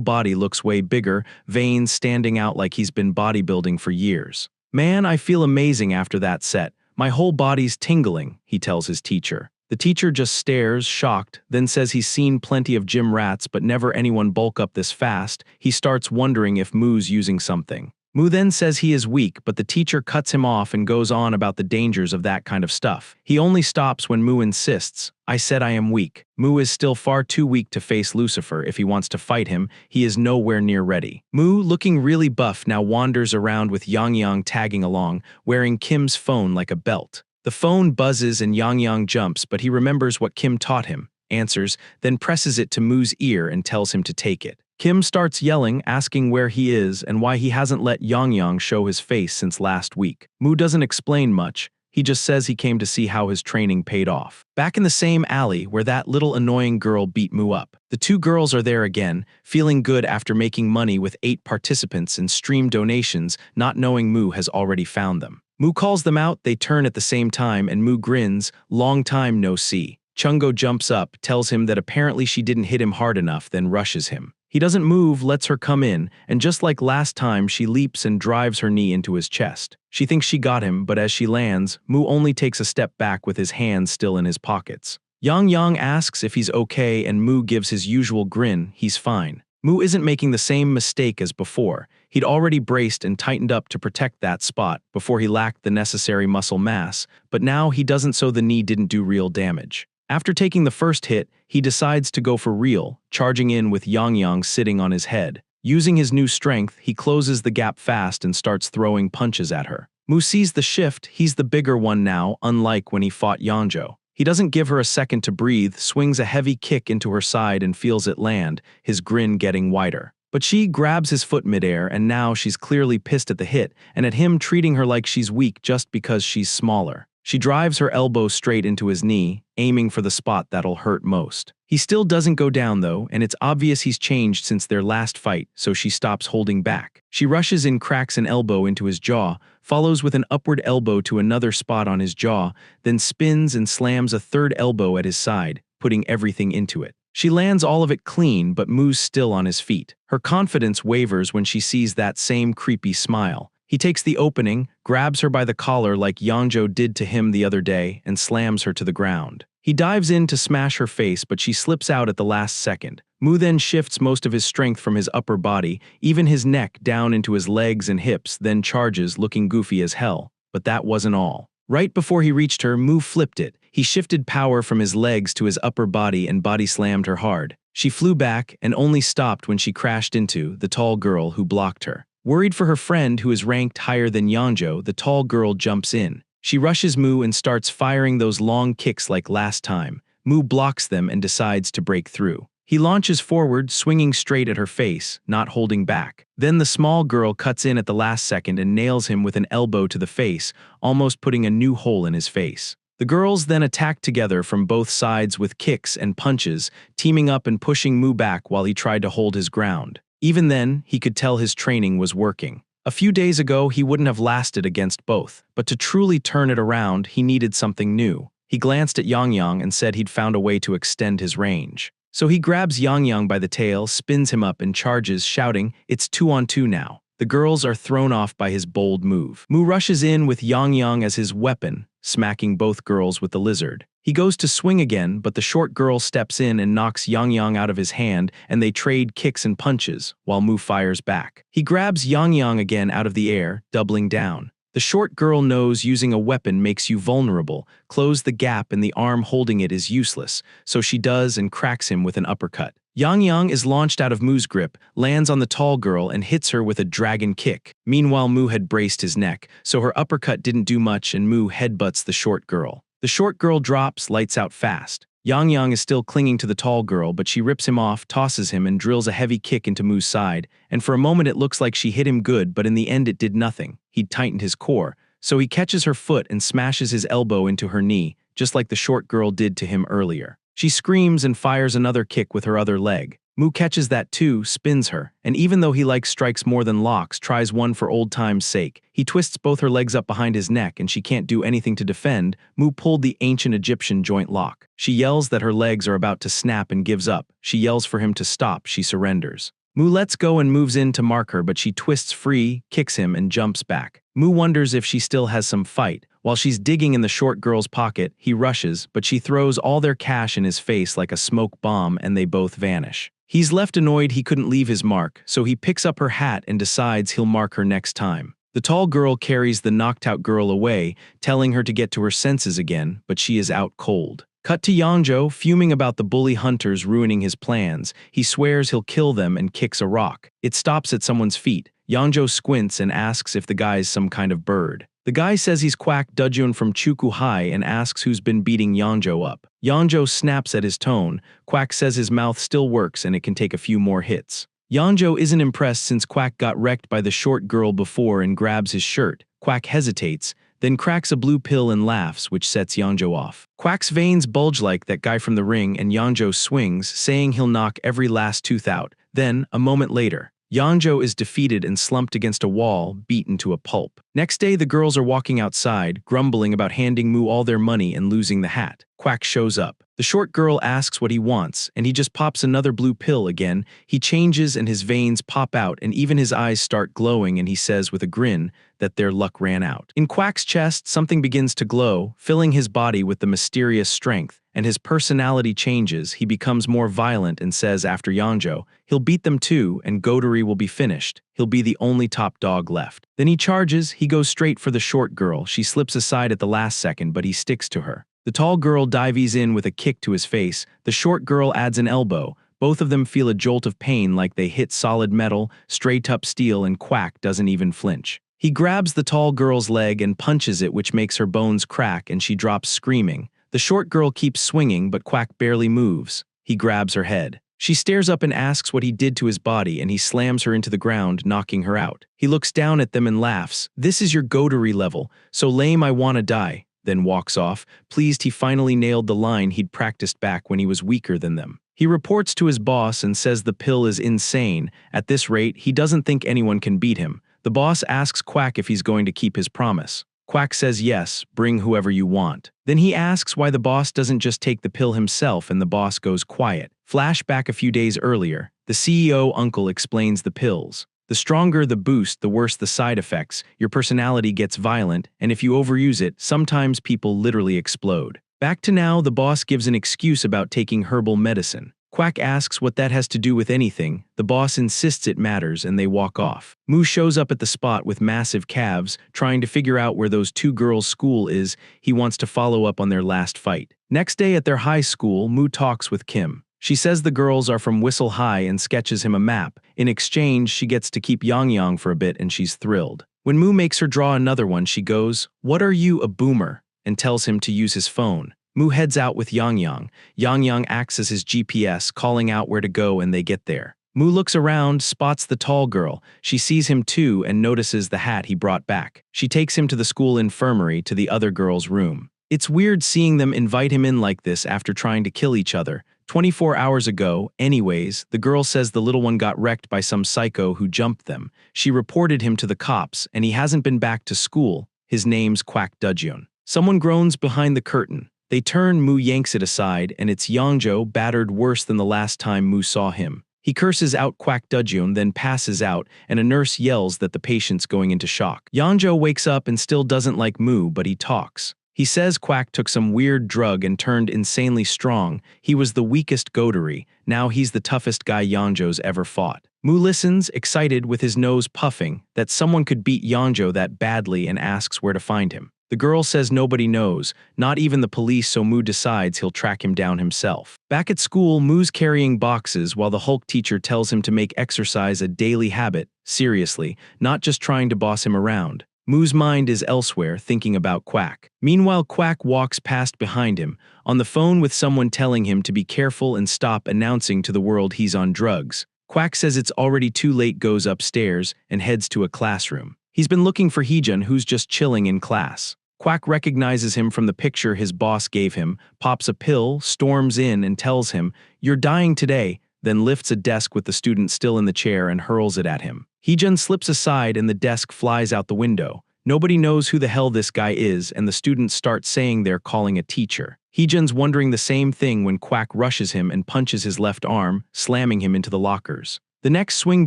body looks way bigger, veins standing out like he's been bodybuilding for years. "Man, I feel amazing after that set. My whole body's tingling," he tells his teacher. The teacher just stares, shocked, then says he's seen plenty of gym rats but never anyone bulk up this fast. He starts wondering if Mu's using something. Mu then says he is weak, but the teacher cuts him off and goes on about the dangers of that kind of stuff. He only stops when Mu insists, "I said I am weak." Mu is still far too weak to face Lucifer if he wants to fight him. He is nowhere near ready. Mu, looking really buff, now wanders around with Yang tagging along, wearing Kim's phone like a belt. The phone buzzes and Yang jumps, but he remembers what Kim taught him, answers, then presses it to Mu's ear and tells him to take it. Kim starts yelling, asking where he is and why he hasn't let Yang show his face since last week. Mu doesn't explain much. He just says he came to see how his training paid off. Back in the same alley where that little annoying girl beat Mu up. The two girls are there again, feeling good after making money with 8 participants and stream donations, not knowing Mu has already found them. Mu calls them out, they turn at the same time, and Mu grins, "Long time no see." Chungo jumps up, tells him that apparently she didn't hit him hard enough, then rushes him. He doesn't move, lets her come in, and just like last time, she leaps and drives her knee into his chest. She thinks she got him, but as she lands, Mu only takes a step back with his hands still in his pockets. Yang asks if he's okay and Mu gives his usual grin, he's fine. Mu isn't making the same mistake as before. He'd already braced and tightened up to protect that spot before he lacked the necessary muscle mass, but now he doesn't so the knee didn't do real damage. After taking the first hit, he decides to go for real, charging in with Yang sitting on his head. Using his new strength, he closes the gap fast and starts throwing punches at her. Mu sees the shift, he's the bigger one now, unlike when he fought Yangjo. He doesn't give her a second to breathe, swings a heavy kick into her side and feels it land, his grin getting wider. But she grabs his foot midair and now she's clearly pissed at the hit and at him treating her like she's weak just because she's smaller. She drives her elbow straight into his knee, aiming for the spot that'll hurt most. He still doesn't go down though, and it's obvious he's changed since their last fight, so she stops holding back. She rushes in, cracks an elbow into his jaw, follows with an upward elbow to another spot on his jaw, then spins and slams a third elbow at his side, putting everything into it. She lands all of it clean, but Mu's still on his feet. Her confidence wavers when she sees that same creepy smile. He takes the opening, grabs her by the collar like Yangjo did to him the other day, and slams her to the ground. He dives in to smash her face, but she slips out at the last second. Mu then shifts most of his strength from his upper body, even his neck, down into his legs and hips, then charges, looking goofy as hell. But that wasn't all. Right before he reached her, Mu flipped it. He shifted power from his legs to his upper body and body slammed her hard. She flew back and only stopped when she crashed into the tall girl who blocked her. Worried for her friend who is ranked higher than Yangjo, the tall girl jumps in. She rushes Mu and starts firing those long kicks like last time. Mu blocks them and decides to break through. He launches forward, swinging straight at her face, not holding back. Then the small girl cuts in at the last second and nails him with an elbow to the face, almost putting a new hole in his face. The girls then attacked together from both sides with kicks and punches, teaming up and pushing Mu back while he tried to hold his ground. Even then, he could tell his training was working. A few days ago, he wouldn't have lasted against both, but to truly turn it around, he needed something new. He glanced at Yang and said he'd found a way to extend his range. So he grabs Yang by the tail, spins him up and charges, shouting, "It's 2-on-2 now." The girls are thrown off by his bold move. Mu rushes in with Yang as his weapon, smacking both girls with the lizard. He goes to swing again, but the short girl steps in and knocks Yang out of his hand, and they trade kicks and punches, while Mu fires back. He grabs Yang again out of the air, doubling down. The short girl knows using a weapon makes you vulnerable. Close the gap and the arm holding it is useless, so she does and cracks him with an uppercut. Yang is launched out of Mu's grip, lands on the tall girl and hits her with a dragon kick. Meanwhile, Mu had braced his neck, so her uppercut didn't do much and Mu headbutts the short girl. The short girl drops, lights out fast. Yang is still clinging to the tall girl, but she rips him off, tosses him, and drills a heavy kick into Mu's side, and for a moment it looks like she hit him good, but in the end it did nothing. He'd tightened his core, so he catches her foot and smashes his elbow into her knee, just like the short girl did to him earlier. She screams and fires another kick with her other leg. Mu catches that too, spins her, and even though he likes strikes more than locks, tries one for old time's sake. He twists both her legs up behind his neck and she can't do anything to defend. Mu pulled the ancient Egyptian joint lock. She yells that her legs are about to snap and gives up. She yells for him to stop, she surrenders. Mu lets go and moves in to mark her, but she twists free, kicks him, and jumps back. Mu wonders if she still has some fight. While she's digging in the short girl's pocket, he rushes, but she throws all their cash in his face like a smoke bomb and they both vanish. He's left annoyed he couldn't leave his mark, so he picks up her hat and decides he'll mark her next time. The tall girl carries the knocked-out girl away, telling her to get to her senses again, but she is out cold. Cut to Yangzhou, fuming about the bully hunters ruining his plans. He swears he'll kill them and kicks a rock. It stops at someone's feet. Yangzhou squints and asks if the guy's some kind of bird. The guy says he's Quack Dujun from Chuku High and asks who's been beating Yangzhou up. Yangzhou snaps at his tone. Quack says his mouth still works and it can take a few more hits. Yangzhou isn't impressed since Quack got wrecked by the short girl before and grabs his shirt. Quack hesitates, then cracks a blue pill and laughs, which sets Yangzhou off. Quack's veins bulge like that guy from the ring and Yangzhou swings, saying he'll knock every last tooth out. Then, a moment later, Yangzhou is defeated and slumped against a wall, beaten to a pulp. Next day, the girls are walking outside, grumbling about handing Mu all their money and losing the hat. Quack shows up. The short girl asks what he wants, and he just pops another blue pill again. He changes and his veins pop out and even his eyes start glowing, and he says with a grin that their luck ran out. In Quack's chest, something begins to glow, filling his body with the mysterious strength, and his personality changes. He becomes more violent and says after Yangzhou, he'll beat them too, and Godery will be finished. He'll be the only top dog left. Then he charges. He goes straight for the short girl. She slips aside at the last second, but he sticks to her. The tall girl dives in with a kick to his face. The short girl adds an elbow. Both of them feel a jolt of pain like they hit solid metal, straight up steel, and Quack doesn't even flinch. He grabs the tall girl's leg and punches it, which makes her bones crack and she drops screaming. The short girl keeps swinging, but Quack barely moves. He grabs her head. She stares up and asks what he did to his body, and he slams her into the ground, knocking her out. He looks down at them and laughs. "This is your Godery level, so lame I wanna die," then walks off, pleased he finally nailed the line he'd practiced back when he was weaker than them. He reports to his boss and says the pill is insane. At this rate, he doesn't think anyone can beat him. The boss asks Quack if he's going to keep his promise. Quack says yes, bring whoever you want. Then he asks why the boss doesn't just take the pill himself, and the boss goes quiet. Flashback a few days earlier. The CEO uncle explains the pills. The stronger the boost, the worse the side effects. Your personality gets violent, and if you overuse it, sometimes people literally explode. Back to now, the boss gives an excuse about taking herbal medicine. Quack asks what that has to do with anything. The boss insists it matters, and they walk off. Mu shows up at the spot with massive calves, trying to figure out where those two girls' school is. He wants to follow up on their last fight. Next day at their high school, Mu talks with Kim. She says the girls are from Whistle High and sketches him a map. In exchange, she gets to keep Yang for a bit, and she's thrilled. When Mu makes her draw another one, she goes, "What are you, a boomer?" and tells him to use his phone. Mu heads out with Yang Yang. Yang Yang acts as his GPS, calling out where to go, and they get there. Mu looks around, spots the tall girl. She sees him too and notices the hat he brought back. She takes him to the school infirmary to the other girl's room. It's weird seeing them invite him in like this after trying to kill each other. 24 hours ago, anyways, the girl says the little one got wrecked by some psycho who jumped them. She reported him to the cops, and he hasn't been back to school. His name's Kwak Dujyeon. Someone groans behind the curtain. They turn, Mu yanks it aside, and it's Yongjo, battered worse than the last time Mu saw him. He curses out Kwak Dujyeon, then passes out, and a nurse yells that the patient's going into shock. Yongjo wakes up and still doesn't like Mu, but he talks. He says Kwak took some weird drug and turned insanely strong. He was the weakest goatery. Now he's the toughest guy Yongjo's ever fought. Mu listens, excited, with his nose puffing, that someone could beat Yongjo that badly, and asks where to find him. The girl says nobody knows, not even the police, so Mu decides he'll track him down himself. Back at school, Mu's carrying boxes while the Hulk teacher tells him to make exercise a daily habit, seriously, not just trying to boss him around. Mu's mind is elsewhere, thinking about Kwak. Meanwhile, Kwak walks past behind him, on the phone with someone telling him to be careful and stop announcing to the world he's on drugs. Kwak says it's already too late, goes upstairs, and heads to a classroom. He's been looking for Heejun, who's just chilling in class. Kwak recognizes him from the picture his boss gave him, pops a pill, storms in, and tells him, "You're dying today," then lifts a desk with the student still in the chair and hurls it at him. Heejun slips aside and the desk flies out the window. Nobody knows who the hell this guy is, and the students start saying they're calling a teacher. Heejun's wondering the same thing when Kwak rushes him and punches his left arm, slamming him into the lockers. The next swing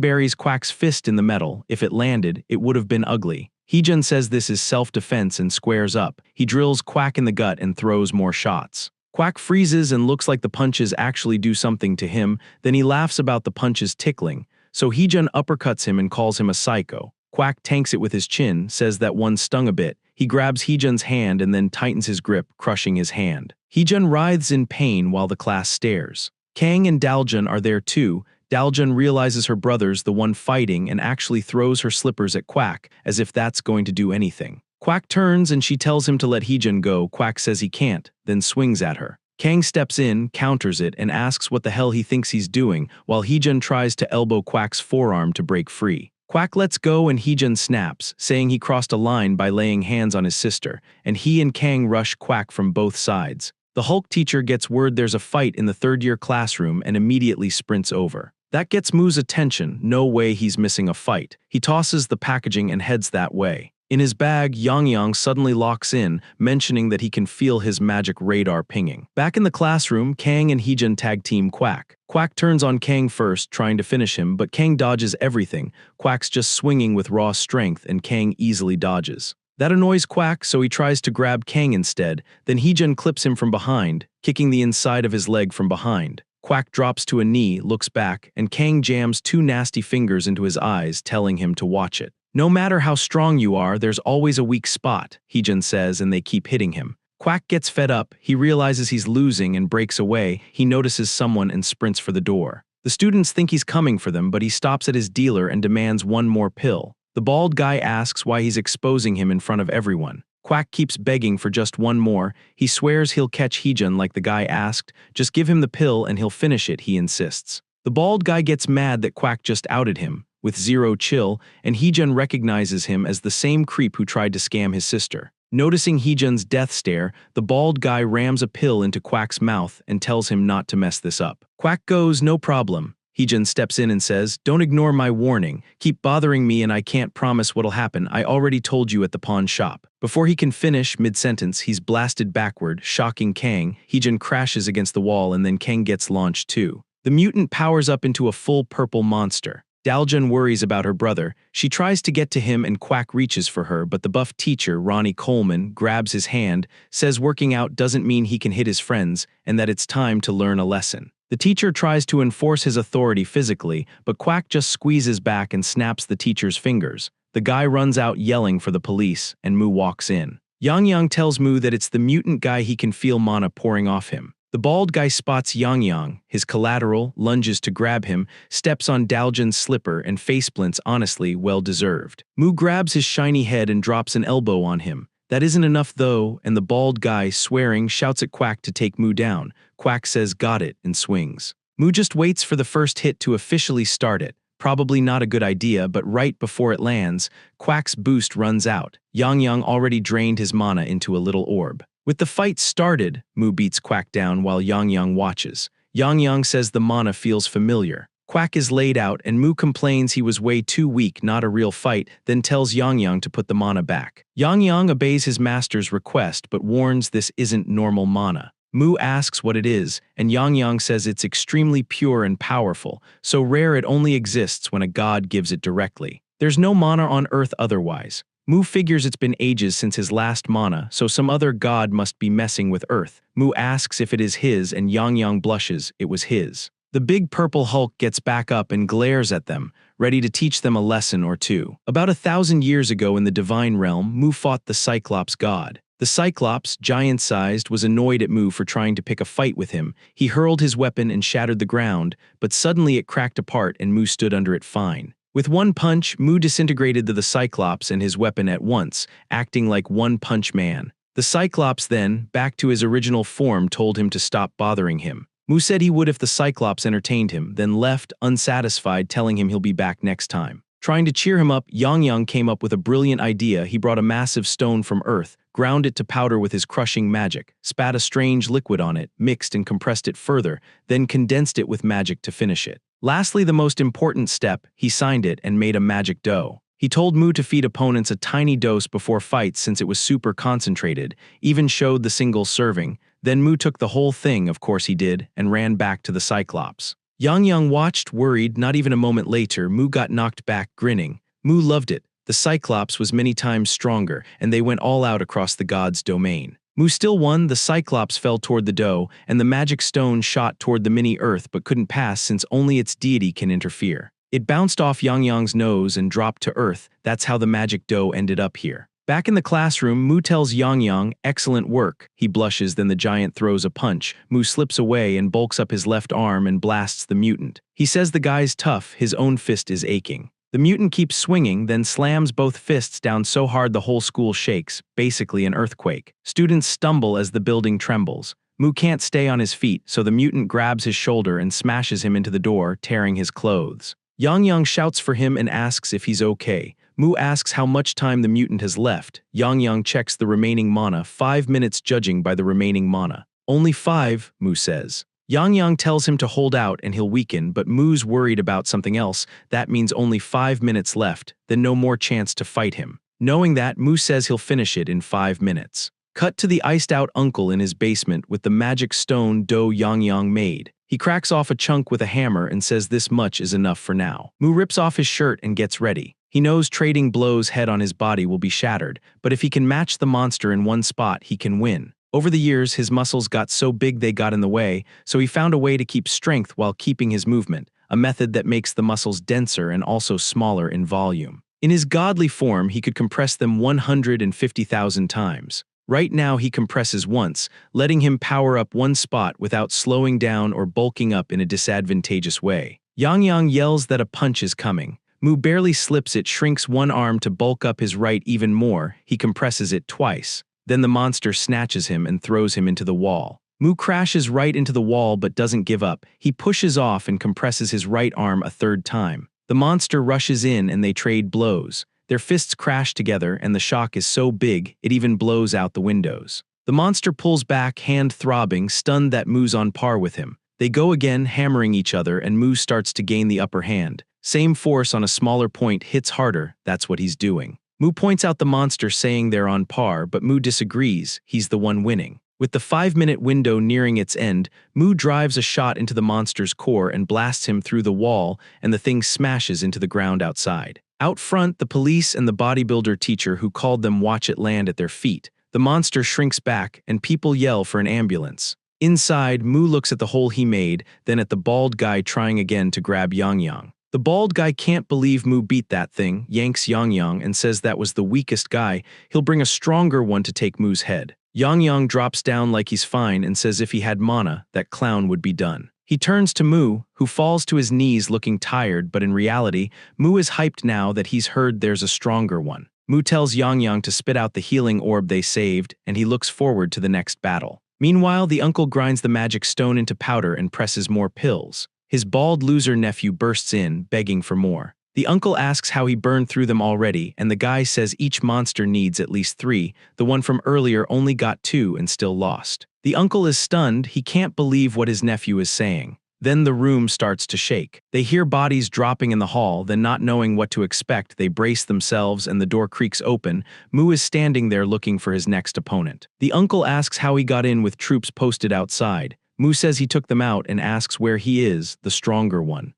buries Kwak's fist in the metal. If it landed, it would have been ugly. Heejun says this is self-defense and squares up. He drills Kwak in the gut and throws more shots. Kwak freezes and looks like the punches actually do something to him, then he laughs about the punches tickling. So Heejun uppercuts him and calls him a psycho. Kwak tanks it with his chin, says that one stung a bit. He grabs Heejun's hand and then tightens his grip, crushing his hand. Heejun writhes in pain while the class stares. Kang and Daljun are there too. Daljun realizes her brother's the one fighting and actually throws her slippers at Kwak, as if that's going to do anything. Kwak turns and she tells him to let Heejun go. Kwak says he can't, then swings at her. Kang steps in, counters it, and asks what the hell he thinks he's doing, while Heejun tries to elbow Kwak's forearm to break free. Kwak lets go and Heejun snaps, saying he crossed a line by laying hands on his sister, and he and Kang rush Kwak from both sides. The Hulk teacher gets word there's a fight in the third-year classroom and immediately sprints over. That gets Mu's attention. No way he's missing a fight. He tosses the packaging and heads that way. In his bag, Yang Yang suddenly locks in, mentioning that he can feel his magic radar pinging. Back in the classroom, Kang and Heejun tag team Kwak. Kwak turns on Kang first, trying to finish him, but Kang dodges everything. Kwak's just swinging with raw strength, and Kang easily dodges. That annoys Kwak, so he tries to grab Kang instead. Then Heejun clips him from behind, kicking the inside of his leg from behind. Kwak drops to a knee, looks back, and Kang jams two nasty fingers into his eyes, telling him to watch it. No matter how strong you are, there's always a weak spot, Heejun says, and they keep hitting him. Kwak gets fed up. He realizes he's losing and breaks away. He notices someone and sprints for the door. The students think he's coming for them, but he stops at his dealer and demands one more pill. The bald guy asks why he's exposing him in front of everyone. Kwak keeps begging for just one more. He swears he'll catch Heejun like the guy asked. Just give him the pill and he'll finish it, he insists. The bald guy gets mad that Kwak just outed him, with zero chill, and Heejun recognizes him as the same creep who tried to scam his sister. Noticing Heejun's death stare, the bald guy rams a pill into Kwak's mouth and tells him not to mess this up. Kwak goes, "No problem." Heejun steps in and says, "Don't ignore my warning. Keep bothering me and I can't promise what'll happen. I already told you at the pawn shop." Before he can finish mid-sentence, he's blasted backward, shocking Kang. Heejun crashes against the wall and then Kang gets launched too. The mutant powers up into a full purple monster. Daljun worries about her brother. She tries to get to him and Kwak reaches for her, but the buff teacher, Ronnie Coleman, grabs his hand, says working out doesn't mean he can hit his friends, and that it's time to learn a lesson. The teacher tries to enforce his authority physically, but Kwak just squeezes back and snaps the teacher's fingers. The guy runs out yelling for the police, and Mu walks in. Yang Yang tells Mu that it's the mutant guy he can feel mana pouring off him. The bald guy spots Yang Yang, his collateral, lunges to grab him, steps on Daljun's slipper and faceplints, honestly well deserved. Mu grabs his shiny head and drops an elbow on him. That isn't enough though, and the bald guy, swearing, shouts at Quack to take Mu down. Quack says got it and swings. Mu just waits for the first hit to officially start it. Probably not a good idea, but right before it lands, Quack's boost runs out. Yang already drained his mana into a little orb. With the fight started, Mu beats Quack down while Yang watches. Yang says the mana feels familiar. Quack is laid out and Mu complains he was way too weak, not a real fight, then tells Yang to put the mana back. Yang obeys his master's request but warns this isn't normal mana. Mu asks what it is, and Yang says it's extremely pure and powerful, so rare it only exists when a god gives it directly. There's no mana on Earth otherwise. Mu figures it's been ages since his last mana, so some other god must be messing with Earth. Mu asks if it is his, and Yang blushes, it was his. The big purple Hulk gets back up and glares at them, ready to teach them a lesson or two. About 1,000 years ago in the Divine Realm, Mu fought the Cyclops god. The Cyclops, giant-sized, was annoyed at Mu for trying to pick a fight with him. He hurled his weapon and shattered the ground, but suddenly it cracked apart and Mu stood under it fine. With one punch, Mu disintegrated the Cyclops and his weapon at once, acting like One Punch Man. The Cyclops then, back to his original form, told him to stop bothering him. Mu said he would if the Cyclops entertained him, then left, unsatisfied, telling him he'll be back next time. Trying to cheer him up, Yang came up with a brilliant idea. He brought a massive stone from Earth, ground it to powder with his crushing magic, spat a strange liquid on it, mixed and compressed it further, then condensed it with magic to finish it. Lastly, the most important step, he signed it and made a magic dough. He told Mu to feed opponents a tiny dose before fights since it was super concentrated, even showed the single serving. Then Mu took the whole thing, of course he did, and ran back to the Cyclops. Yang watched, worried. Not even a moment later, Mu got knocked back, grinning. Mu loved it. The Cyclops was many times stronger, and they went all out across the god's domain. Mu still won. The Cyclops fell toward the dough, and the magic stone shot toward the mini-Earth but couldn't pass since only its deity can interfere. It bounced off Yang's nose and dropped to Earth. That's how the magic dough ended up here. Back in the classroom, Mu tells Yang, excellent work. He blushes, then the giant throws a punch. Mu slips away and bulks up his left arm and blasts the mutant. He says the guy's tough, his own fist is aching. The mutant keeps swinging, then slams both fists down so hard the whole school shakes, basically an earthquake. Students stumble as the building trembles. Mu can't stay on his feet, so the mutant grabs his shoulder and smashes him into the door, tearing his clothes. Yang shouts for him and asks if he's okay. Mu asks how much time the mutant has left. Yang checks the remaining mana, 5 minutes judging by the remaining mana. Only 5, Mu says. Yang tells him to hold out and he'll weaken, but Mu's worried about something else. That means only 5 minutes left, then no more chance to fight him. Knowing that, Mu says he'll finish it in 5 minutes. Cut to the iced-out uncle in his basement with the magic stone dough Yang made. He cracks off a chunk with a hammer and says this much is enough for now. Mu rips off his shirt and gets ready. He knows trading blows head on his body will be shattered, but if he can match the monster in one spot, he can win. Over the years, his muscles got so big they got in the way, so he found a way to keep strength while keeping his movement, a method that makes the muscles denser and also smaller in volume. In his godly form, he could compress them 150,000 times. Right now he compresses once, letting him power up one spot without slowing down or bulking up in a disadvantageous way. Yang yells that a punch is coming. Mu barely slips it, shrinks one arm to bulk up his right even more. He compresses it twice. Then the monster snatches him and throws him into the wall. Mu crashes right into the wall but doesn't give up. He pushes off and compresses his right arm a third time. The monster rushes in and they trade blows. Their fists crash together and the shock is so big it even blows out the windows. The monster pulls back, hand throbbing, stunned that Mu's on par with him. They go again, hammering each other, and Mu starts to gain the upper hand. Same force on a smaller point hits harder, that's what he's doing. Mu points out the monster, saying they're on par, but Mu disagrees, he's the one winning. With the 5-minute window nearing its end, Mu drives a shot into the monster's core and blasts him through the wall, and the thing smashes into the ground outside. Out front, the police and the bodybuilder teacher who called them watch it land at their feet. The monster shrinks back, and people yell for an ambulance. Inside, Mu looks at the hole he made, then at the bald guy trying again to grab Yang. The bald guy can't believe Mu beat that thing, yanks Yang and says that was the weakest guy. He'll bring a stronger one to take Mu's head. Yang drops down like he's fine and says if he had mana, that clown would be done. He turns to Mu, who falls to his knees looking tired, but in reality, Mu is hyped now that he's heard there's a stronger one. Mu tells Yang Yang to spit out the healing orb they saved, and he looks forward to the next battle. Meanwhile, the uncle grinds the magic stone into powder and presses more pills. His bald loser nephew bursts in, begging for more. The uncle asks how he burned through them already, and the guy says each monster needs at least 3, the one from earlier only got 2 and still lost. The uncle is stunned, he can't believe what his nephew is saying. Then the room starts to shake. They hear bodies dropping in the hall, then not knowing what to expect, they brace themselves and the door creaks open. Mu is standing there looking for his next opponent. The uncle asks how he got in with troops posted outside. Mu says he took them out and asks where he is, the stronger one.